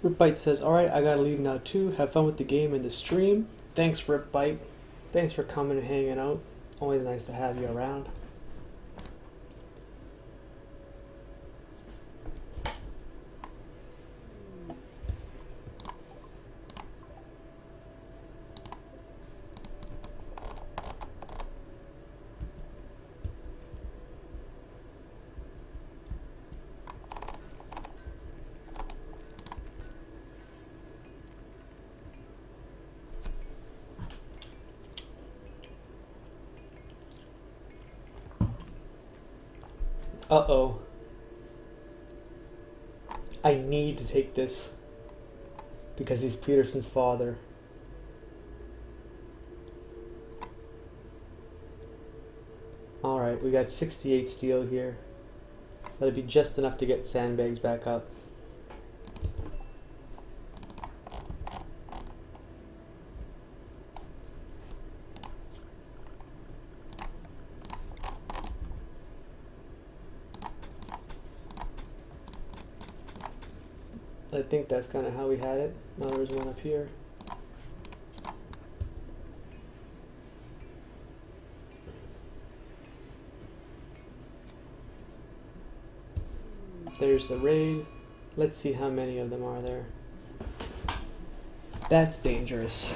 Ripbite says, alright, I gotta leave now too. Have fun with the game and the stream. Thanks, Ripbite. Thanks for coming and hanging out. Always nice to have you around. Uh-oh. I need to take this because he's Peterson's father. Alright, we got 68 steel here. That'll be just enough to get sandbags back up. I think that's kind of how we had it. Now there's one up here. There's the raid. Let's see how many of them are there. That's dangerous.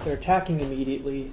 They're attacking immediately.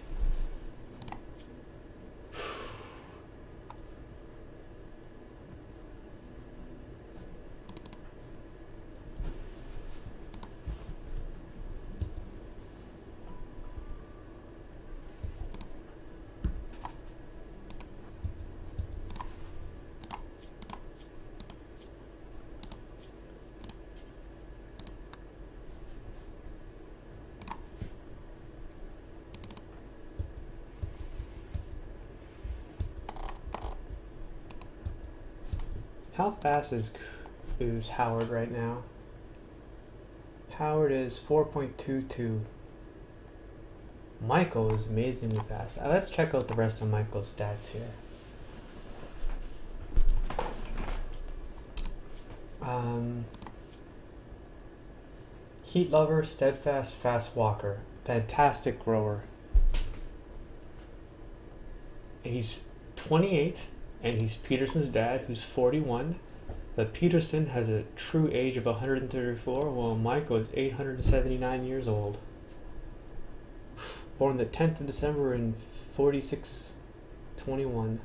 How fast is Howard right now? Howard is 4.22. Michael is amazingly fast. Let's check out the rest of Michael's stats here. Heat lover, steadfast, fast walker, fantastic grower. He's 28. And he's Peterson's dad, who's 41. But Peterson has a true age of 134, while Michael is 879 years old. Born the 10th of December in 4621.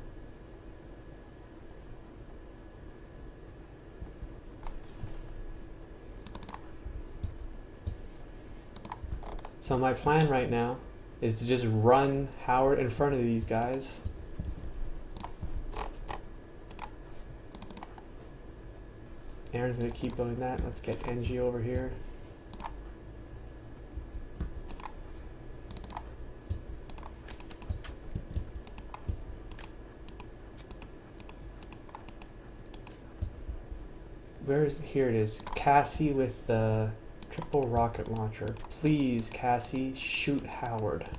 So my plan right now is to just run Howard in front of these guys. Aaron's gonna keep doing that. Let's get NG over here. Where is, here it is. Cassie with the triple rocket launcher. Please, Cassie, shoot Howard.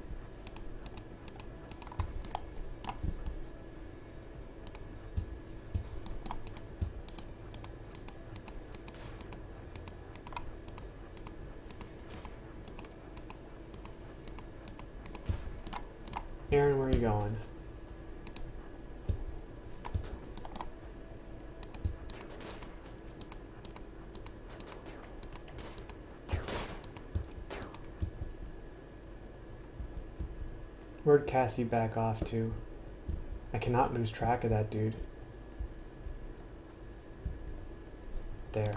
Aaron, where are you going? Where'd Cassie back off to? I cannot lose track of that dude. There.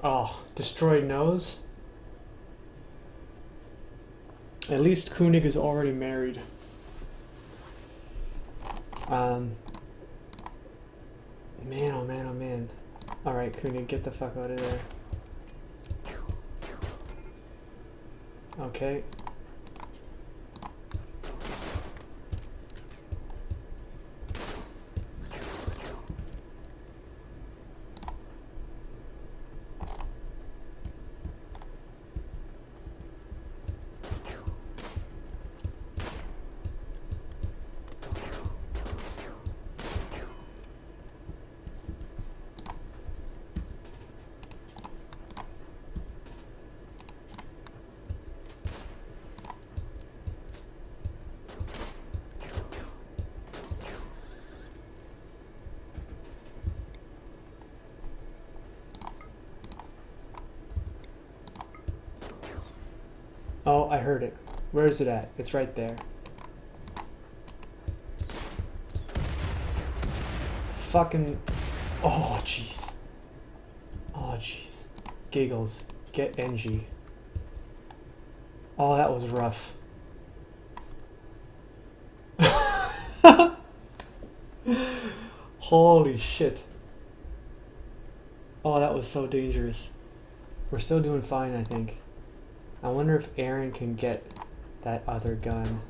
Oh, destroyed nose? At least Koenig is already married. Man, oh man, oh man. Alright, Koenig, get the fuck out of there. Okay. Oh, I heard it. Where is it at? It's right there. Fucking... Oh, jeez. Oh, jeez. Giggles. Get NG. Oh, that was rough. Holy shit. Oh, that was so dangerous. We're still doing fine, I think. I wonder if Aaron can get that other gun.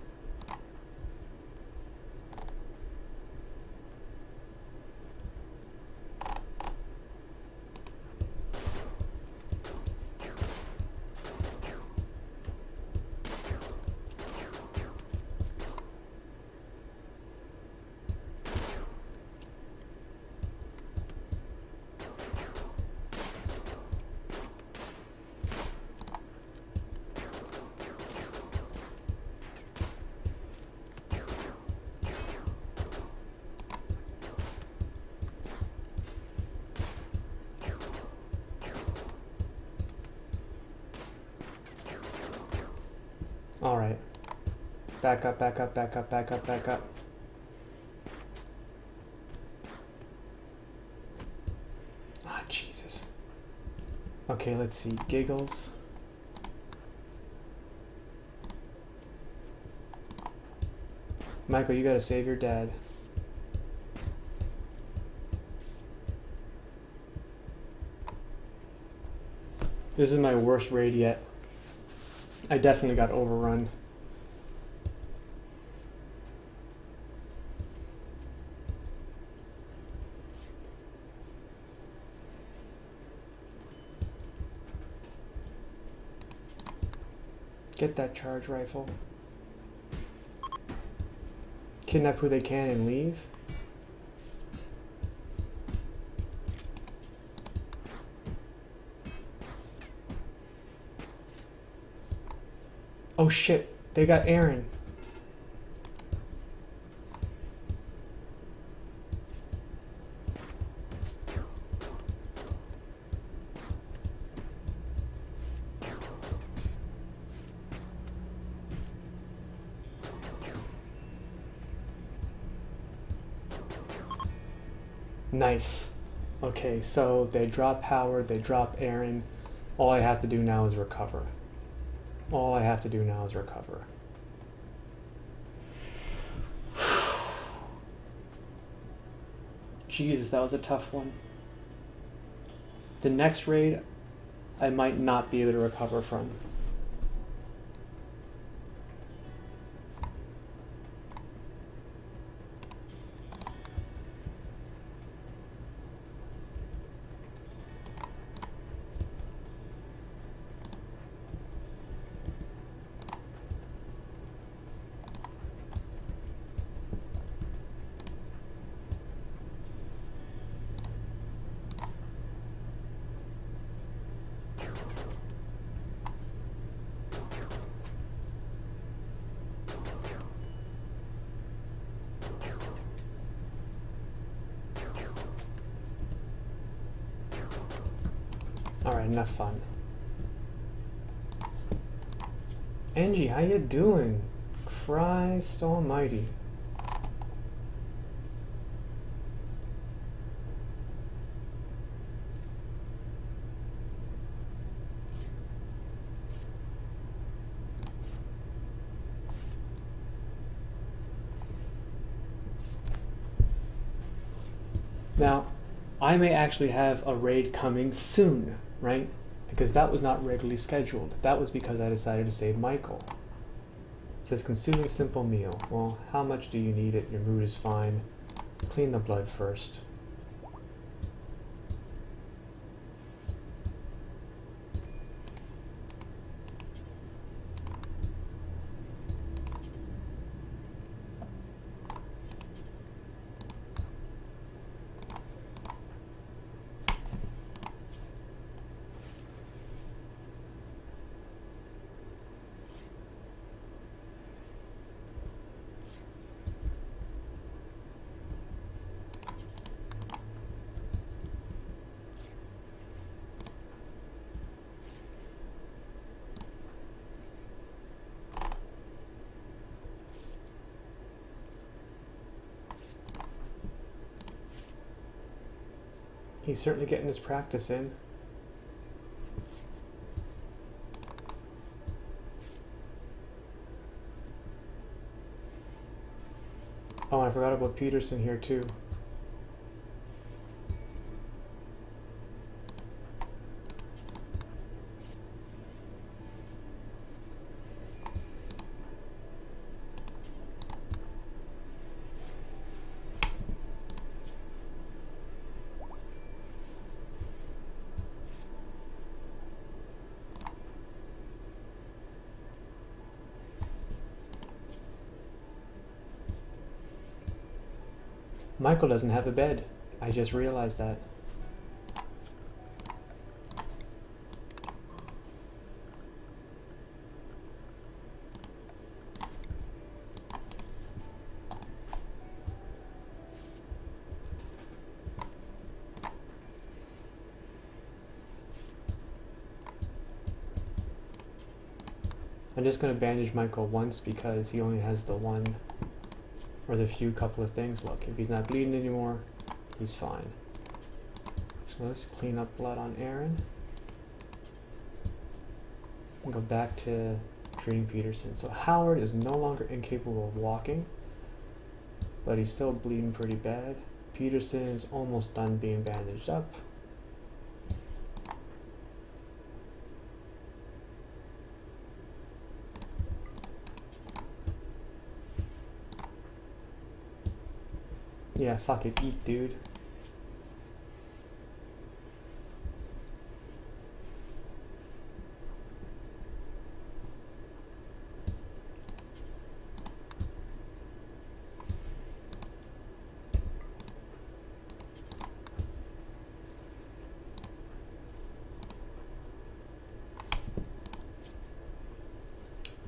Alright. Back up, back up, back up, back up, back up. Ah, Jesus. Okay, let's see. Giggles. Michael, you gotta save your dad. This is my worst raid yet. I definitely got overrun. Get that charge rifle. Kidnap who they can and leave. Oh shit, they got Aaron. Nice. Okay, so they drop Howard, they drop Aaron. All I have to do now is recover. All I have to do now is recover. Jesus, that was a tough one. The next raid, I might not be able to recover from. Alright, enough fun. Angie, how you doing? Christ almighty. Now, I may actually have a raid coming soon, right? Because that was not regularly scheduled. That was because I decided to save Michael. It says consuming simple meal. Well, how much do you need it? Your mood is fine. Clean the blood first. He's certainly getting his practice in. Oh, I forgot about Peterson here too. Michael doesn't have a bed. I just realized that. I'm just going to bandage Michael once because he only has the one or the few couple of things. Look, if he's not bleeding anymore, he's fine. So let's clean up blood on Aaron. And go back to treating Peterson. So Howard is no longer incapable of walking, but he's still bleeding pretty bad. Peterson is almost done being bandaged up. Yeah, fuck it, eat, dude.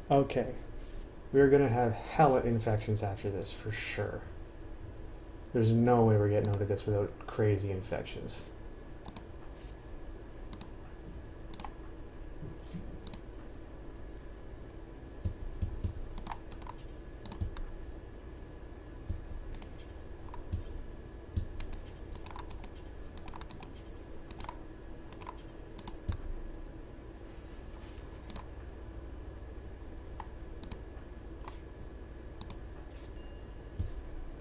Okay, we're gonna have hella infections after this, for sure. There's no way we're getting out of this without crazy infections.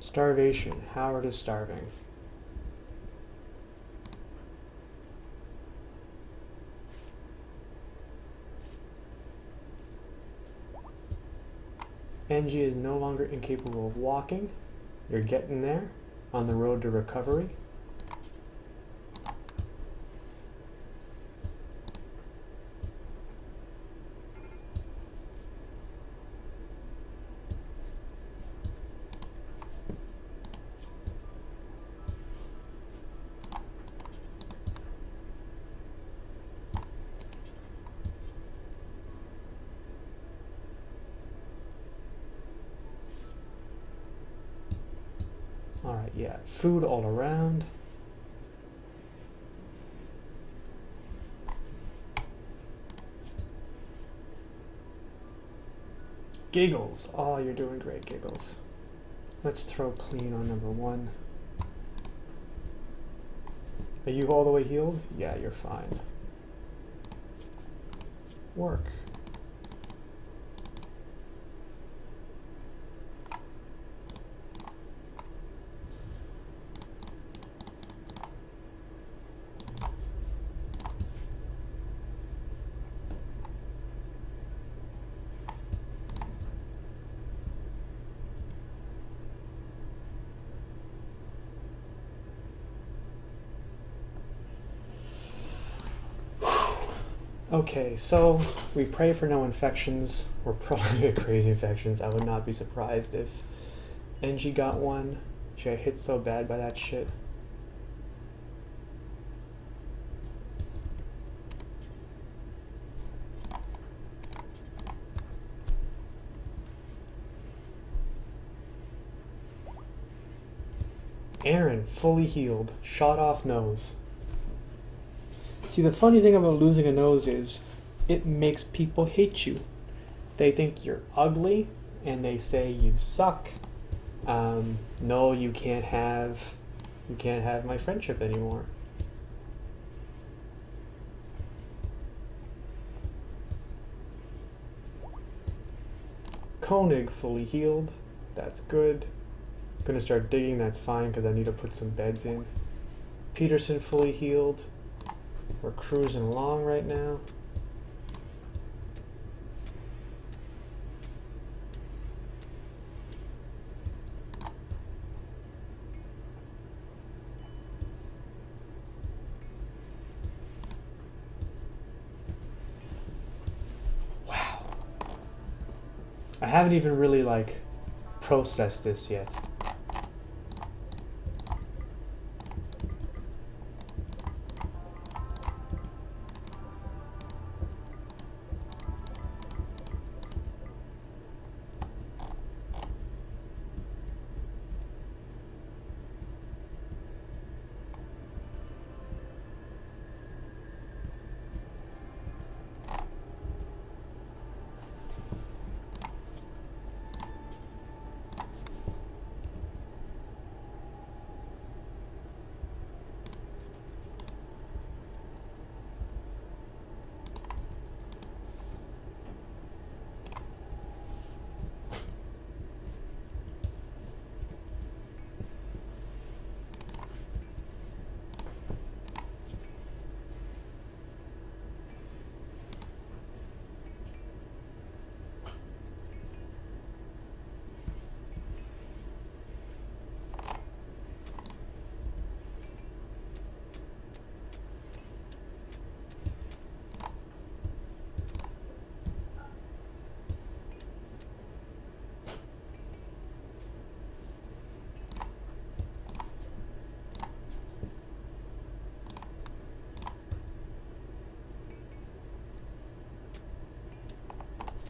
Starvation. Howard is starving. Angie is no longer incapable of walking. You're getting there on the road to recovery. Alright, yeah, food all around. Giggles. Oh, you're doing great, Giggles. Let's throw clean on number 1. Are you all the way healed? Yeah, you're fine. Work. Okay, so we pray for no infections. We're probably get crazy infections. I would not be surprised if Angie got one. She got hit so bad by that shit. Aaron, fully healed. Shot off nose. See, the funny thing about losing a nose is it makes people hate you. They think you're ugly, and they say you suck. No, you can't have my friendship anymore. Koenig fully healed. That's good. Gonna start digging. That's fine because I need to put some beds in. Peterson fully healed. We're cruising along right now. Wow. I haven't even really processed this yet.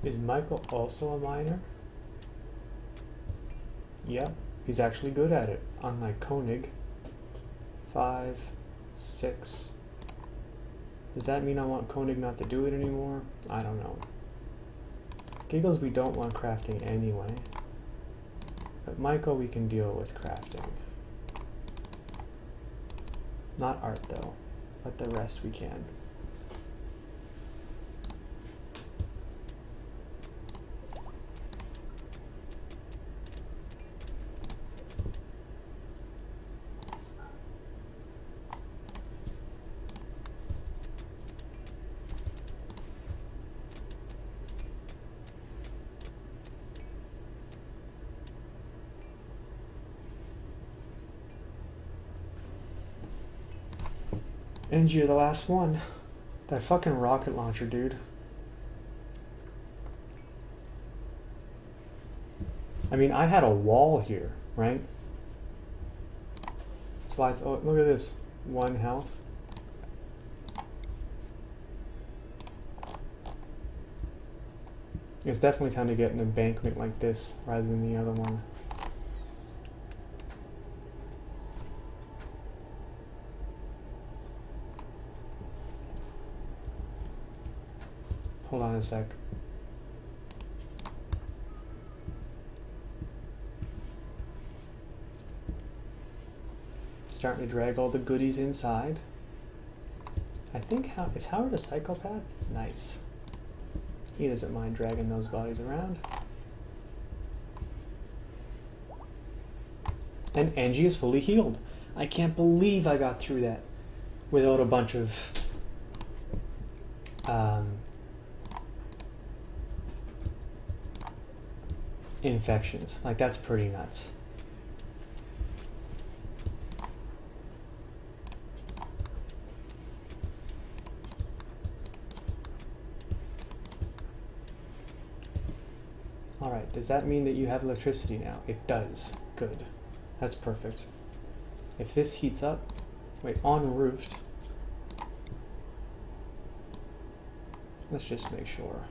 Is Michael also a miner? Yep, he's actually good at it, unlike Koenig. 5, 6. Does that mean I want Koenig not to do it anymore? I don't know. Giggles we don't want crafting anyway. But Michael we can deal with crafting. Not art though, but the rest we can. And you're the last one. That fucking rocket launcher, dude. I mean, I had a wall here, right? Slides. Oh, look at this. 1 health. It's definitely time to get an embankment like this rather than the other one. Hold on a sec. Starting to drag all the goodies inside. I think is Howard a psychopath? Nice. He doesn't mind dragging those bodies around. And Angie is fully healed. I can't believe I got through that without a bunch of infections. Like, that's pretty nuts. Alright, does that mean that you have electricity now? It does. Good. That's perfect. If this heats up, wait, en route, let's just make sure.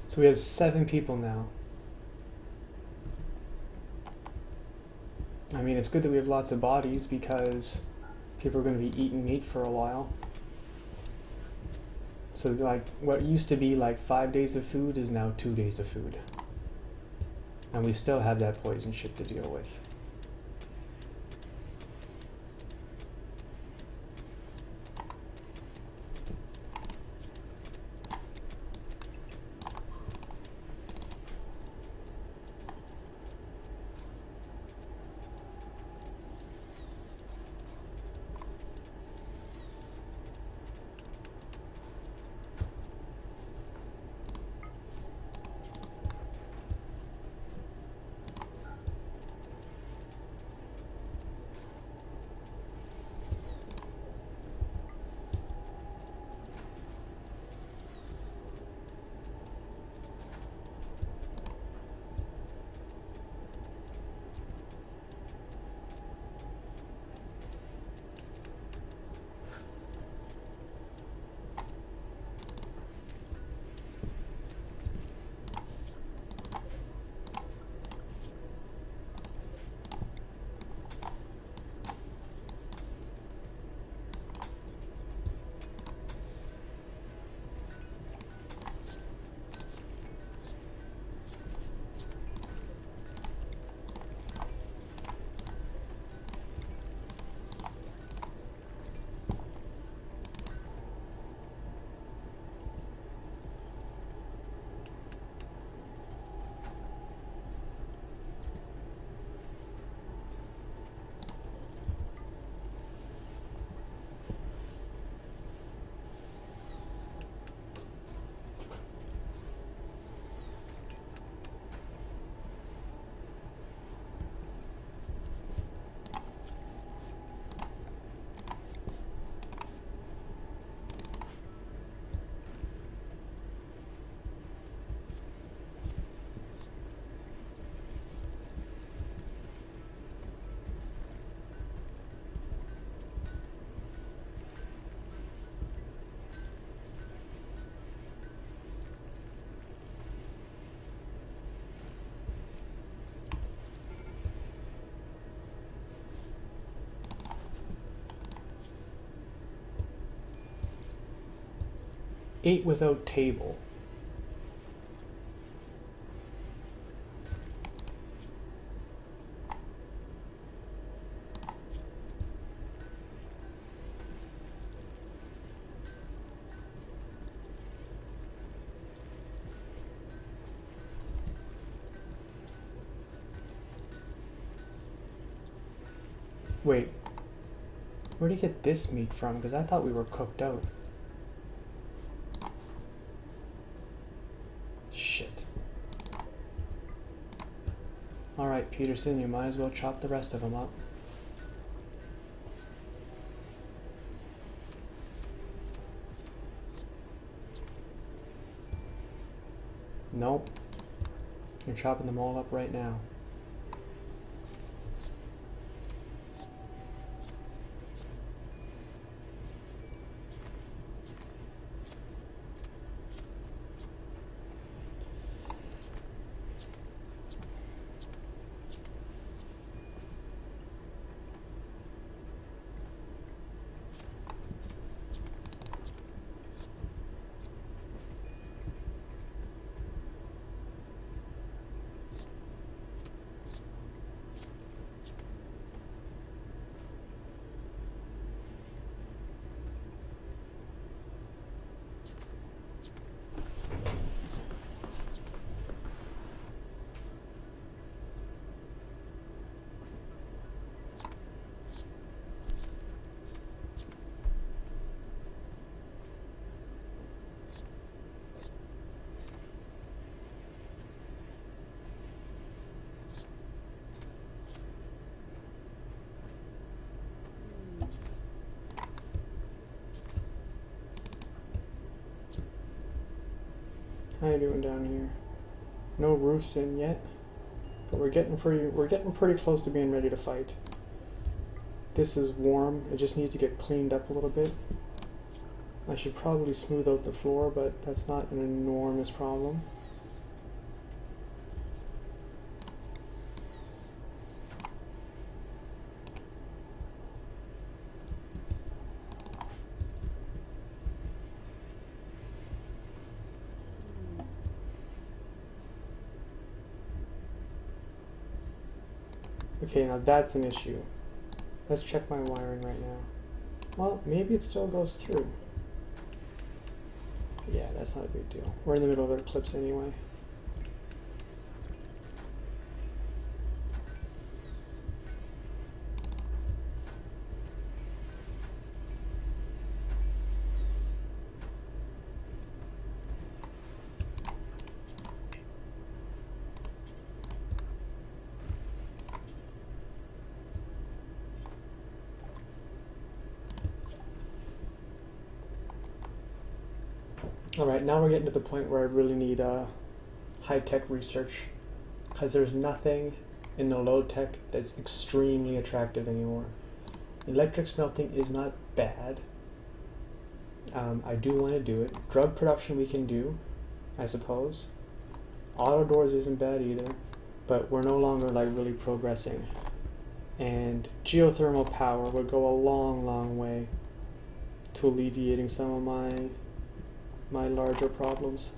So we have 7 people now. I mean, it's good that we have lots of bodies because people are going to be eating meat for a while. So like what used to be like 5 days of food is now 2 days of food. And we still have that poison ship to deal with. Ate without table. Wait. Where did he get this meat from? Because I thought we were cooked out. Shit. Alright, Peterson, you might as well chop the rest of them up. Nope. You're chopping them all up right now. How you doing down here? No roofs in yet, but we're getting pretty close to being ready to fight. This is warm. It just needs to get cleaned up a little bit. I should probably smooth out the floor, but that's not an enormous problem. Okay, now that's an issue. Let's check my wiring right now. Well, maybe it still goes through. Yeah, that's not a big deal. We're in the middle of an eclipse anyway. Alright, now we're getting to the point where I really need high-tech research, because there's nothing in the low-tech that's extremely attractive anymore. Electric smelting is not bad. I do want to do it. Drug production we can do, I suppose. Auto doors isn't bad either, but we're no longer like really progressing. And geothermal power would go a long, long way to alleviating some of my larger problems.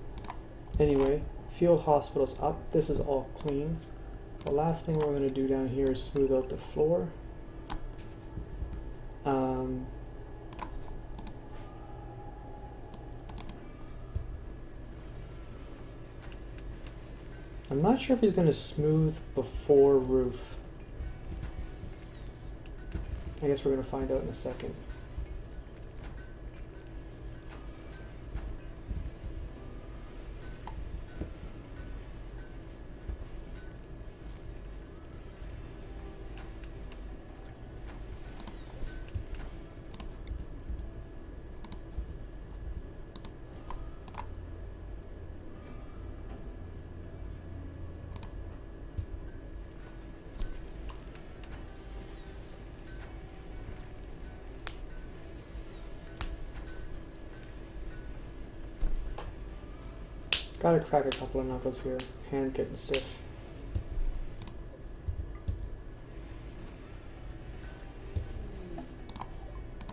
Anyway, field hospital's up. This is all clean. The last thing we're going to do down here is smooth out the floor. I'm not sure if he's going to smooth before roof. I guess we're going to find out in a second. Gotta crack a couple of knuckles here. Hands getting stiff.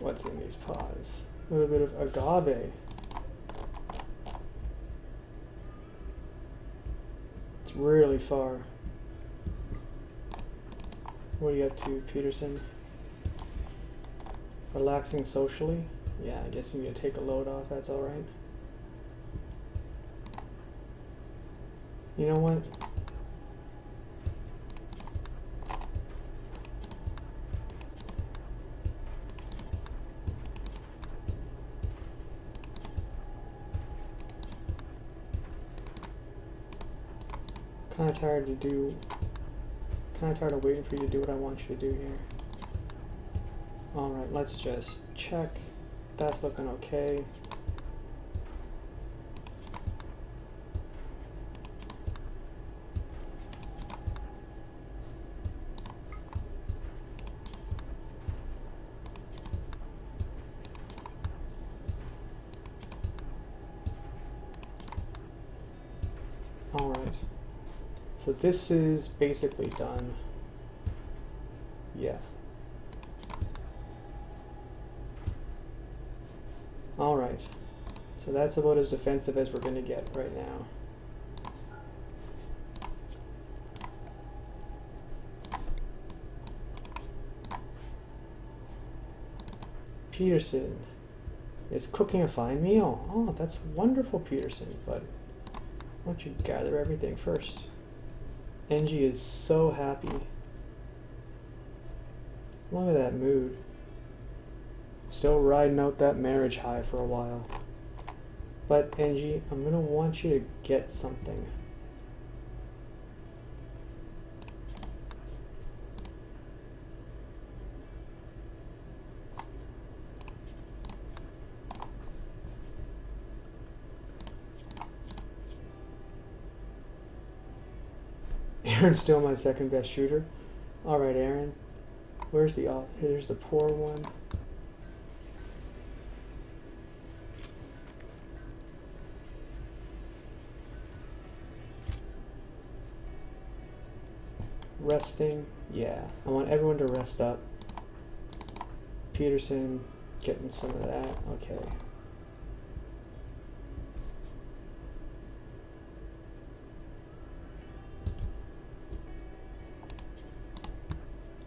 What's in these pods? A little bit of agave. It's really far. What are you up to, Peterson? Relaxing socially? Yeah, I guess you need to take a load off, that's alright. You know what? Kind of tired of waiting for you to do what I want you to do here. Alright, let's just check. That's looking okay. Alright. So this is basically done. Yeah. Alright. So that's about as defensive as we're going to get right now. Peterson is cooking a fine meal. Oh, that's wonderful, Peterson, but why don't you gather everything first? Angie is so happy. Look at that mood. Still riding out that marriage high for a while. But Angie, I'm gonna want you to get something. Aaron's still my second best shooter. Alright, Aaron. Where's the here's the poor one. Resting. Yeah. I want everyone to rest up. Peterson getting some of that. Okay.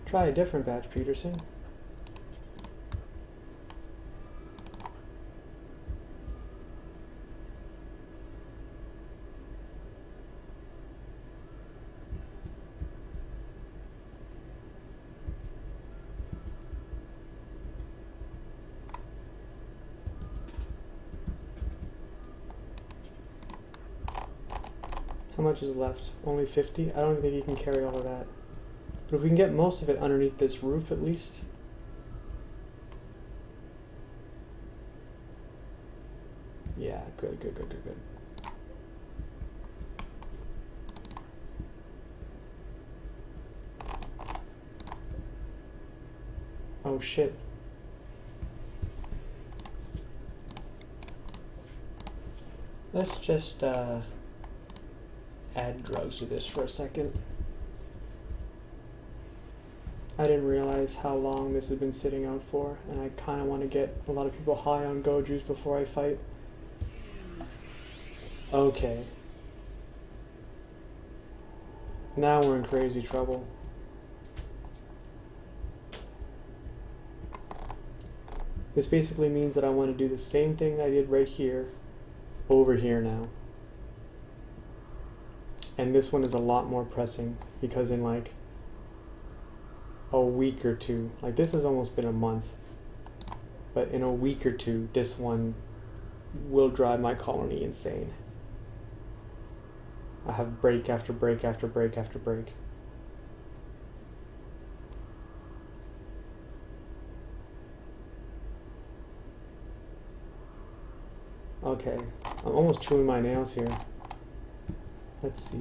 Try a different batch, Peterson. How much is left? Only 50? I don't think you can carry all of that. But if we can get most of it underneath this roof at least. Yeah, good. Oh shit. Let's just add drugs to this for a second. I didn't realize how long this has been sitting out for, and I kind of want to get a lot of people high on go juice before I fight. Okay. Now we're in crazy trouble. This basically means that I want to do the same thing that I did right here, over here now. And this one is a lot more pressing, because in like a week or two, like this has almost been a month, but in a week or two, this one will drive my colony insane. I have break after break after break after break. Okay, I'm almost chewing my nails here. Let's see.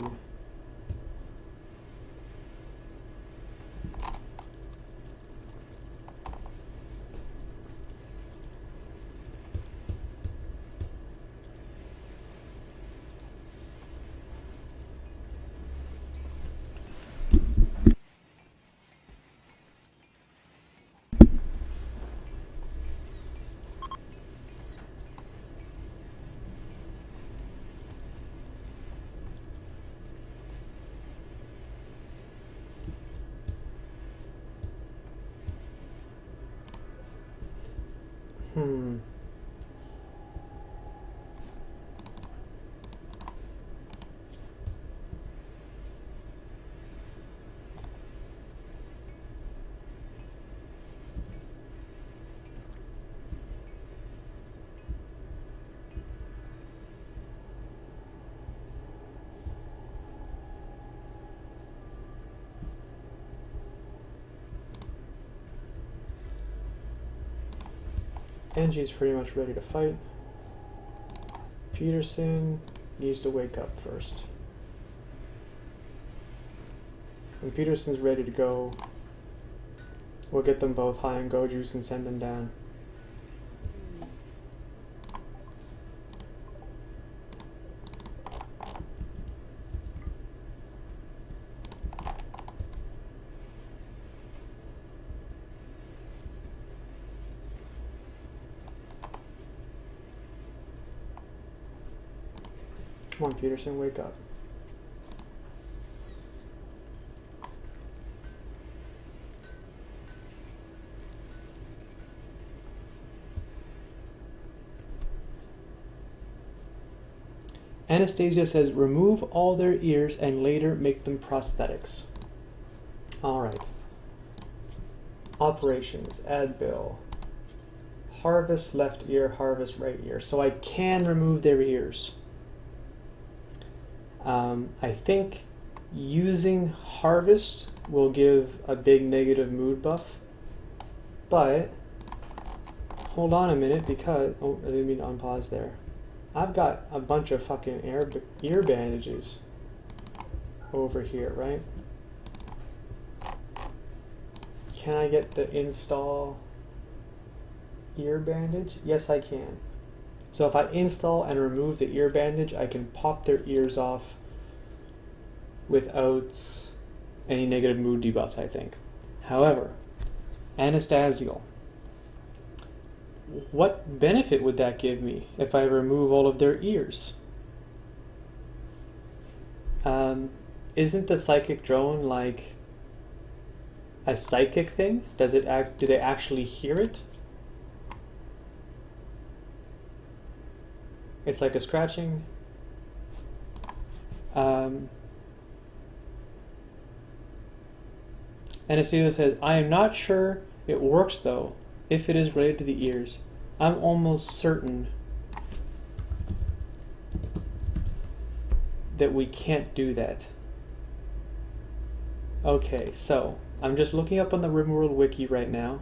Kenji's pretty much ready to fight. Peterson needs to wake up first. When Peterson's ready to go, we'll get them both high on go juice and send them down. Come on, Peterson, wake up. Anastasia says, remove all their ears and later make them prosthetics. Alright. Operations, add bill. Harvest left ear, harvest right ear. So I can remove their ears. I think using harvest will give a big negative mood buff, but hold on a minute because, oh, I didn't mean to unpause there. I've got a bunch of fucking ear bandages over here, right? Can I get the install ear bandage? Yes, I can. So if I install and remove the ear bandage, I can pop their ears off without any negative mood debuffs, I think. However, Anastasial, what benefit would that give me if I remove all of their ears? Isn't the psychic drone like a psychic thing? Does it do they actually hear it? It's like a scratching. Anastasia says, I am not sure it works though, if it is related to the ears. I'm almost certain that we can't do that. Okay, so I'm just looking up on the RimWorld wiki right now.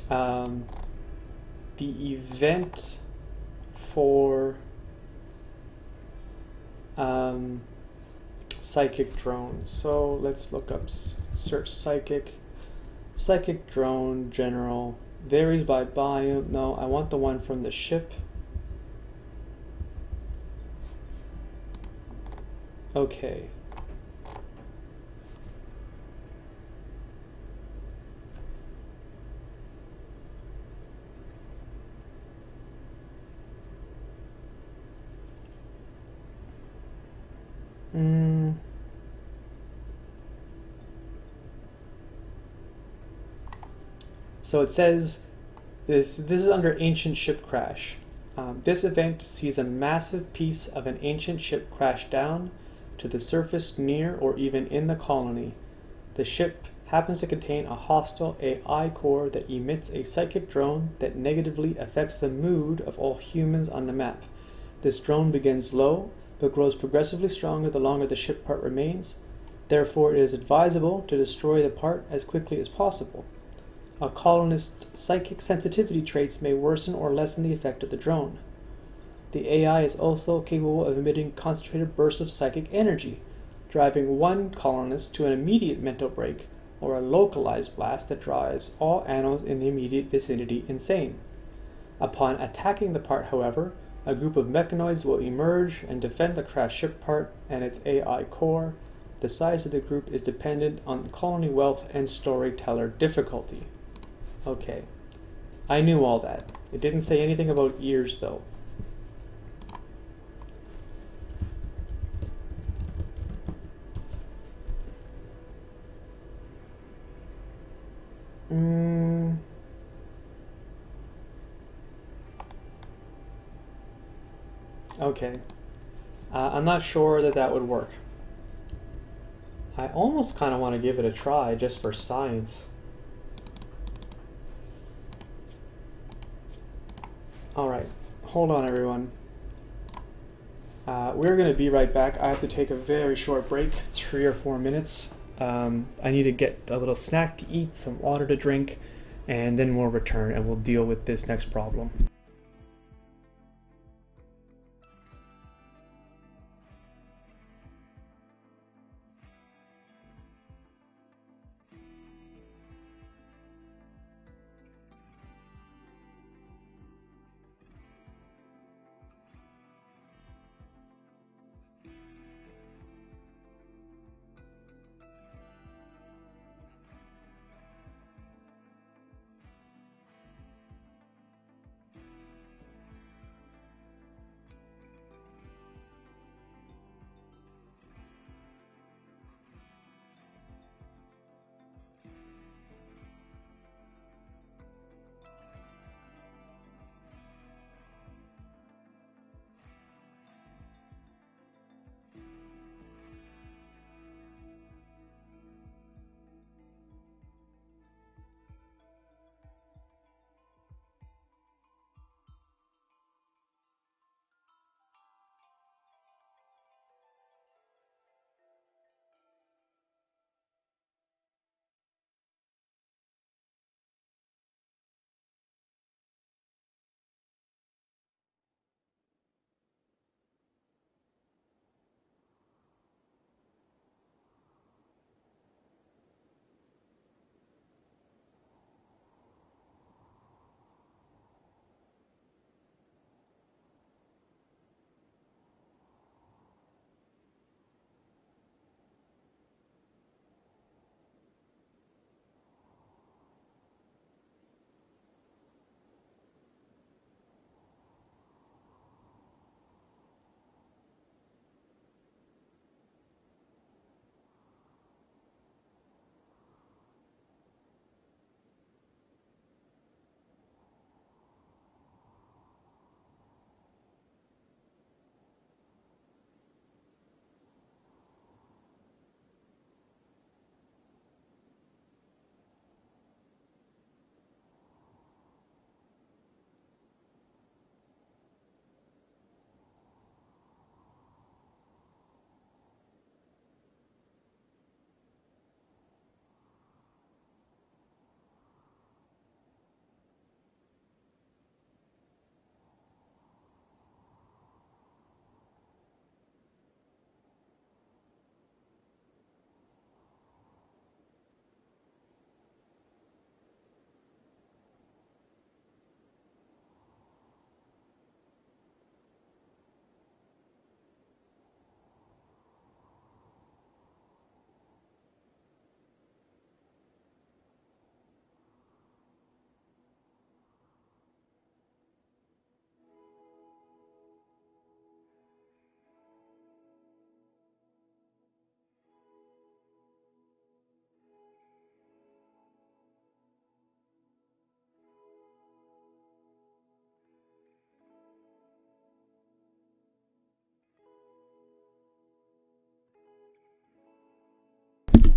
The event for psychic drones. So let's look up, search psychic drone general, varies by biome. No, I want the one from the ship. Okay. So it says, this is under ancient ship crash. This event sees a massive piece of an ancient ship crash down to the surface near or even in the colony. The ship happens to contain a hostile AI core that emits a psychic drone that negatively affects the mood of all humans on the map. This drone begins low, but grows progressively stronger the longer the ship part remains. Therefore, it is advisable to destroy the part as quickly as possible. A colonist's psychic sensitivity traits may worsen or lessen the effect of the drone. The AI is also capable of emitting concentrated bursts of psychic energy, driving one colonist to an immediate mental break, or a localized blast that drives all animals in the immediate vicinity insane. Upon attacking the part, however, a group of mechanoids will emerge and defend the crashed ship part and its AI core. The size of the group is dependent on colony wealth and storyteller difficulty. Okay, I knew all that. It didn't say anything about ears, though. Okay. I'm not sure that would work. I almost kind of want to give it a try just for science. Alright, hold on everyone. We're going to be right back. I have to take a very short break, 3 or 4 minutes. I need to get a little snack to eat, some water to drink, and then we'll return and we'll deal with this next problem.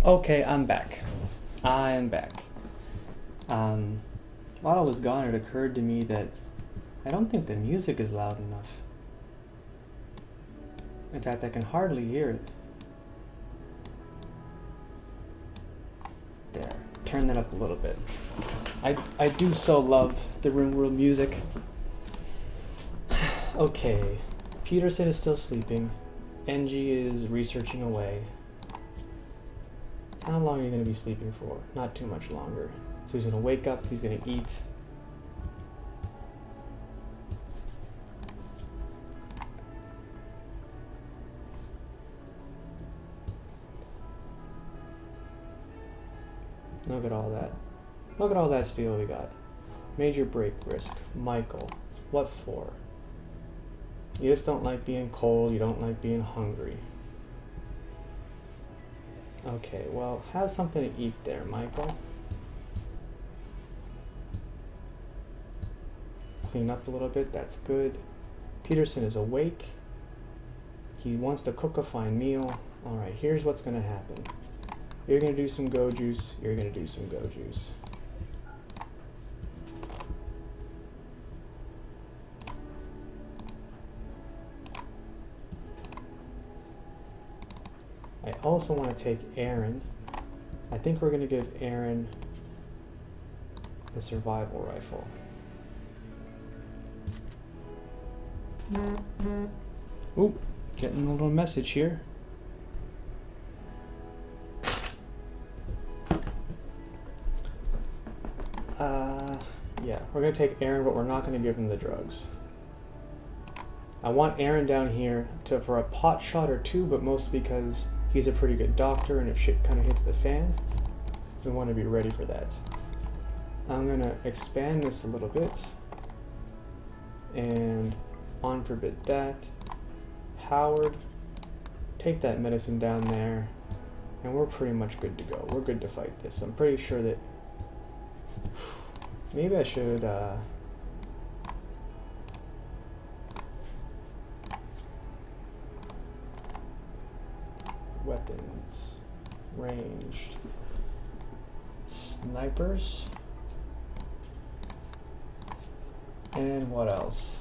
Okay, I'm back. I'm back. While I was gone, it occurred to me that I don't think the music is loud enough. In fact, I can hardly hear it. There, turn that up a little bit. I do so love the RimWorld music. Okay, Peterson is still sleeping. Engie is researching away. How long are you going to be sleeping for? Not too much longer. So he's going to wake up, he's going to eat. Look at all that. Look at all that steel we got. Major break risk. Michael. What for? You just don't like being cold, you don't like being hungry. Okay, well, have something to eat there, Michael. Clean up a little bit, that's good. Peterson is awake. He wants to cook a fine meal. Alright, here's what's going to happen. You're going to do some go juice, you're going to do some go juice. I also want to take Aaron. I think we're going to give Aaron the survival rifle. Ooh, getting a little message here. Yeah, we're gonna take Aaron, but we're not gonna give him the drugs. I want Aaron down here for a pot shot or two, but mostly because he's a pretty good doctor, and if shit kind of hits the fan, we want to be ready for that. I'm gonna expand this a little bit, and unforbid that. Howard, take that medicine down there, and we're pretty much good to go. We're good to fight this. I'm pretty sure that maybe I should weapons, ranged, snipers, and what else?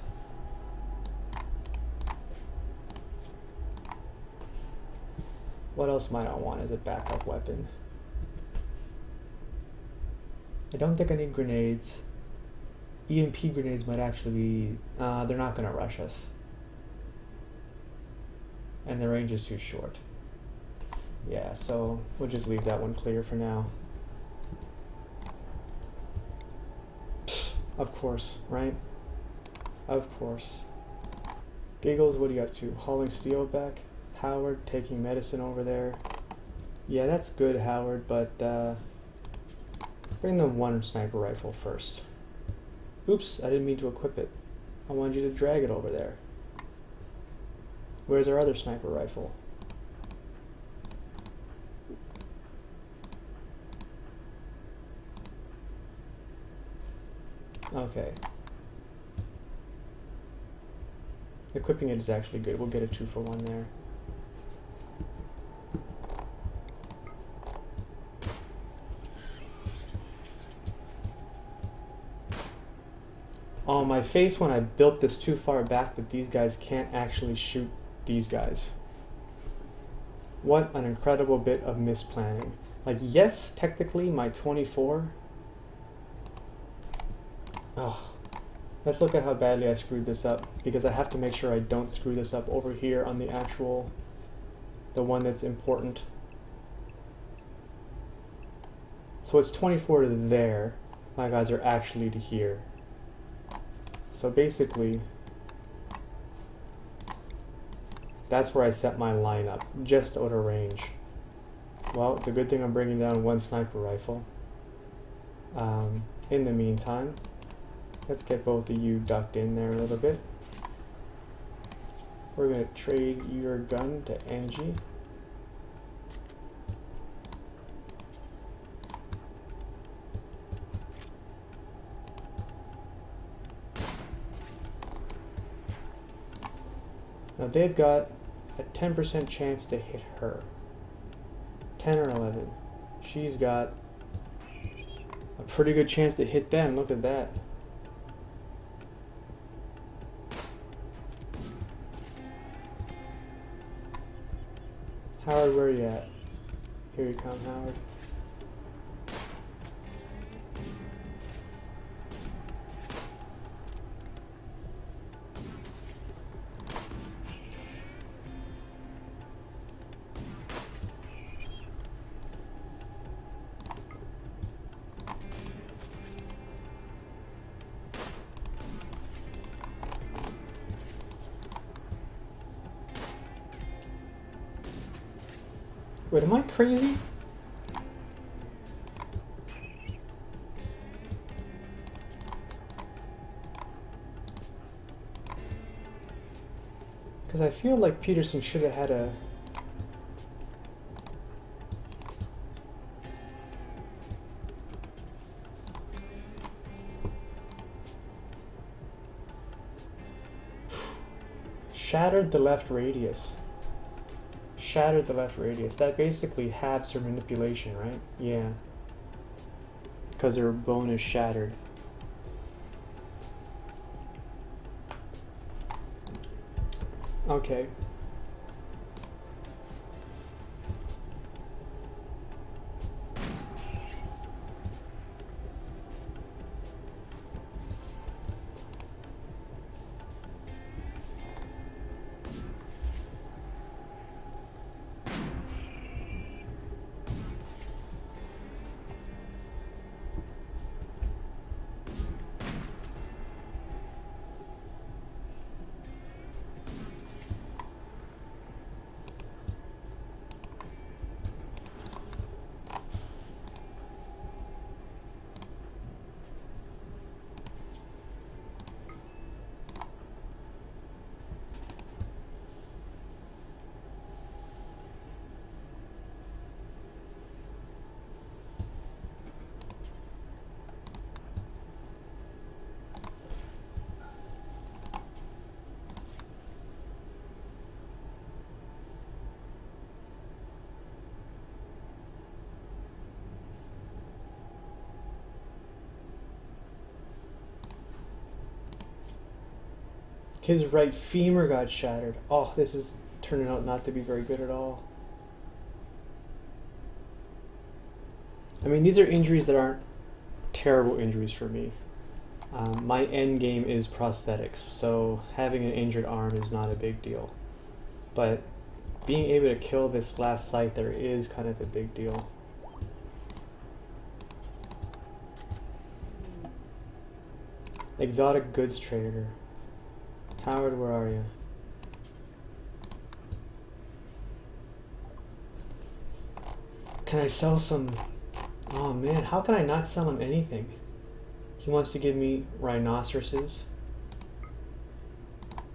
What else might I want as a backup weapon? I don't think I need grenades. EMP grenades might actually be, they're not gonna rush us. And the range is too short. Yeah, so we'll just leave that one clear for now. Of course, right? Of course. Giggles, what are you up to? Hauling steel back? Howard, taking medicine over there. Yeah, that's good, Howard, but bring the one sniper rifle first. Oops, I didn't mean to equip it. I wanted you to drag it over there. Where's our other sniper rifle? Okay. Equipping it is actually good. We'll get a 2-for-1 there. Oh, my face when I built this too far back that these guys can't actually shoot these guys. What an incredible bit of misplanning. Like, yes, technically my 24. Oh, let's look at how badly I screwed this up, because I have to make sure I don't screw this up over here on the actual, the one that's important. So it's 24 to there. My guys are actually to here. So basically, that's where I set my line up, just out of range. Well, it's a good thing I'm bringing down one sniper rifle. In the meantime, let's get both of you ducked in there a little bit. We're going to trade your gun to Angie. Now they've got a 10% chance to hit her. 10 or 11. She's got a pretty good chance to hit them. Look at that. Howard, where are you at? Here you come, Howard. Wait, am I crazy? Because I feel like Peterson should have had a... Shattered the left radius. Shattered the left radius. That basically halves her manipulation, right? Yeah. Because her bone is shattered. Okay. His right femur got shattered. Oh, this is turning out not to be very good at all. I mean, these are injuries that aren't terrible injuries for me. My end game is prosthetics, so having an injured arm is not a big deal. But being able to kill this last Scyther is kind of a big deal. Exotic goods trader. Howard, where are you? Can I sell some... Oh man, how can I not sell him anything? He wants to give me rhinoceroses.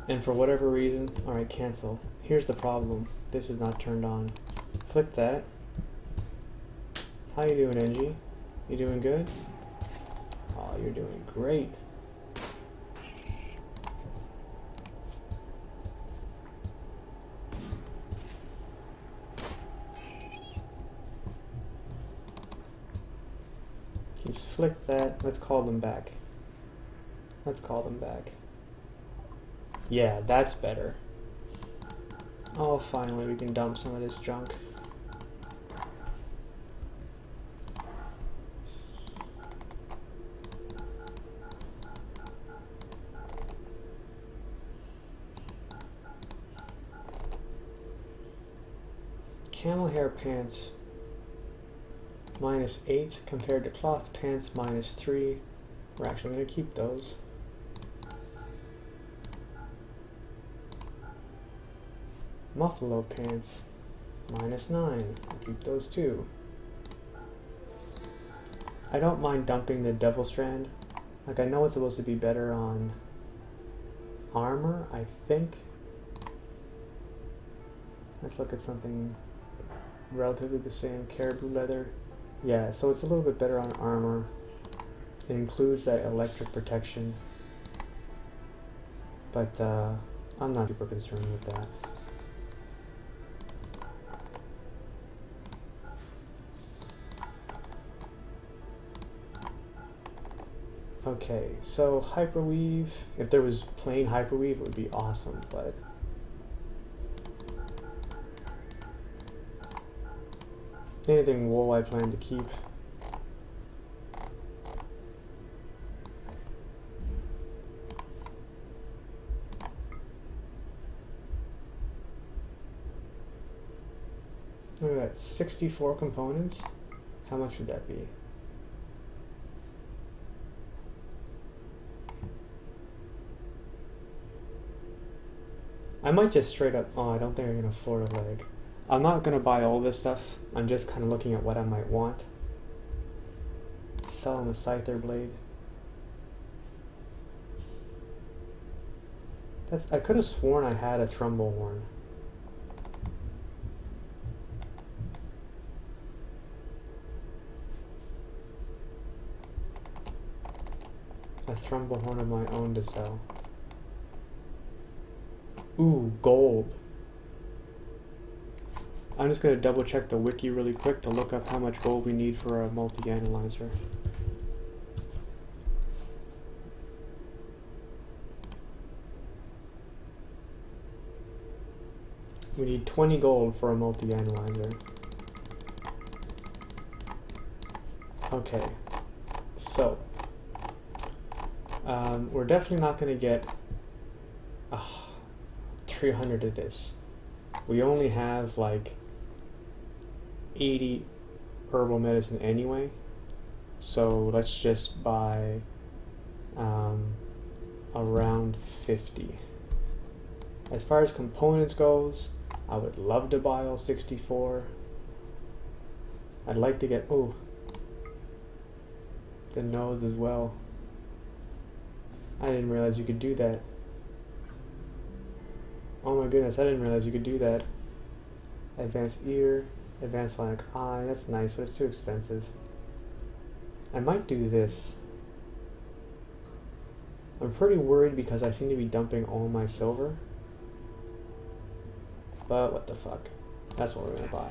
And for whatever reason... Alright, cancel. Here's the problem. This is not turned on. Flip that. How you doing, NG? You doing good? Oh, you're doing great. He's flicked that. Let's call them back. Let's call them back. Yeah, that's better. Oh, finally we can dump some of this junk. Camel hair pants. -8 compared to cloth pants -3. We're actually going to keep those. Muffalo pants -9. I'll keep those too. I don't mind dumping the Devil Strand. Like, I know it's supposed to be better on armor, I think. Let's look at something relatively the same. Caribou leather. Yeah, so it's a little bit better on armor. It includes that electric protection. But I'm not super concerned with that. Okay, so hyperweave. If there was plain hyperweave, it would be awesome, but anything wool I plan to keep. Look at that, 64 components? How much would that be? I might just straight up, oh, I don't think I can afford a leg. I'm not going to buy all this stuff. I'm just kind of looking at what I might want. Sell him a Scyther blade. I could have sworn I had a Trumbull horn. A Trumbull horn of my own to sell. Ooh, gold. I'm just going to double check the wiki really quick to look up how much gold we need for a multi-analyzer. We need 20 gold for a multi-analyzer. Okay, so we're definitely not going to get 300 of this. We only have like 80 herbal medicine anyway, so let's just buy around 50. As far as components goes, I would love to buy all 64. I'd like to get, oh, the nose as well. I didn't realize you could do that. Oh my goodness, I didn't realize you could do that. Advanced ear, advanced bionic eye, that's nice, but it's too expensive. I might do this. I'm pretty worried because I seem to be dumping all my silver. But what the fuck. That's what we're gonna buy.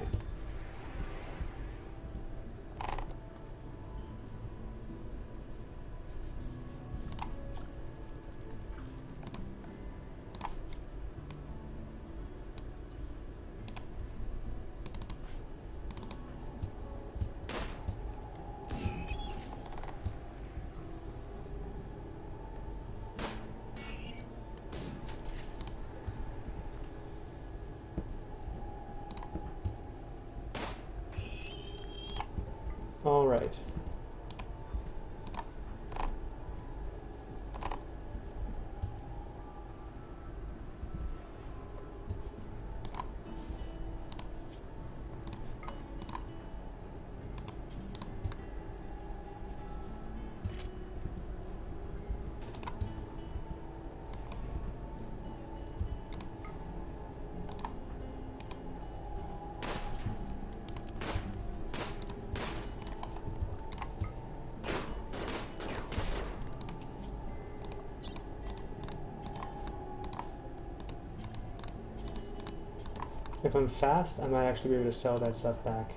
If I'm fast, I might actually be able to sell that stuff back.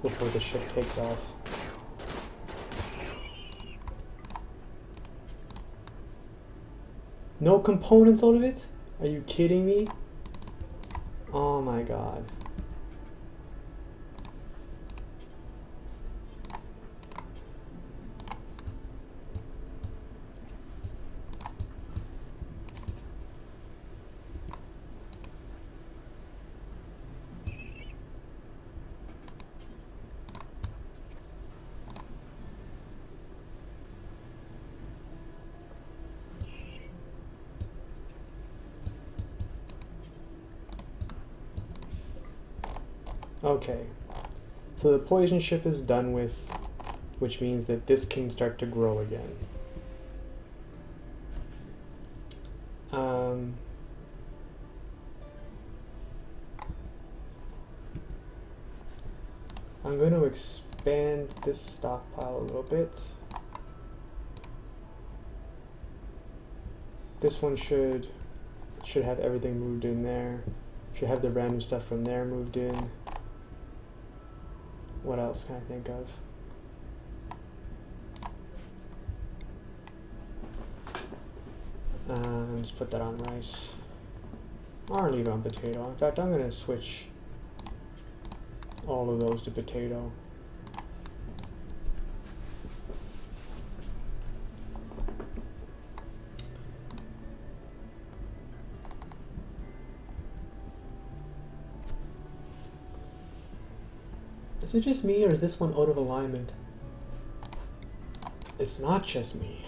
Before the ship takes off. No components out of it? Are you kidding me? Oh my god. Okay, so the poison ship is done with, which means that this can start to grow again. I'm going to expand this stockpile a little bit. This one should have everything moved in there. Should have the random stuff from there moved in. What else can I think of? Let's put that on rice. Or leave it on potato. In fact, I'm going to switch all of those to potato. Is it just me, or is this one out of alignment? It's not just me.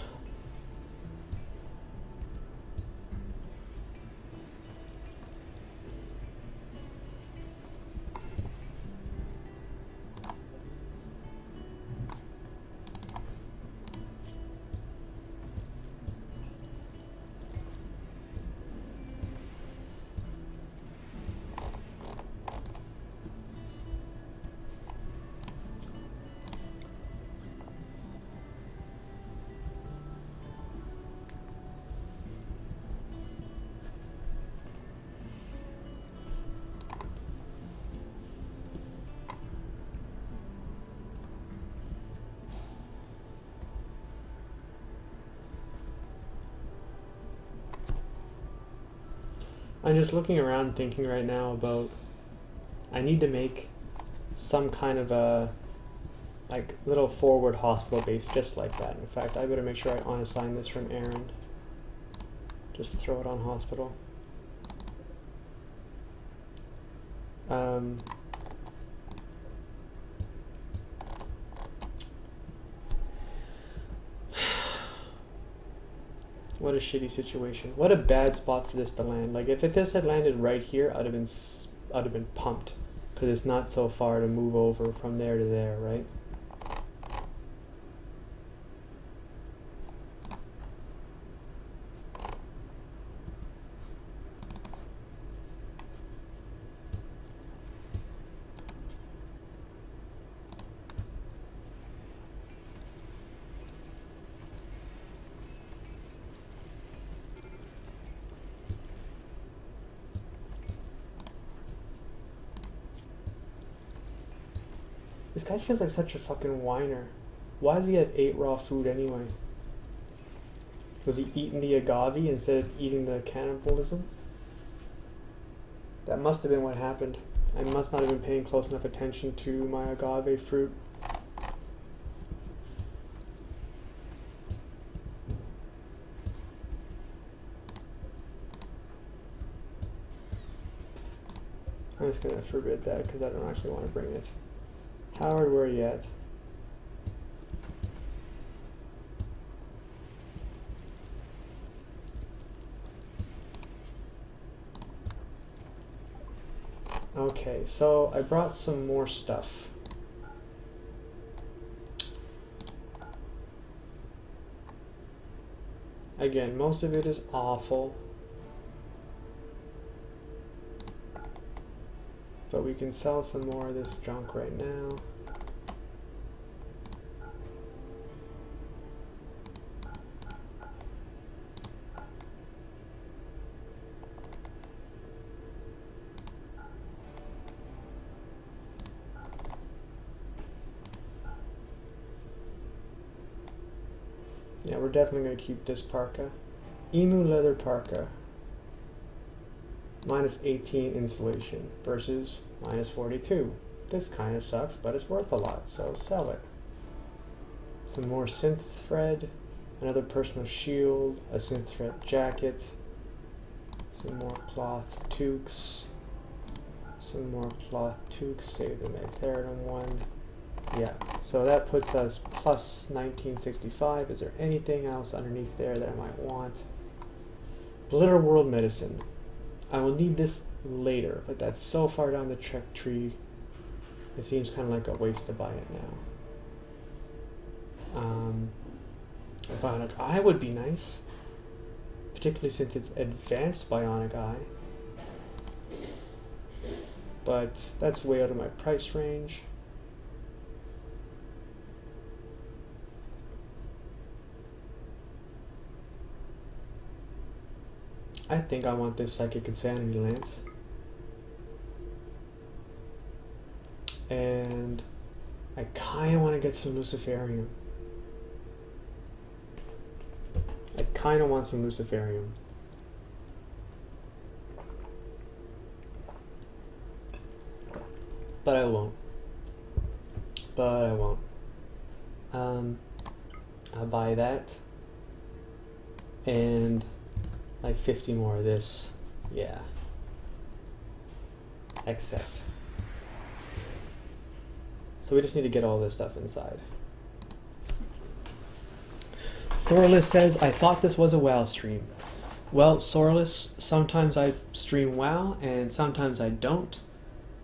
I'm just looking around thinking right now about, I need to make some kind of a like little forward hospital base just like that. In fact, I better make sure I unassign this from Aaron. Just throw it on hospital. What a shitty situation. What a bad spot for this to land. Like if this had landed right here, I'd have been pumped, because it's not so far to move over from there to there, right? This guy feels like such a fucking whiner. Why does he have 8 raw food anyway? Was he eating the agave instead of eating the cannibalism? That must have been what happened. I must not have been paying close enough attention to my agave fruit. I'm just gonna forbid that because I don't actually want to bring it. Howard, where are you at? Okay, so I brought some more stuff. Again, most of it is awful. But we can sell some more of this junk right now. Yeah, we're definitely going to keep this parka. Emu leather parka. Minus 18 insulation versus minus 42. This kind of sucks, but it's worth a lot, so sell it. Some more synth thread, another personal shield, a synth thread jacket, some more cloth toques, save the Magtheridum one. Yeah, so that puts us plus 1965. Is there anything else underneath there that I might want? Glitter World Medicine. I will need this later, but that's so far down the trek tree, it seems kind of like a waste to buy it now. Bionic Eye would be nice, particularly since it's advanced Bionic Eye. But that's way out of my price range. I think I want this Psychic Insanity Lance. And I kind of want to get some Luciferium. I kind of want some Luciferium. But I won't. I'll buy that. And like 50 more of this. Yeah. Accept. So we just need to get all this stuff inside. Sorless says, I thought this was a WoW stream. Well, Sorless, sometimes I stream WoW and sometimes I don't.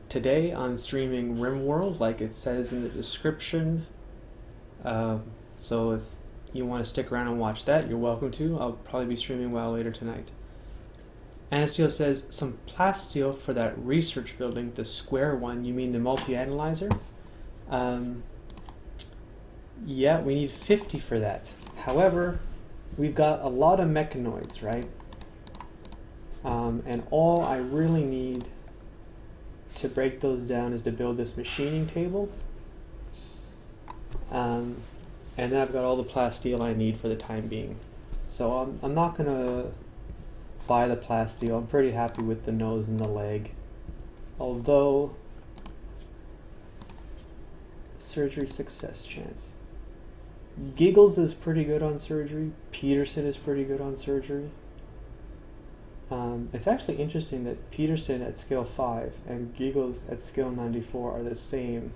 Today I'm streaming RimWorld, like it says in the description. So if you want to stick around and watch that, you're welcome to. I'll probably be streaming WoW later tonight. Anasteel says, some plasteel for that research building, the square one. You mean the multi-analyzer? Yeah, we need 50 for that. However, we've got a lot of mechanoids, right? And all I really need to break those down is to build this machining table. And then I've got all the plasteel I need for the time being. So I'm not going to buy the plasteel. I'm pretty happy with the nose and the leg. Although, surgery success chance. Giggles is pretty good on surgery. Peterson is pretty good on surgery. It's actually interesting that Peterson at scale 5 and Giggles at scale 94 are the same.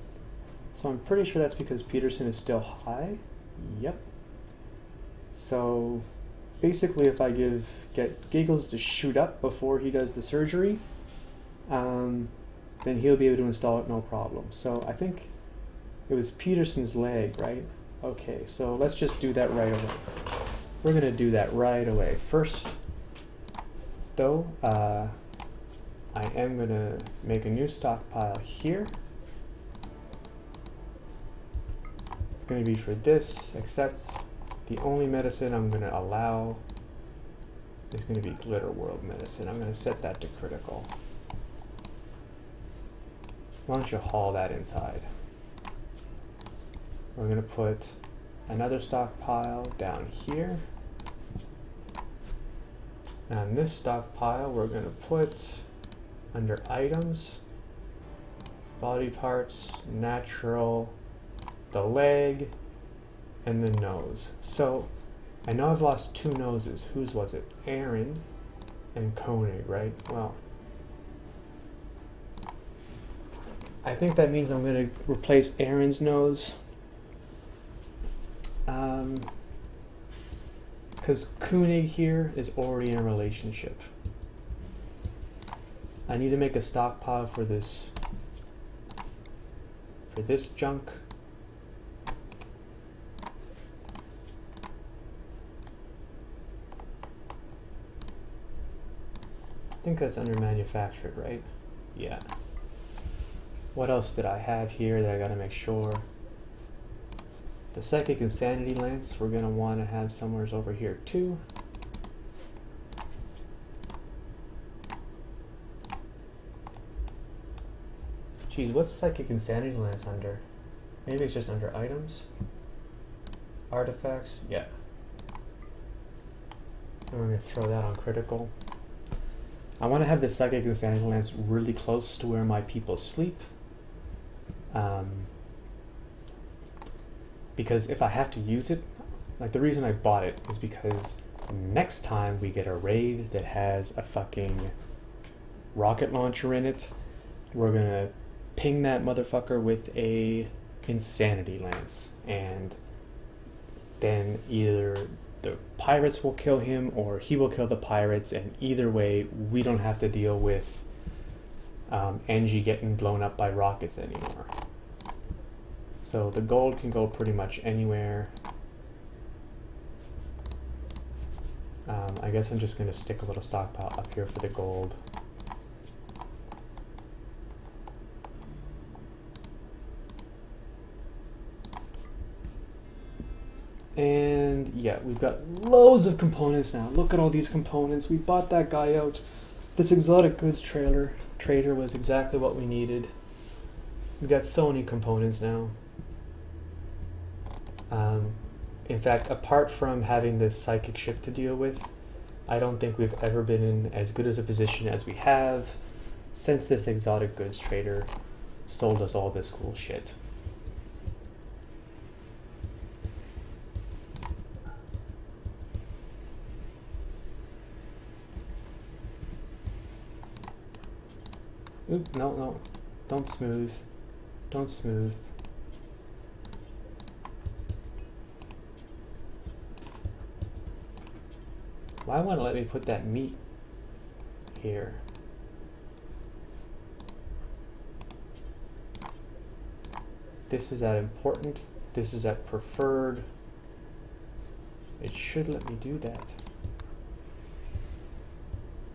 So I'm pretty sure that's because Peterson is still high. Yep. So basically if I get Giggles to shoot up before he does the surgery, then he'll be able to install it no problem. So I think it was Peterson's leg, right? Okay, so let's just do that right away. We're going to do that right away. First, though, I am going to make a new stockpile here. It's going to be for this, except the only medicine I'm going to allow is going to be Glitter World Medicine. I'm going to set that to critical. Why don't you haul that inside? We're going to put another stockpile down here. And this stockpile we're going to put under items, body parts, natural, the leg, and the nose. So I know I've lost 2 noses. Whose was it? Aaron and Koenig, right? Well, I think that means I'm going to replace Aaron's nose. Because Koenig here is already in a relationship. I need to make a stockpile for this junk. I think that's under manufactured, right? Yeah. What else did I have here that I gotta make sure? The Psychic Insanity Lance, we're going to want to have somewhere over here too. Geez, what's Psychic Insanity Lance under? Maybe it's just under items? Artifacts? Yeah. I'm going to throw that on critical. I want to have the Psychic Mechanical Lance really close to where my people sleep. Because if I have to use it, like the reason I bought it is because next time we get a raid that has a fucking rocket launcher in it, we're gonna ping that motherfucker with a insanity lance, and then either the pirates will kill him or he will kill the pirates, and either way we don't have to deal with Engie getting blown up by rockets anymore. So the gold can go pretty much anywhere. I guess I'm just going to stick a little stockpile up here for the gold. And yeah, we've got loads of components now. Look at all these components. We bought that guy out. This exotic goods trader was exactly what we needed. We've got so many components now. In fact, apart from having this psychic ship to deal with, I don't think we've ever been in as good as a position as we have since this exotic goods trader sold us all this cool shit. Oop, no, don't smooth. Don't smooth. Why won't it let me put that meat here? This is at important. This is at preferred. It should let me do that.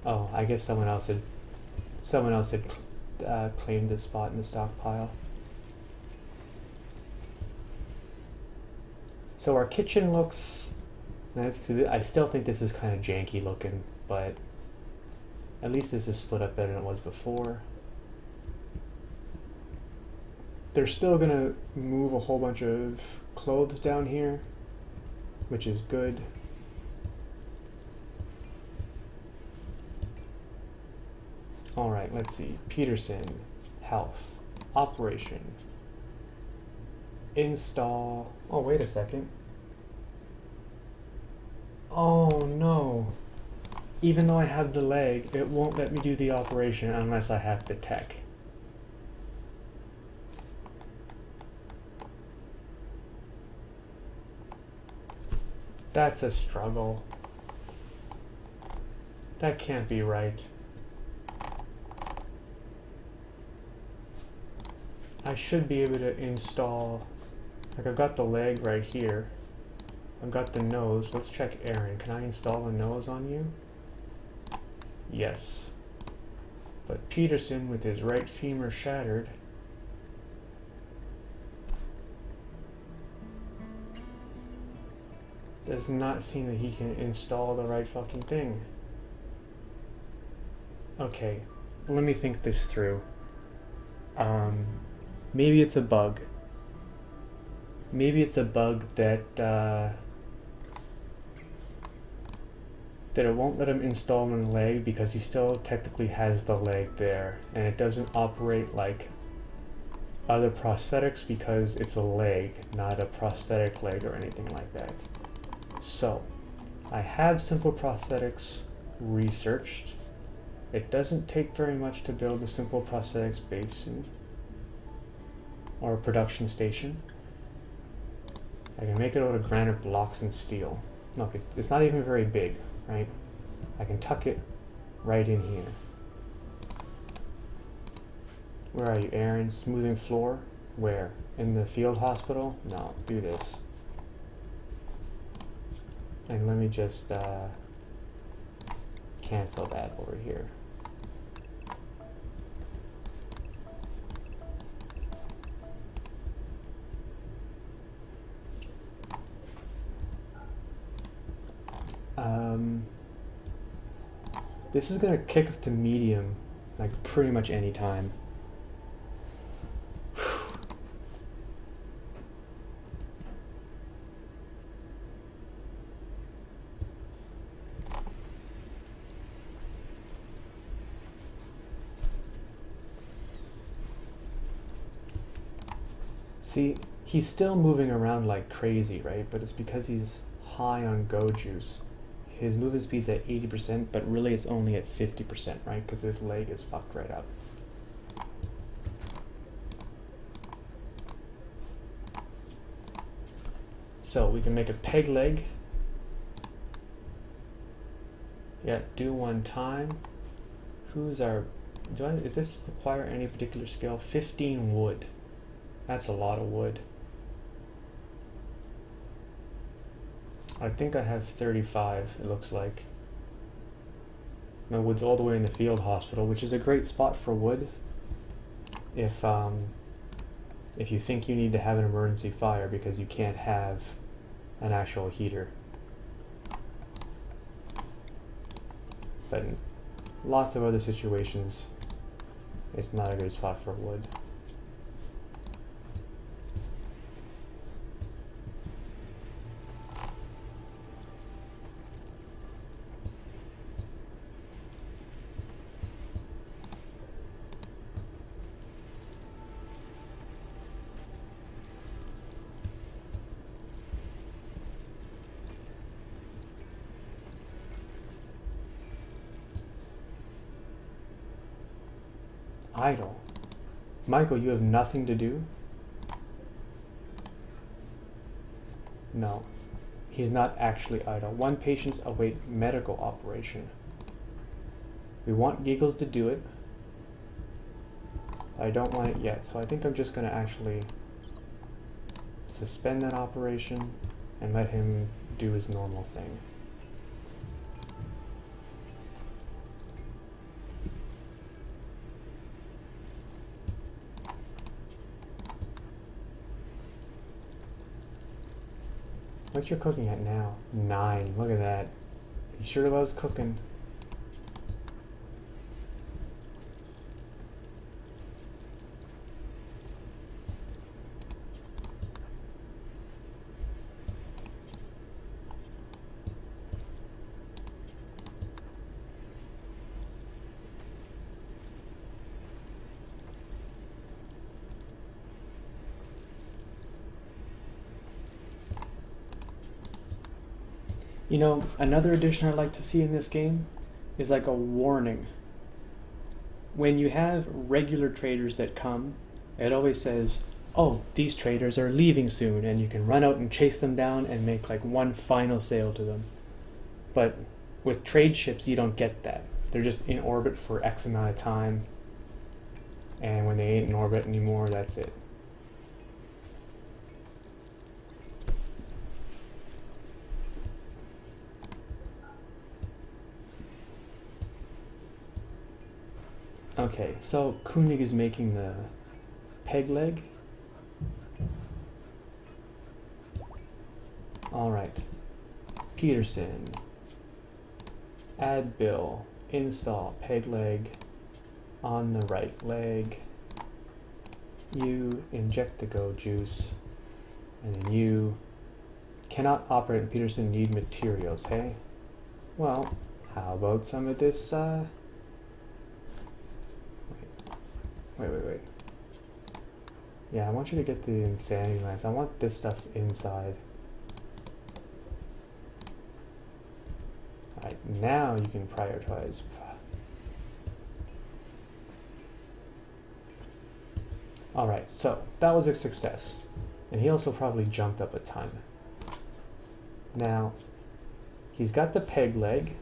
Oh, I guess someone else had claimed this spot in the stockpile. So our kitchen looks. I still think this is kind of janky looking, but at least this is split up better than it was before. They're still gonna move a whole bunch of clothes down here, which is good. Alright, let's see. Peterson, health, operation, install. Oh, wait a second. Oh no. Even though I have the leg, it won't let me do the operation unless I have the tech. That's a struggle. That can't be right. I should be able to install, like I've got the leg right here. I've got the nose. Let's check Aaron. Can I install a nose on you? Yes. But Peterson, with his right femur shattered, does not seem that he can install the right fucking thing. Okay, let me think this through. Maybe it's a bug. Maybe it's a bug that it won't let him install a leg because he still technically has the leg there, and it doesn't operate like other prosthetics because it's a leg, not a prosthetic leg or anything like that. So, I have simple prosthetics researched. It doesn't take very much to build a simple prosthetics basin or a production station. I can make it out of granite blocks and steel. Look, it's not even very big, right? I can tuck it right in here. Where are you, Aaron? Smoothing floor? Where? In the field hospital? No, do this. And let me just cancel that over here. This is gonna kick up to medium, like pretty much any time. See, he's still moving around like crazy, right? But it's because he's high on go juice. His movement speed's at 80%, but really it's only at 50%, right? Because his leg is fucked right up. So we can make a peg leg. Yeah, do one time. Who's our... Does this require any particular skill? 15 wood. That's a lot of wood. I think I have 35, it looks like. My wood's all the way in the field hospital, which is a great spot for wood if you think you need to have an emergency fire because you can't have an actual heater. But in lots of other situations, it's not a good spot for wood. Idle. Michael, you have nothing to do? No. He's not actually idle. 1 patient's await medical operation. We want Giggles to do it. I don't want it yet, so I think I'm just going to actually suspend that operation and let him do his normal thing. What's your cooking at now? 9. Look at that. He sure loves cooking. You know, another addition I'd like to see in this game is like a warning. When you have regular traders that come, it always says, oh, these traders are leaving soon, and you can run out and chase them down and make like one final sale to them. But with trade ships, you don't get that. They're just in orbit for X amount of time, and when they ain't in orbit anymore, that's it. Okay, so Koenig is making the peg leg. Alright. Peterson. Add bill. Install peg leg on the right leg. You inject the go juice. And then you cannot operate in Peterson, need materials, hey? Well, how about some of this, Wait. Yeah, I want you to get the insanity lens. I want this stuff inside. Alright, now you can prioritize. Alright, so that was a success. And he also probably jumped up a ton. Now, he's got the peg leg.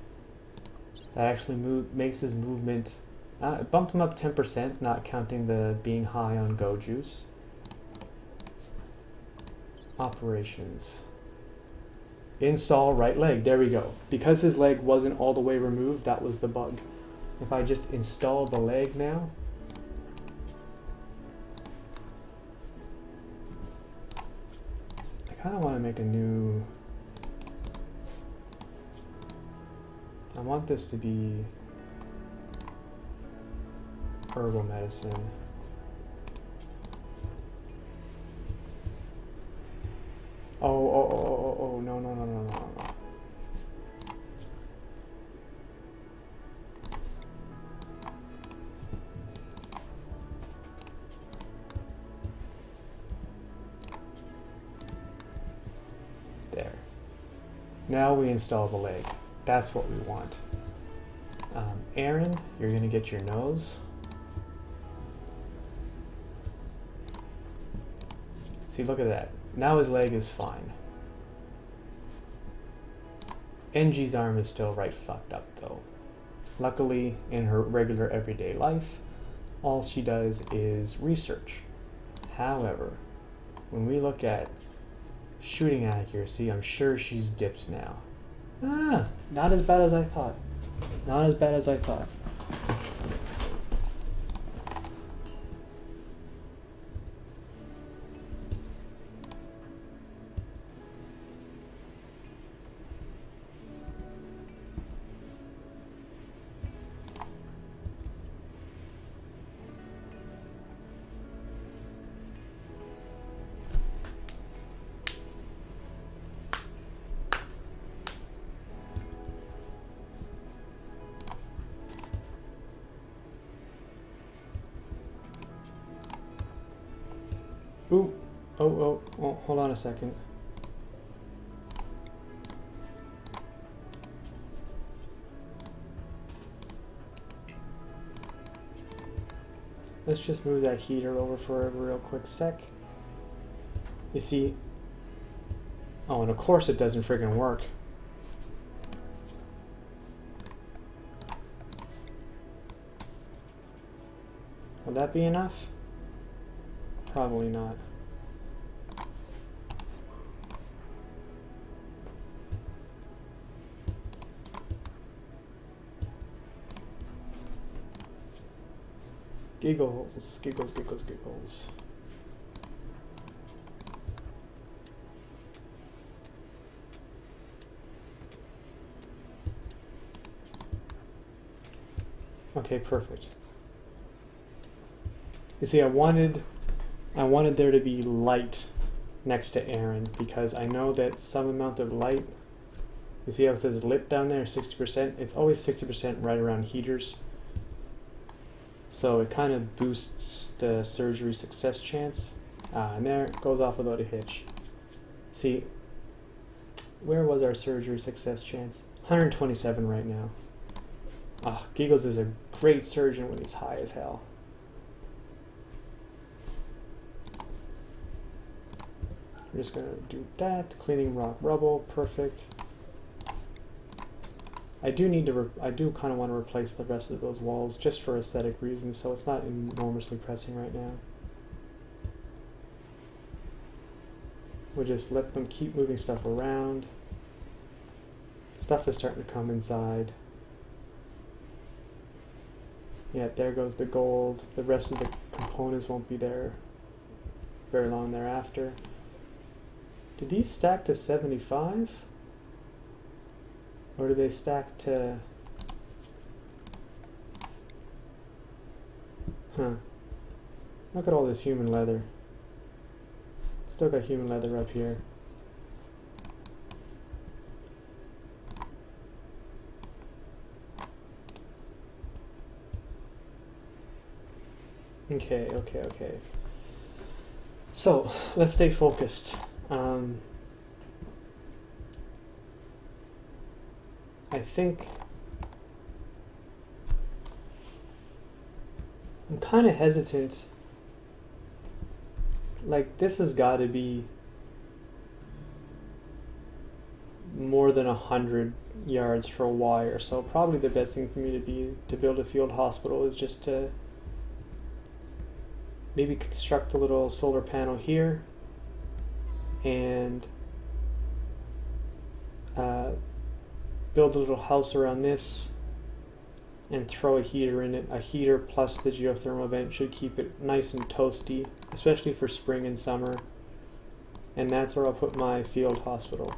That actually makes his movement... it bumped him up 10%, not counting the being high on go juice. Operations. Install right leg. There we go. Because his leg wasn't all the way removed, that was the bug. If I just install the leg now, I kind of want to make a new... I want this to be herbal medicine. Oh, no. Now we install the leg. That's what we want. Aaron, you're gonna get your nose. See, look at that. Now his leg is fine. NG's arm is still right fucked up though. Luckily, in her regular everyday life, all she does is research. However, when we look at shooting accuracy, I'm sure she's dipped now. Ah, not as bad as I thought. Not as bad as I thought. Ooh, oh, hold on a second. Let's just move that heater over for a real quick sec. You see, oh, and of course it doesn't friggin' work. Will that be enough? Probably not. Giggles, giggles, giggles, giggles. Okay, perfect. You see, I wanted there to be light next to Aaron because I know that some amount of light, you see how it says lit down there, 60%? It's always 60% right around heaters. So it kind of boosts the surgery success chance. And there it goes off without a hitch. See, where was our surgery success chance? 127 right now. Ah, Giggles is a great surgeon when he's high as hell. I'm just gonna do that. Cleaning rock rubble, perfect. I do kind of want to replace the rest of those walls just for aesthetic reasons, so it's not enormously pressing right now. We'll just let them keep moving stuff around. Stuff is starting to come inside. Yeah, there goes the gold. The rest of the components won't be there very long thereafter. Did these stack to 75? Or do they stack to... Huh. Look at all this human leather. Still got human leather up here. Okay. So, let's stay focused. I think I'm kind of hesitant. Like, this has got to be more than 100 yards for a wire, so probably the best thing for me to build a field hospital is just to maybe construct a little solar panel here and build a little house around this and throw a heater in it. A heater plus the geothermal vent should keep it nice and toasty, especially for spring and summer. And that's where I'll put my field hospital.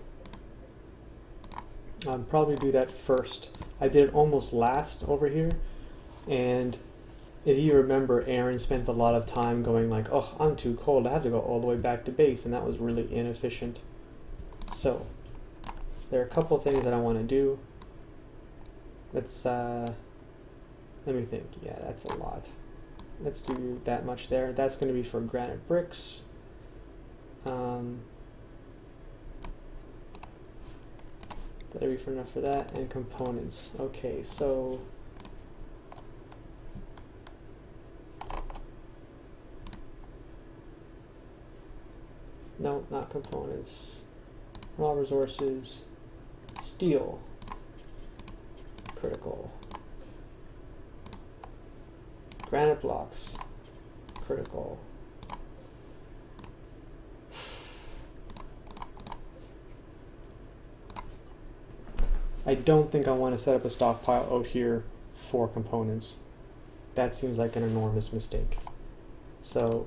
I'll probably do that first. I did it almost last over here, and if you remember, Aaron spent a lot of time going like, oh, I'm too cold, I have to go all the way back to base, and that was really inefficient. So there are a couple of things that I want to do. Let's let me think. Yeah, that's a lot. Let's do that much there. That's going to be for granite bricks. that'll be for enough for that, and components. Okay, so no, not components. Raw resources, steel, critical. Granite blocks, critical. I don't think I want to set up a stockpile out here for components. That seems like an enormous mistake. So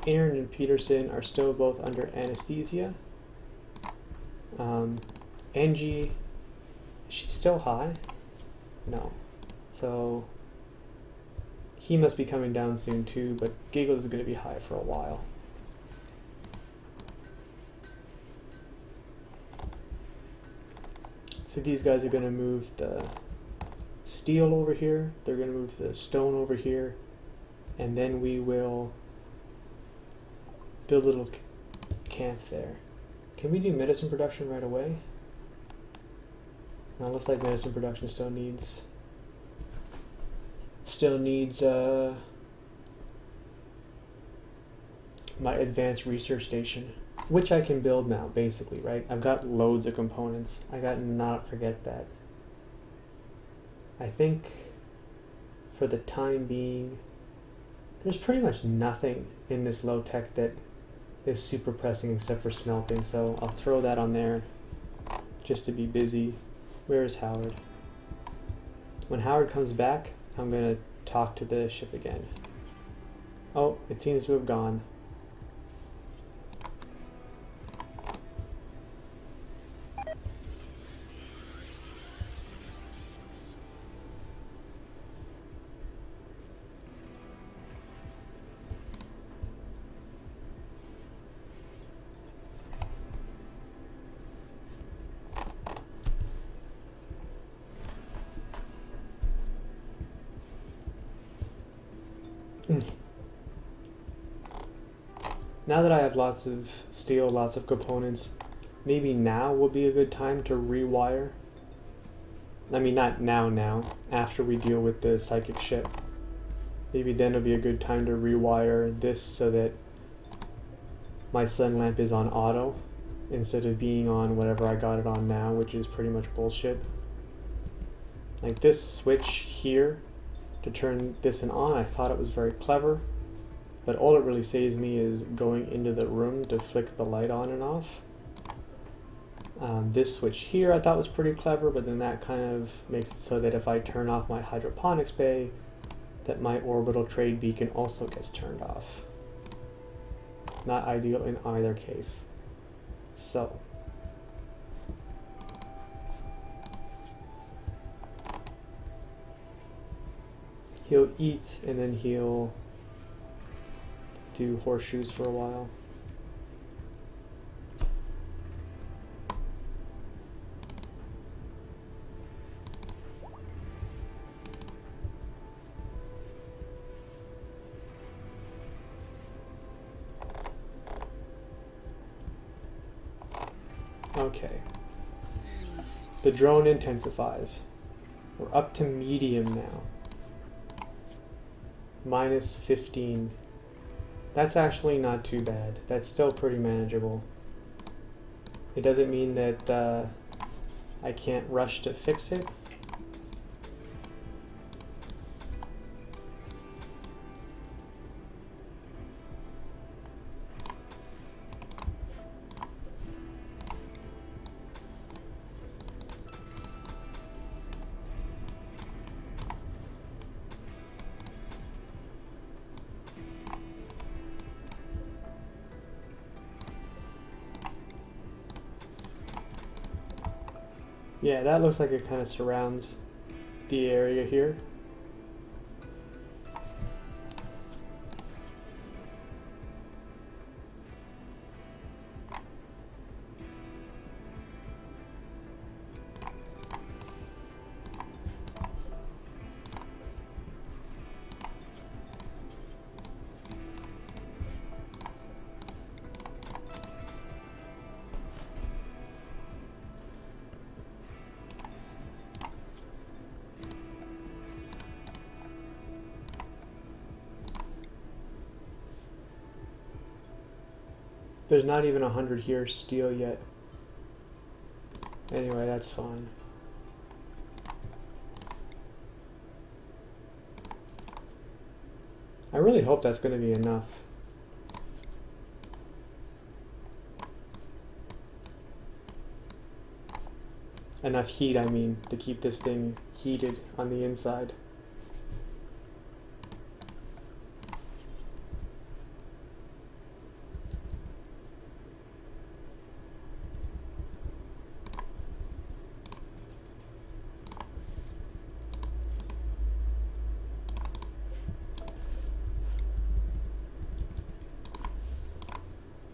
Aaron and Peterson are still both under anesthesia. Angie, she's still high? No. So he must be coming down soon too, but Giggles is going to be high for a while. So these guys are going to move the steel over here, they're going to move the stone over here, and then we will build a little camp there. Can we do medicine production right away? No, looks like medicine production still needs my advanced research station, which I can build now, basically, right? I've got loads of components. I got to not forget that. I think for the time being, there's pretty much nothing in this low tech that is super pressing except for smelting, so I'll throw that on there just to be busy. Where is Howard? When Howard comes back, I'm going to talk to the ship again. Oh, it seems to have gone. Now that I have lots of steel, lots of components, maybe now would be a good time to rewire. I mean, not now, after we deal with the psychic ship. Maybe then would be a good time to rewire this so that my sun lamp is on auto instead of being on whatever I got it on now, which is pretty much bullshit. Like this switch here to turn this on, I thought it was very clever. But all it really saves me is going into the room to flick the light on and off. This switch here I thought was pretty clever, but then that kind of makes it so that if I turn off my hydroponics bay, that my orbital trade beacon also gets turned off. Not ideal in either case. So he'll eat and then he'll do horseshoes for a while. Okay. The drone intensifies. We're up to medium now. Minus 15. That's actually not too bad. That's still pretty manageable. It doesn't mean that I can't rush to fix it. Yeah, that looks like it kind of surrounds the area here. There's not even 100 here steel yet. Anyway, that's fine. I really hope that's going to be enough. Enough heat, I mean, to keep this thing heated on the inside.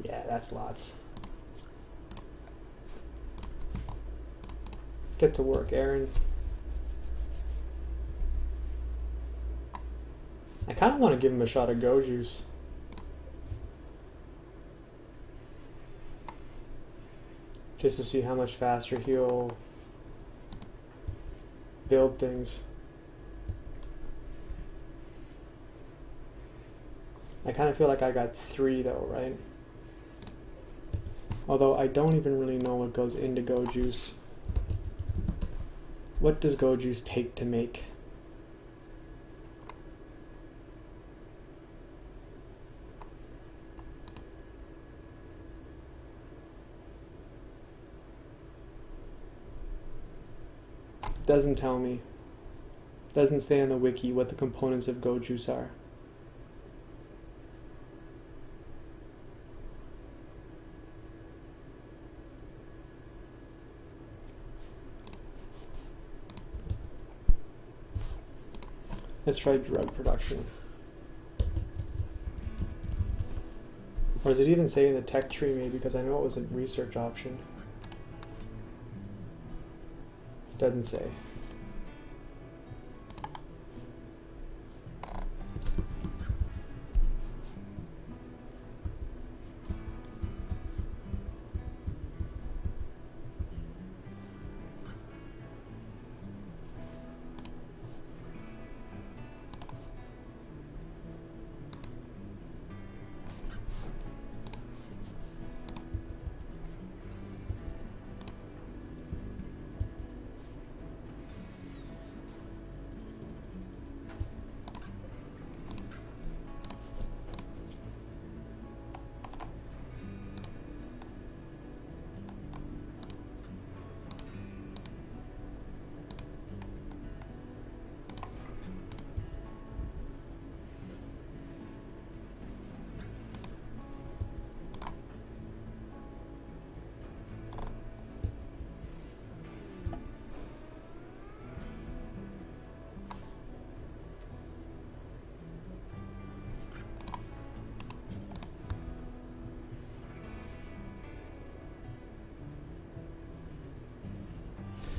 Yeah, that's lots. Get to work, Aaron. I kind of want to give him a shot of Go Juice. Just to see how much faster he'll build things. I kind of feel like I got 3 though, right? Although I don't even really know what goes into Go Juice. What does Go Juice take to make? Doesn't tell me. Doesn't say on the wiki what the components of Go Juice are. Let's try drug production. Or does it even say in the tech tree maybe, because I know it was a research option. Doesn't say.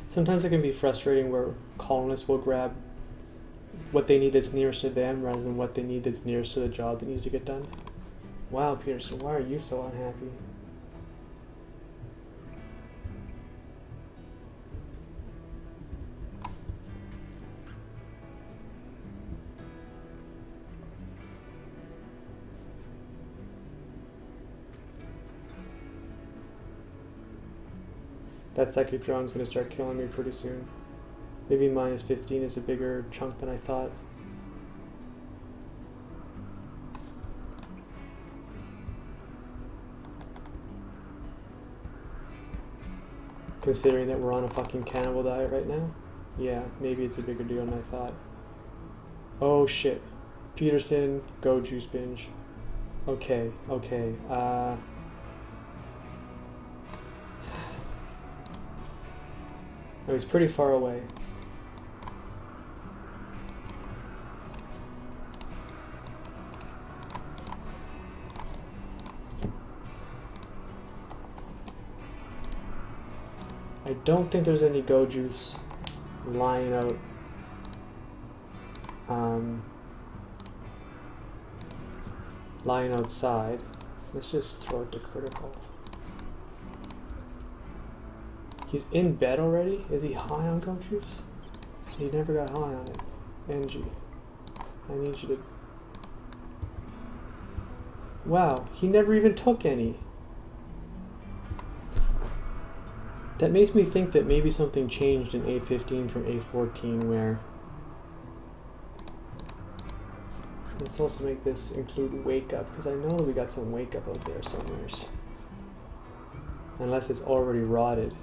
Sometimes it can be frustrating where colonists will grab what they need that's nearest to them rather than what they need that's nearest to the job that needs to get done. Wow, Peterson, why are you so unhappy? That psychic drone's gonna start killing me pretty soon. Maybe minus 15 is a bigger chunk than I thought. Considering that we're on a fucking cannibal diet right now? Yeah, maybe it's a bigger deal than I thought. Oh shit. Peterson, Go Juice binge. Okay, okay, Oh, he's pretty far away. I don't think there's any Go Juice lying out. Lying outside. Let's just throw it to critical. He's in bed already? Is he high on Go Juice? He never got high on it. NG. I need you to... Wow, he never even took any. That makes me think that maybe something changed in A15 from A14 where... Let's also make this include wake up, because I know we got some wake up out there somewheres. Unless it's already rotted.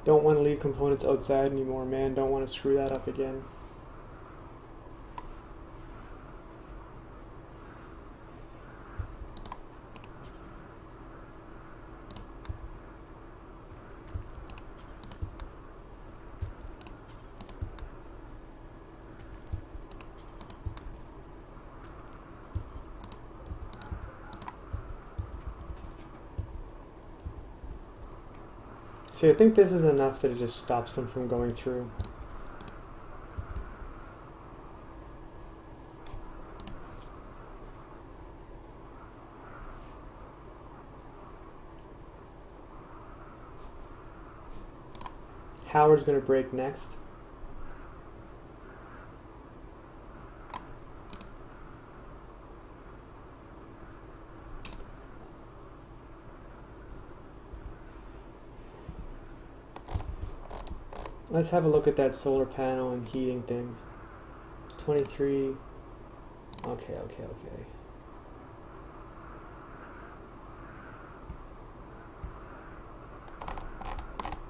Don't want to leave components outside anymore, man. Don't want to screw that up again. See, I think this is enough that it just stops them from going through. Howard's going to break next. Let's have a look at that solar panel and heating thing. 23. Okay.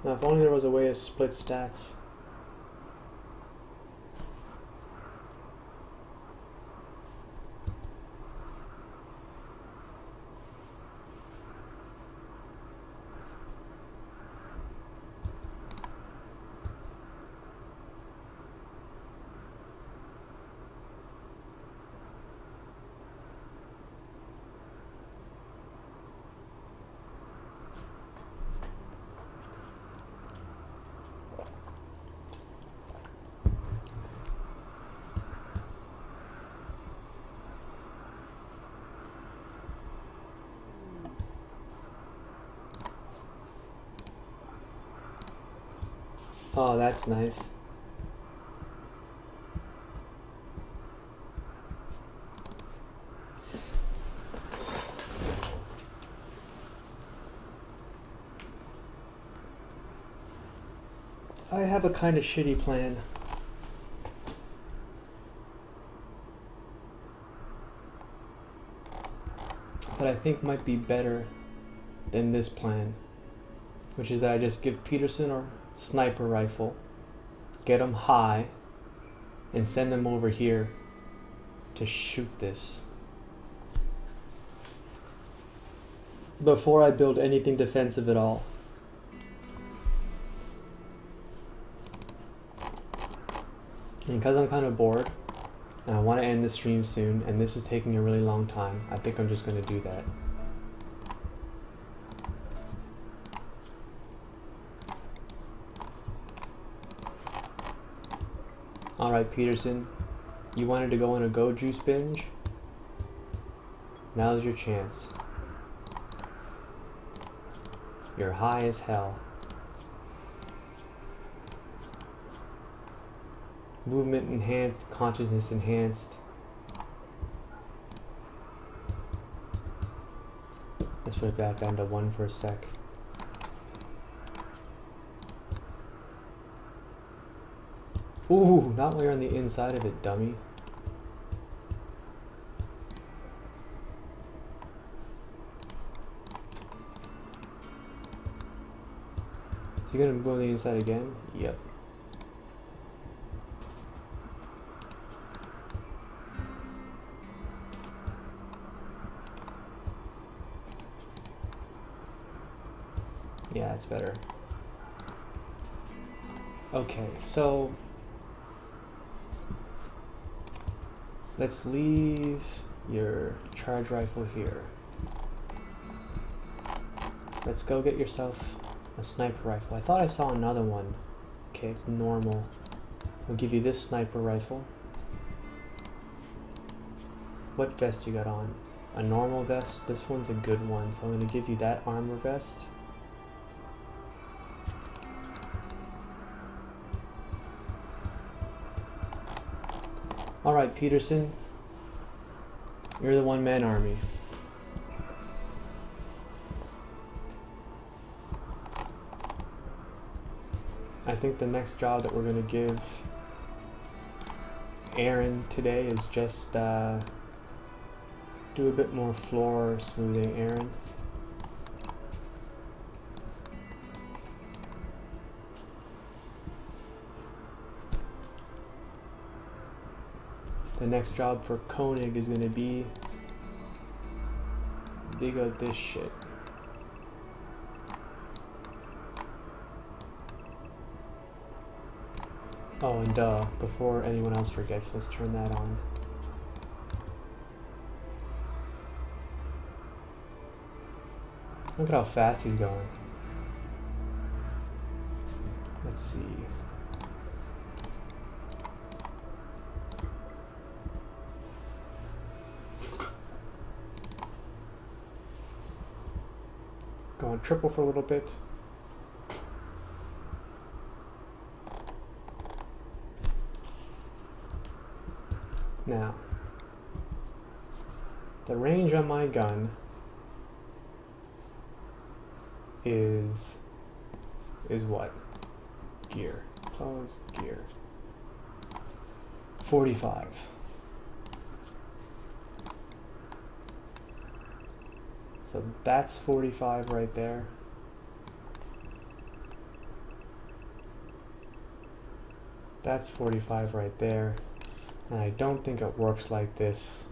Now, if only there was a way to split stacks. Oh, that's nice. I have a kind of shitty plan. That I think might be better than this plan. Which is that I just give Peterson or sniper rifle, get him high, and send him over here to shoot this. Before I build anything defensive at all. And because I'm kind of bored, and I want to end the stream soon, and this is taking a really long time, I think I'm just going to do that. Alright, Peterson, you wanted to go on a go juice binge? Now's your chance. You're high as hell. Movement enhanced, consciousness enhanced. Let's put it back down to 1 for a sec. Ooh, not while you're on the inside of it, dummy. Is he gonna go on the inside again? Yep. Yeah, it's better. Okay, so let's leave your charge rifle here. Let's go get yourself a sniper rifle. I thought I saw another one. Okay, it's normal. We'll give you this sniper rifle. What vest you got on? A normal vest? This one's a good one, so I'm going to give you that armor vest. Alright, Peterson. You're the one-man army. I think the next job that we're going to give Aaron today is just do a bit more floor smoothing, Aaron. The next job for Koenig is going to be dig out this shit. Oh, and before anyone else forgets, let's turn that on. Look at how fast he's going. Let's see. Going triple for a little bit. Now, the range on my gun is what? Gear. Close gear. 45. So that's 45 right there. That's 45 right there. And I don't think it works like this,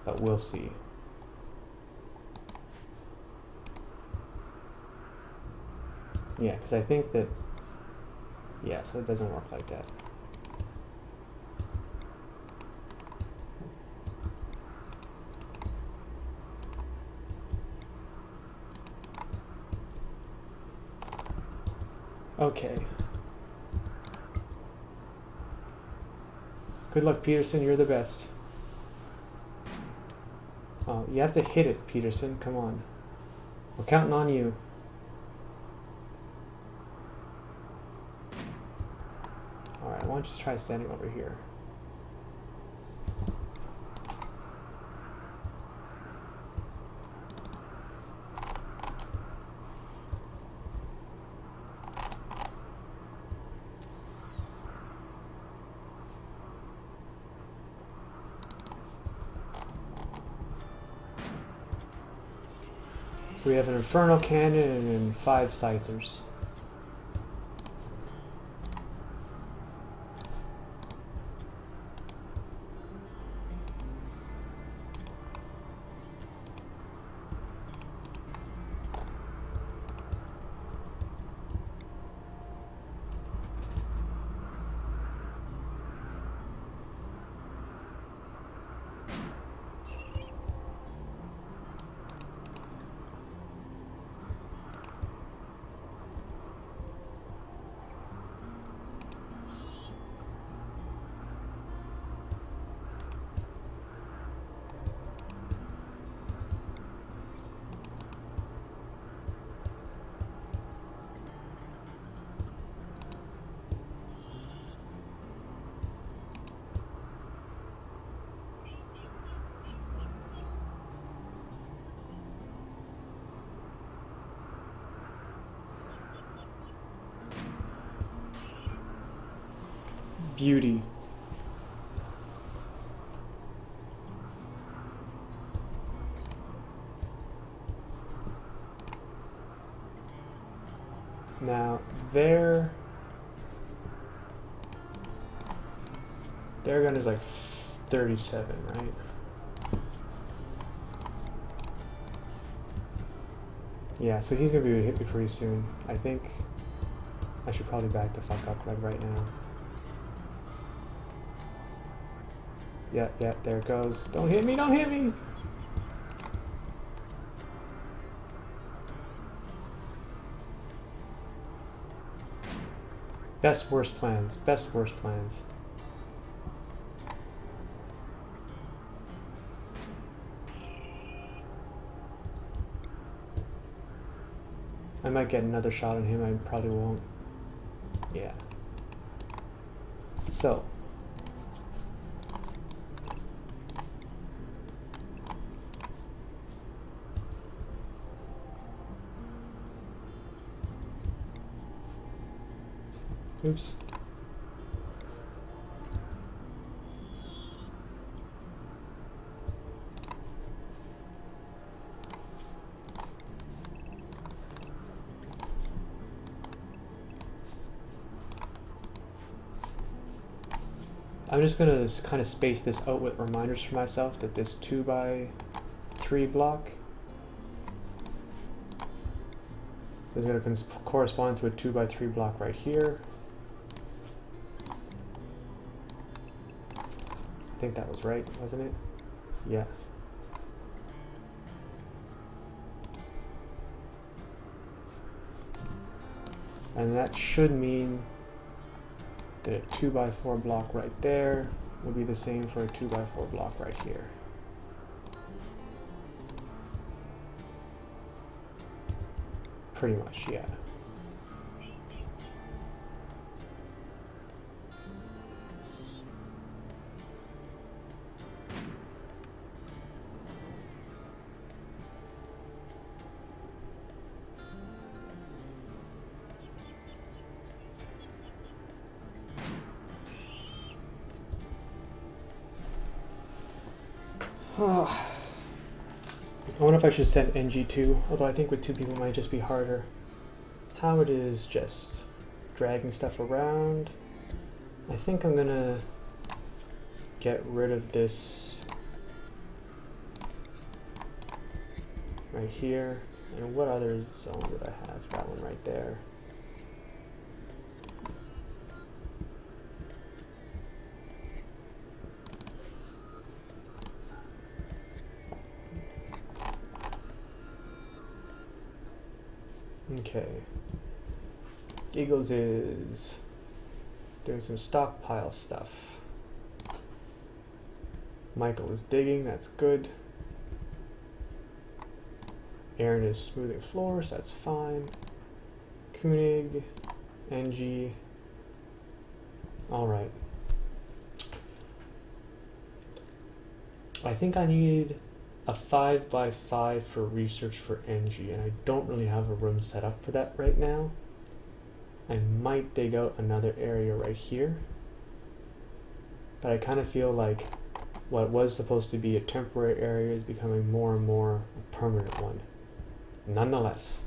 but we'll see. Yeah, because I think that, yeah, so it doesn't work like that. Okay. Good luck, Peterson. You're the best. Oh, you have to hit it, Peterson. Come on. We're counting on you. Alright, why don't you just try standing over here? So we have an Inferno Cannon and 5 Scythers. Beauty. Now, their gun is like 37, right? Yeah, so he's gonna be able to hit me pretty soon. I think I should probably back the fuck up right now. Yeah, there it goes. Don't hit me, don't hit me! Best worst plans. Best worst plans. I might get another shot on him. I probably won't. Yeah. So. Oops. I'm just gonna kind of space this out with reminders for myself that this 2x3 block is gonna correspond to a 2x3 block right here. I think that was right, wasn't it? Yeah. And that should mean that a 2x4 block right there will be the same for a 2x4 block right here. Pretty much, yeah. I wonder if I should send NG2, although I think with two people it might just be harder. How it is just dragging stuff around. I think I'm gonna get rid of this right here. And what other zone did I have? That one right there. Okay. Giggles is doing some stockpile stuff. Michael is digging, that's good. Aaron is smoothing floors, that's fine. Koenig, NG. Alright. I think I need a 5x5 for research for NG, and I don't really have a room set up for that right now. I might dig out another area right here, but I kind of feel like what was supposed to be a temporary area is becoming more and more a permanent one. Nonetheless,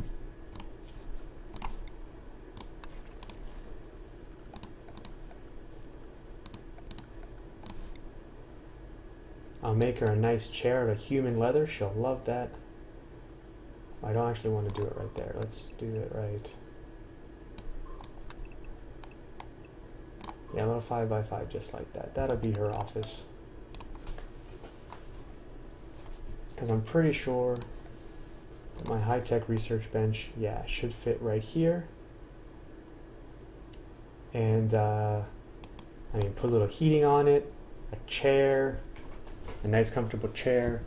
I'll make her a nice chair of a human leather. She'll love that. I don't actually want to do it right there. Let's do it right. Yeah, a little 5x5 just like that. That'll be her office. Because I'm pretty sure that my high-tech research bench, yeah, should fit right here. And, I mean, put a little heating on it, a chair, a nice comfortable chair.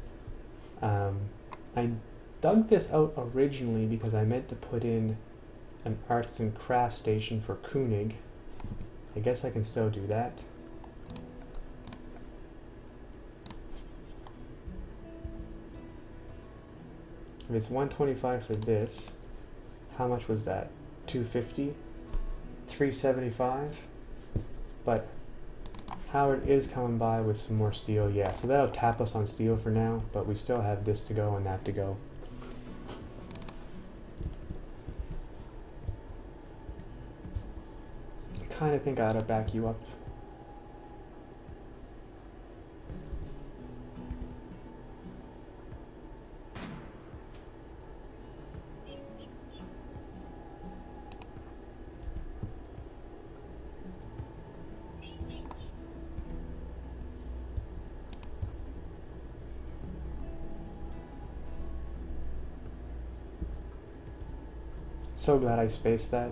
I dug this out originally because I meant to put in an arts and crafts station for Koenig. I guess I can still do that. If it's 125 for this, how much was that? 250? 375? But Howard is coming by with some more steel, yeah, so that'll tap us on steel for now, but we still have this to go and that to go. I kind of think I ought to back you up. So glad I spaced that.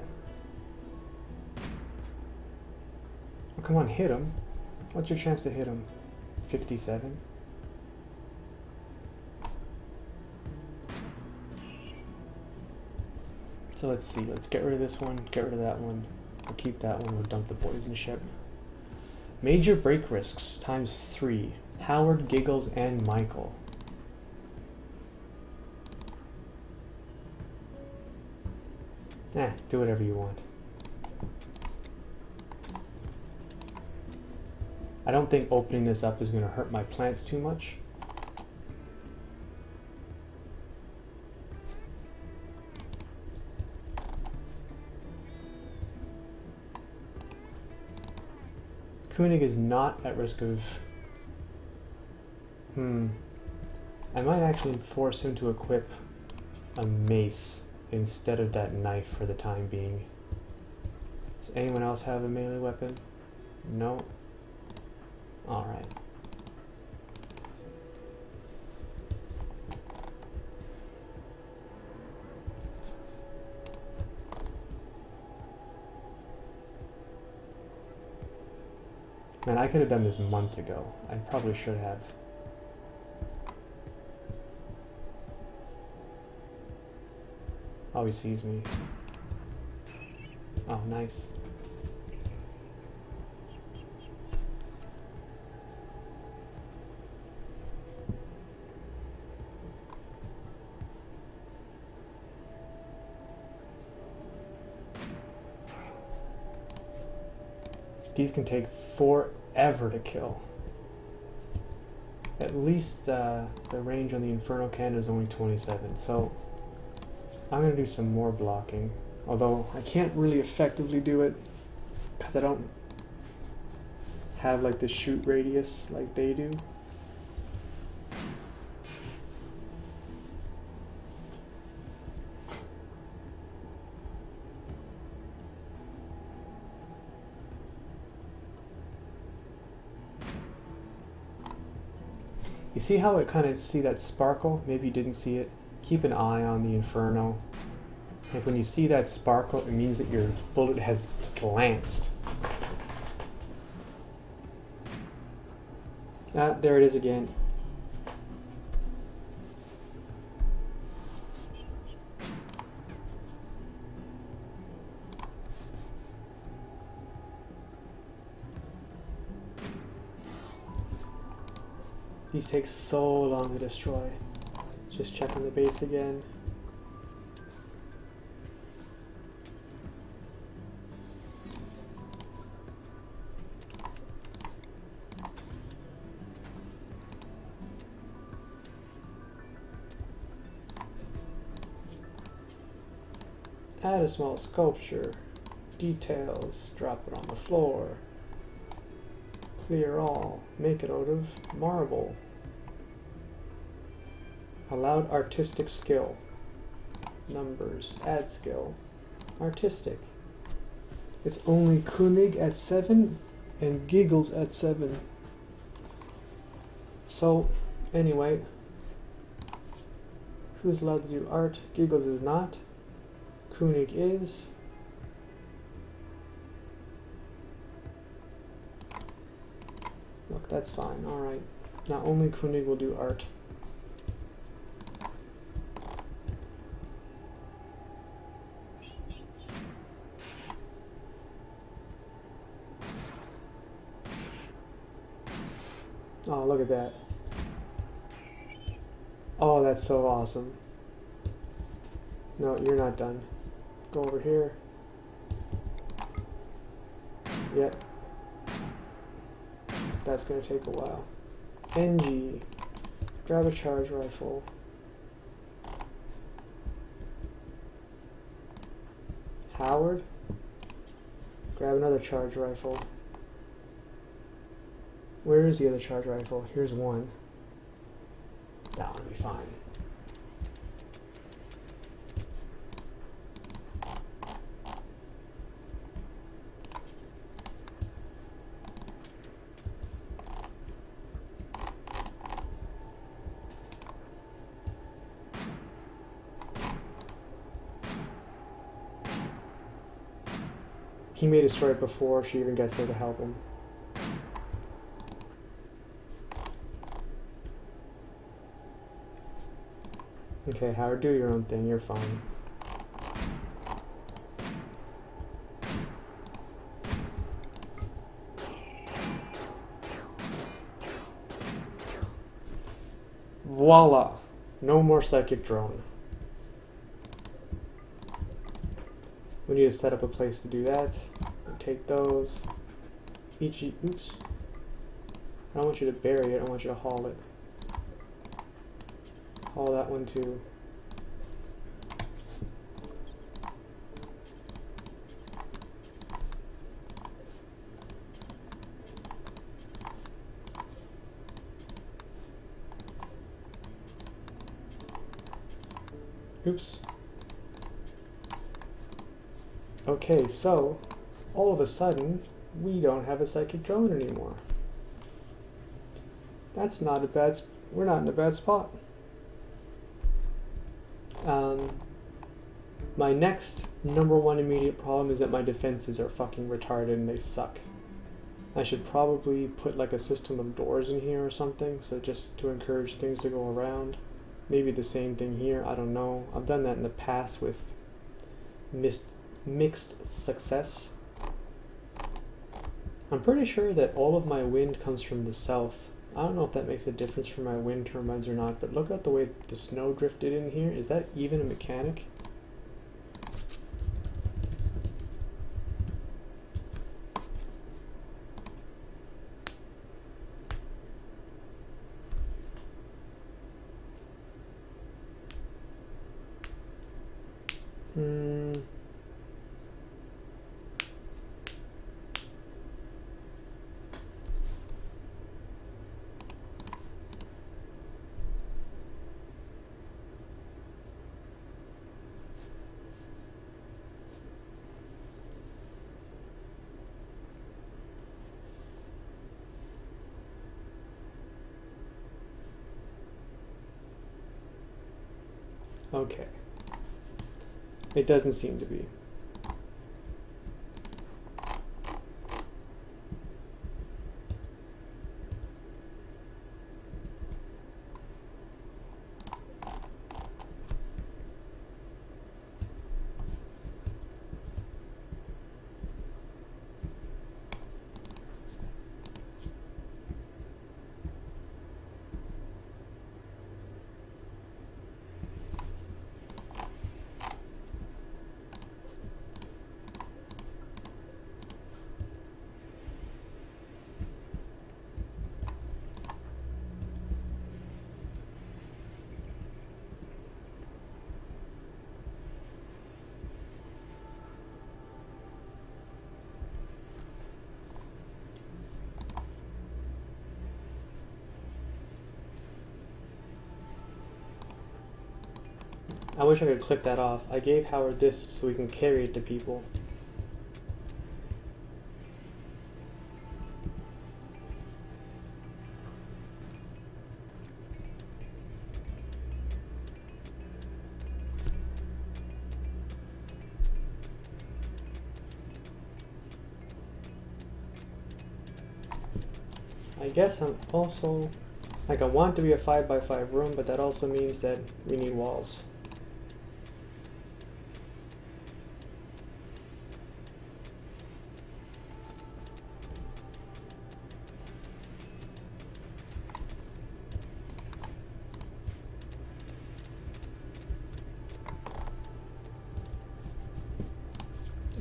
Come on, hit him. What's your chance to hit him? 57? So let's see, let's get rid of this one, get rid of that one. We'll keep that one, we'll dump the poison ship. Major break risks times 3. Howard, Giggles, and Michael. Do whatever you want. I don't think opening this up is going to hurt my plants too much. Koenig is not at risk of... I might actually force him to equip a mace instead of that knife for the time being. Does anyone else have a melee weapon? No? Alright. Man, I could have done this months ago. I probably should have. Oh, he sees me. Oh, nice. These can take forever to kill. At least the range on the Inferno Cannon is only 27, so I'm going to do some more blocking. Although I can't really effectively do it because I don't have like the shoot radius like they do. You see how it kind of see that sparkle? Maybe you didn't see it. Keep an eye on the Inferno. Like when you see that sparkle, it means that your bullet has glanced. Ah, there it is again. These take so long to destroy. Just checking the base again. Add a small sculpture. Details. Drop it on the floor. Clear all. Make it out of marble. Allowed artistic skill. Numbers. Add skill. Artistic. It's only Koenig at 7 and Giggles at 7. So, anyway. Who's allowed to do art? Giggles is not. Koenig is. Look, that's fine. Alright. Now only Koenig will do art. Oh, look at that. Oh, that's so awesome. No, you're not done. Go over here. Yep. That's going to take a while. NG. Grab a charge rifle. Howard. Grab another charge rifle. Where is the other charge rifle? Here's one. That one will be fine. He may destroy it before she even gets there to help him. Okay, Howard, do your own thing. You're fine. Voila! No more psychic drone. We need to set up a place to do that. Take those. Oops. I don't want you to bury it, I want you to haul it. Haul that one too. Oops. Okay, so all of a sudden we don't have a psychic drone anymore. That's not a bad. We're not in a bad spot. My next #1 immediate problem is that my defenses are fucking retarded and they suck. I should probably put like a system of doors in here or something, so just to encourage things to go around. Maybe the same thing here, I don't know. I've done that in the past with mixed success. I'm pretty sure that all of my wind comes from the south. I don't know if that makes a difference for my wind turbines or not, but look at the way the snow drifted in here. Is that even a mechanic? Okay. It doesn't seem to be. I wish I could click that off. I gave Howard this so we can carry it to people. I guess I'm also, like, I want it to be a 5x5 room, but that also means that we need walls.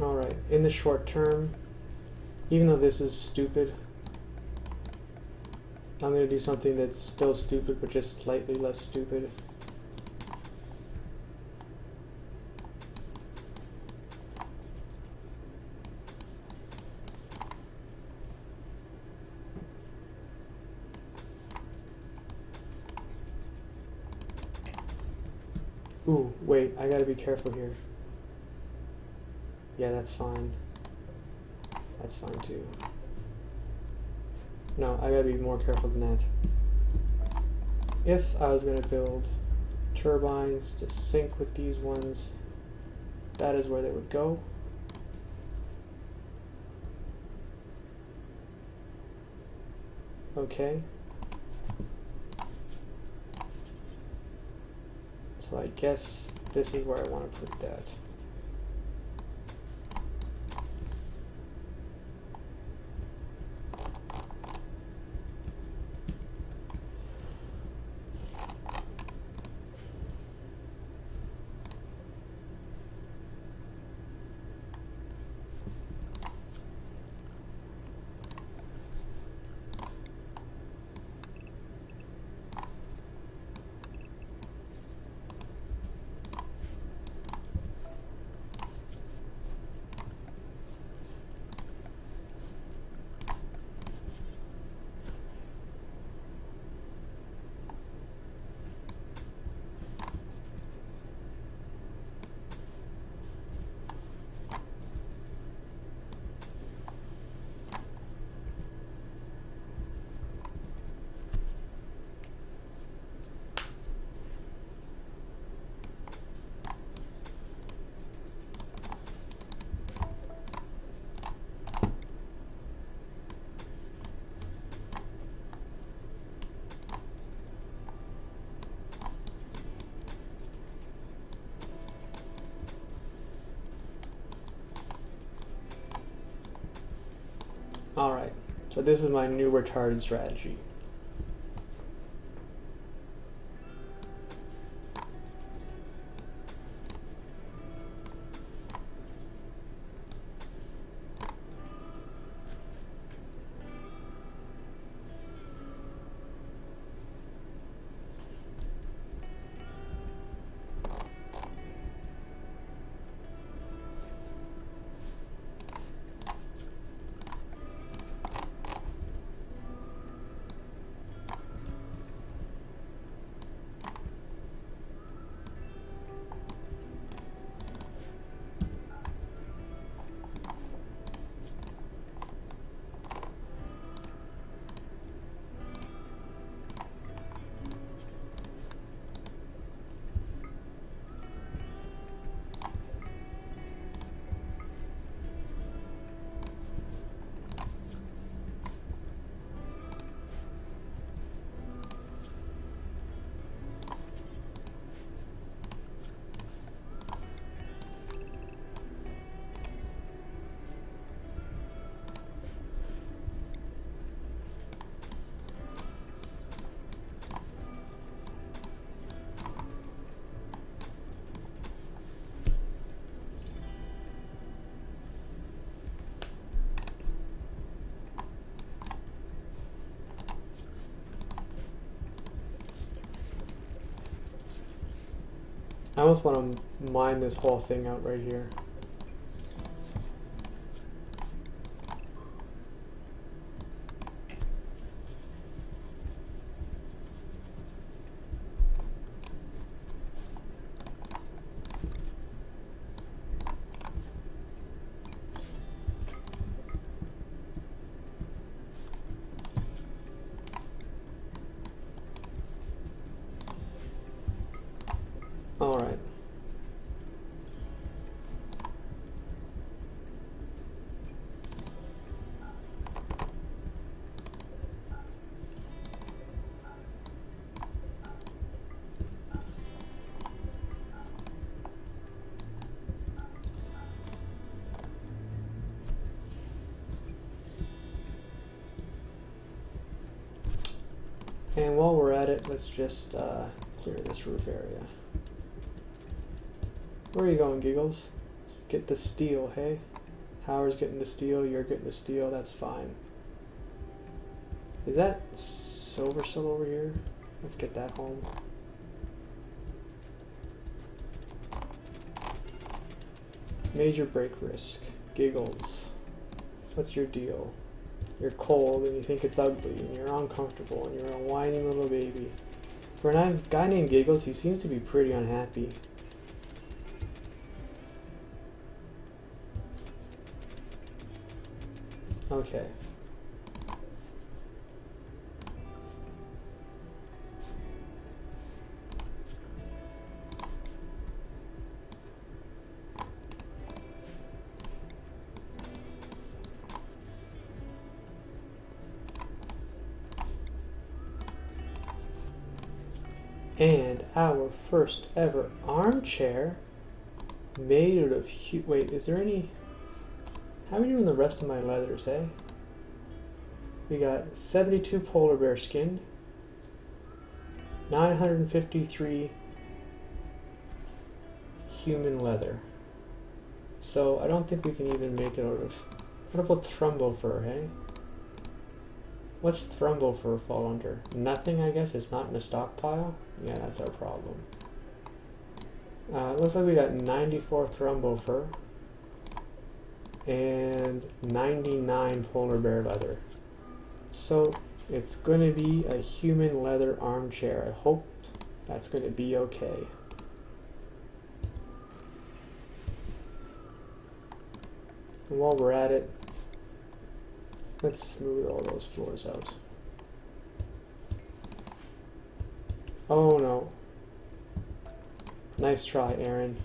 Alright, in the short term, even though this is stupid, I'm going to do something that's still stupid, but just slightly less stupid. Ooh, wait, I gotta be careful here. Yeah, that's fine. That's fine too. No, I gotta be more careful than that. If I was gonna build turbines to sync with these ones, that is where they would go. Okay. So So I guess this is where I want to put that. Alright, so this is my new retarded strategy. I almost want to mine this whole thing out right here. All right. And while we're at it, let's just clear this roof area. Where are you going, Giggles? Let's get the steel, hey? Howard's getting the steel, you're getting the steel, that's fine. Is that silver still over here? Let's get that home. Major break risk. Giggles. What's your deal? You're cold and you think it's ugly and you're uncomfortable and you're a whiny little baby. For a guy named Giggles, he seems to be pretty unhappy. Okay. And our first ever armchair made out of wait, is there any... How are we doing the rest of my leathers, eh? We got 72 polar bear skin, 953 human leather. So I don't think we can even make it out of... What about Thrumbo fur, hey? What's Thrumbo fur fall under? Nothing, I guess? It's not in a stockpile? Yeah, that's our problem. It looks like we got 94 Thrumbo fur and 99 polar bear leather. So it's going to be a human leather armchair. I hope that's going to be okay. And while we're at it, let's smooth all those floors out. Oh no. Nice try, Aaron.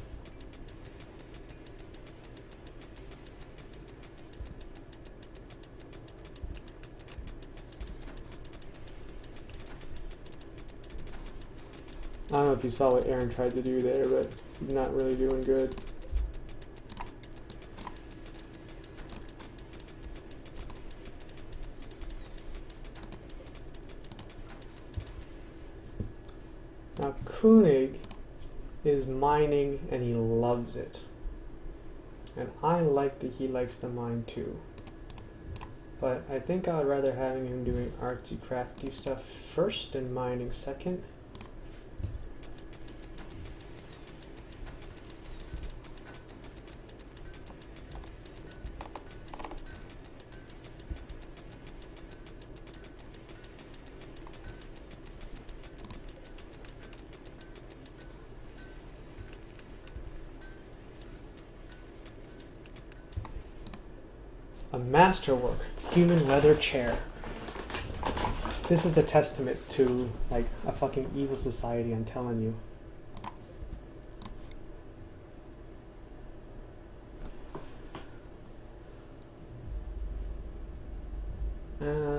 I don't know if you saw what Aaron tried to do there, but not really doing good. Now Koenig is mining and he loves it. And I like that he likes to mine too. But I think I would rather having him doing artsy crafty stuff first and mining second. A masterwork human leather chair. This is a testament to like a fucking evil society, I'm telling you.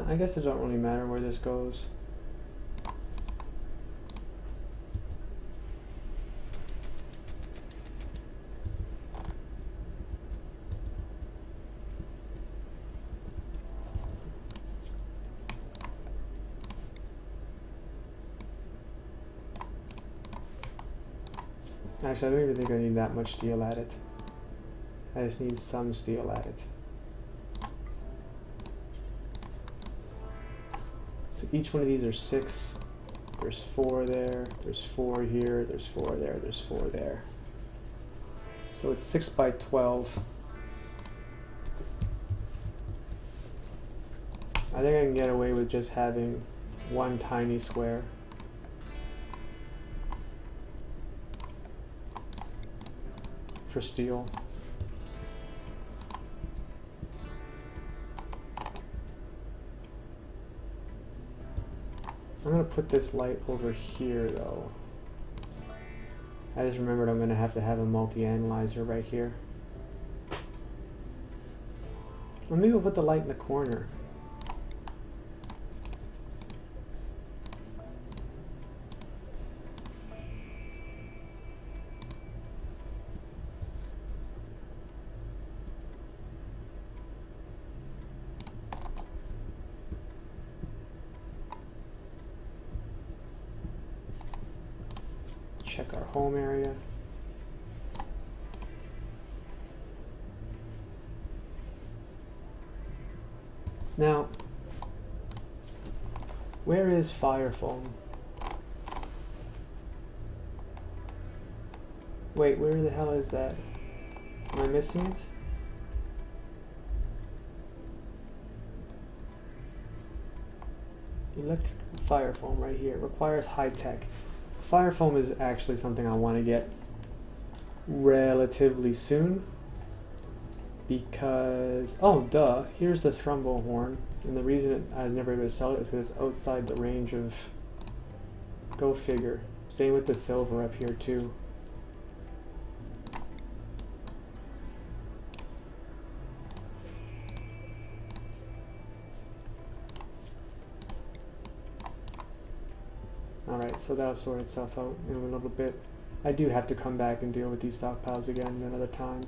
I guess it don't really matter where this goes. Actually, I don't even think I need that much steel at it. I just need some steel at it. So each one of these are 6. There's 4 there, there's 4 here, there's 4 there, there's 4 there. So it's 6 by 12. I think I can get away with just having one tiny square. For steel. I'm gonna put this light over here though. I just remembered I'm gonna have to have a multi-analyzer right here. Or maybe we'll put the light in the corner. Check our home area. Now, where is fire foam? Wait, where the hell is that? Am I missing it? Electric fire foam right here. Requires high tech. Fire foam is actually something I want to get relatively soon because, oh duh, here's the Thrumbo horn, and the reason I was never able to sell it is because it's outside the range of, go figure. Same with the silver up here too. Alright, so that'll sort itself out in a little bit. I do have to come back and deal with these stockpiles again another time.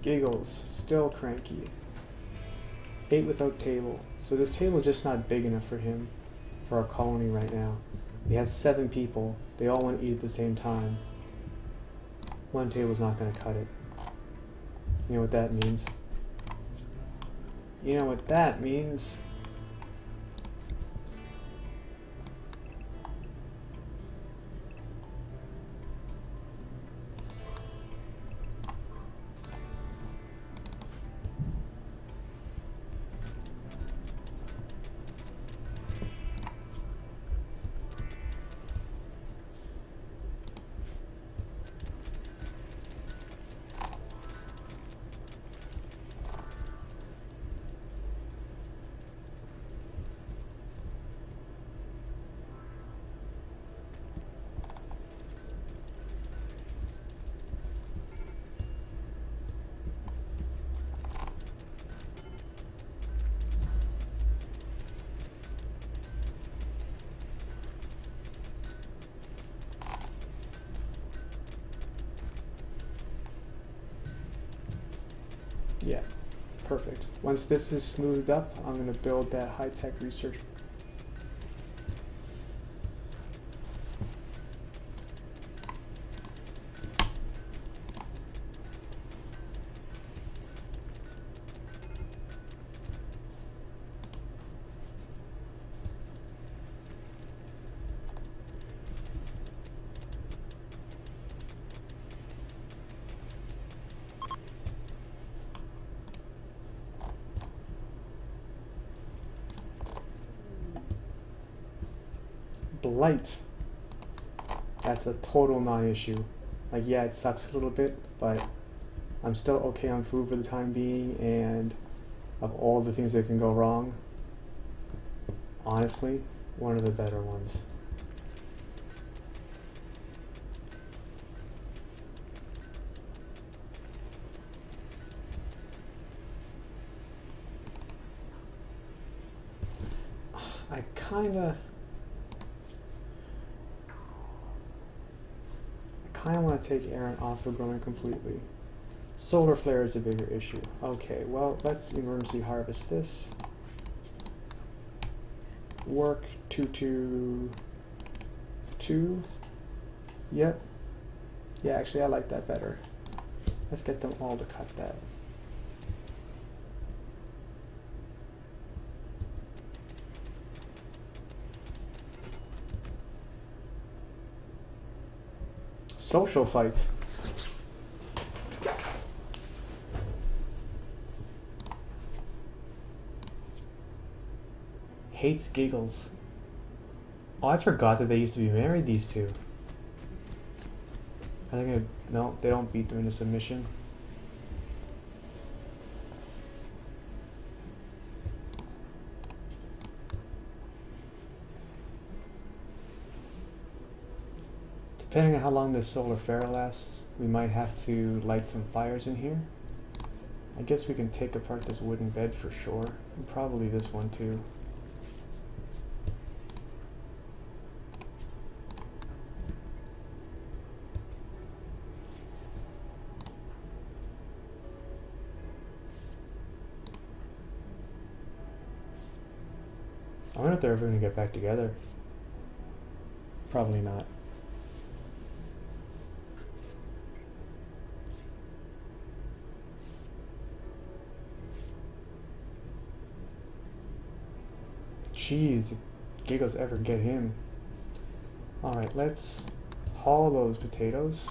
Giggles, still cranky. Ate without table. So this table is just not big enough for him, for our colony right now. We have 7 people. They all want to eat at the same time. One table's not going to cut it. You know what that means? You know what that means? Yeah, perfect. Once this is smoothed up, I'm going to build that high-tech research. Blight. That's a total non-issue. Like, yeah, it sucks a little bit, but I'm still okay on food for the time being, and of all the things that can go wrong, honestly, one of the better ones. I kinda want to take Aaron off of growing completely. Solar flare is a bigger issue. Okay, well, let's emergency harvest this. Work 222. Yep. Yeah, actually, I like that better. Let's get them all to cut that. Social fight. Hates giggles. Oh, I forgot that they used to be married, these two. I think no, they don't beat them into submission. Depending on how long this solar flare lasts, we might have to light some fires in here. I guess we can take apart this wooden bed for sure, and probably this one too. I wonder if they're ever going to get back together. Probably not. Jeez, did Giggles ever get him? Alright, let's haul those potatoes.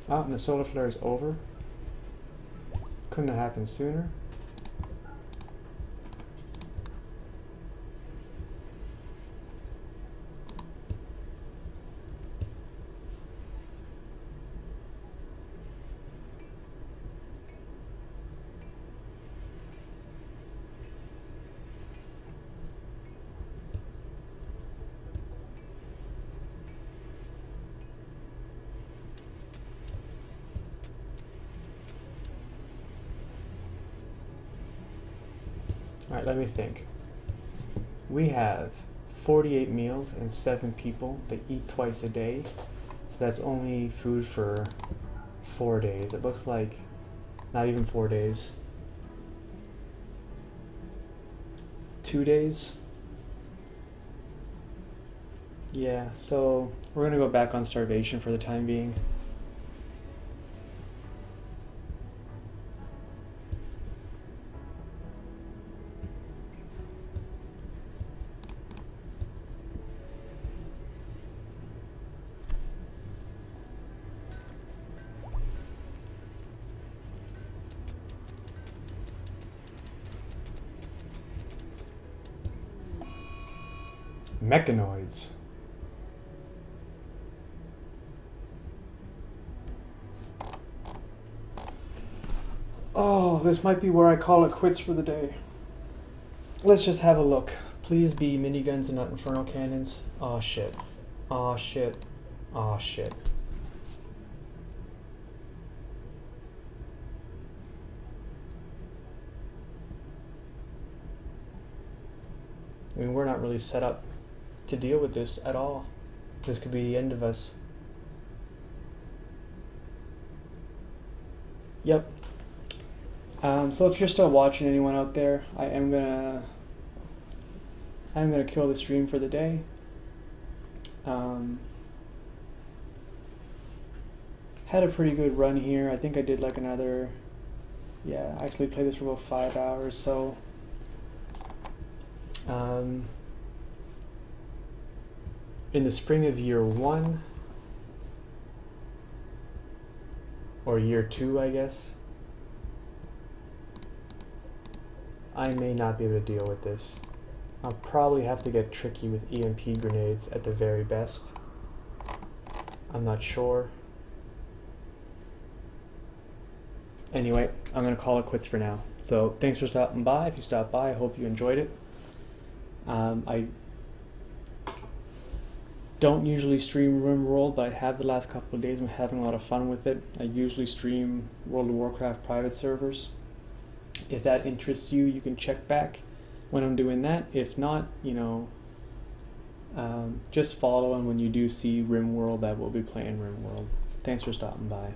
Ah, and the solar flare is over. Couldn't have happened sooner. Alright, let me think. We have 48 meals and 7 people that eat twice a day. So that's only food for 4 days. It looks like not even 4 days. 2 days? Yeah, so we're gonna go back on starvation for the time being. Mechanoids. Oh, this might be where I call it quits for the day. Let's just have a look. Please be miniguns and not inferno cannons. Aw shit. Aw shit. Aw shit. I mean, we're not really set up to deal with this at all. This could be the end of us. Yep. So if you're still watching, anyone out there, I'm gonna kill the stream for the day. Had a pretty good run here. I think I did like another, yeah, I actually played this for about 5 hours, so in the spring of year 1 or year 2, I guess, I may not be able to deal with this. I'll probably have to get tricky with EMP grenades at the very best. I'm not sure. Anyway, I'm going to call it quits for now. So thanks for stopping by. If you stopped by, I hope you enjoyed it. I don't usually stream RimWorld, but I have the last couple of days. I'm having a lot of fun with it. I usually stream World of Warcraft private servers. If that interests you, you can check back when I'm doing that. If not, you know, just follow, and when you do see RimWorld, I will be playing RimWorld. Thanks for stopping by.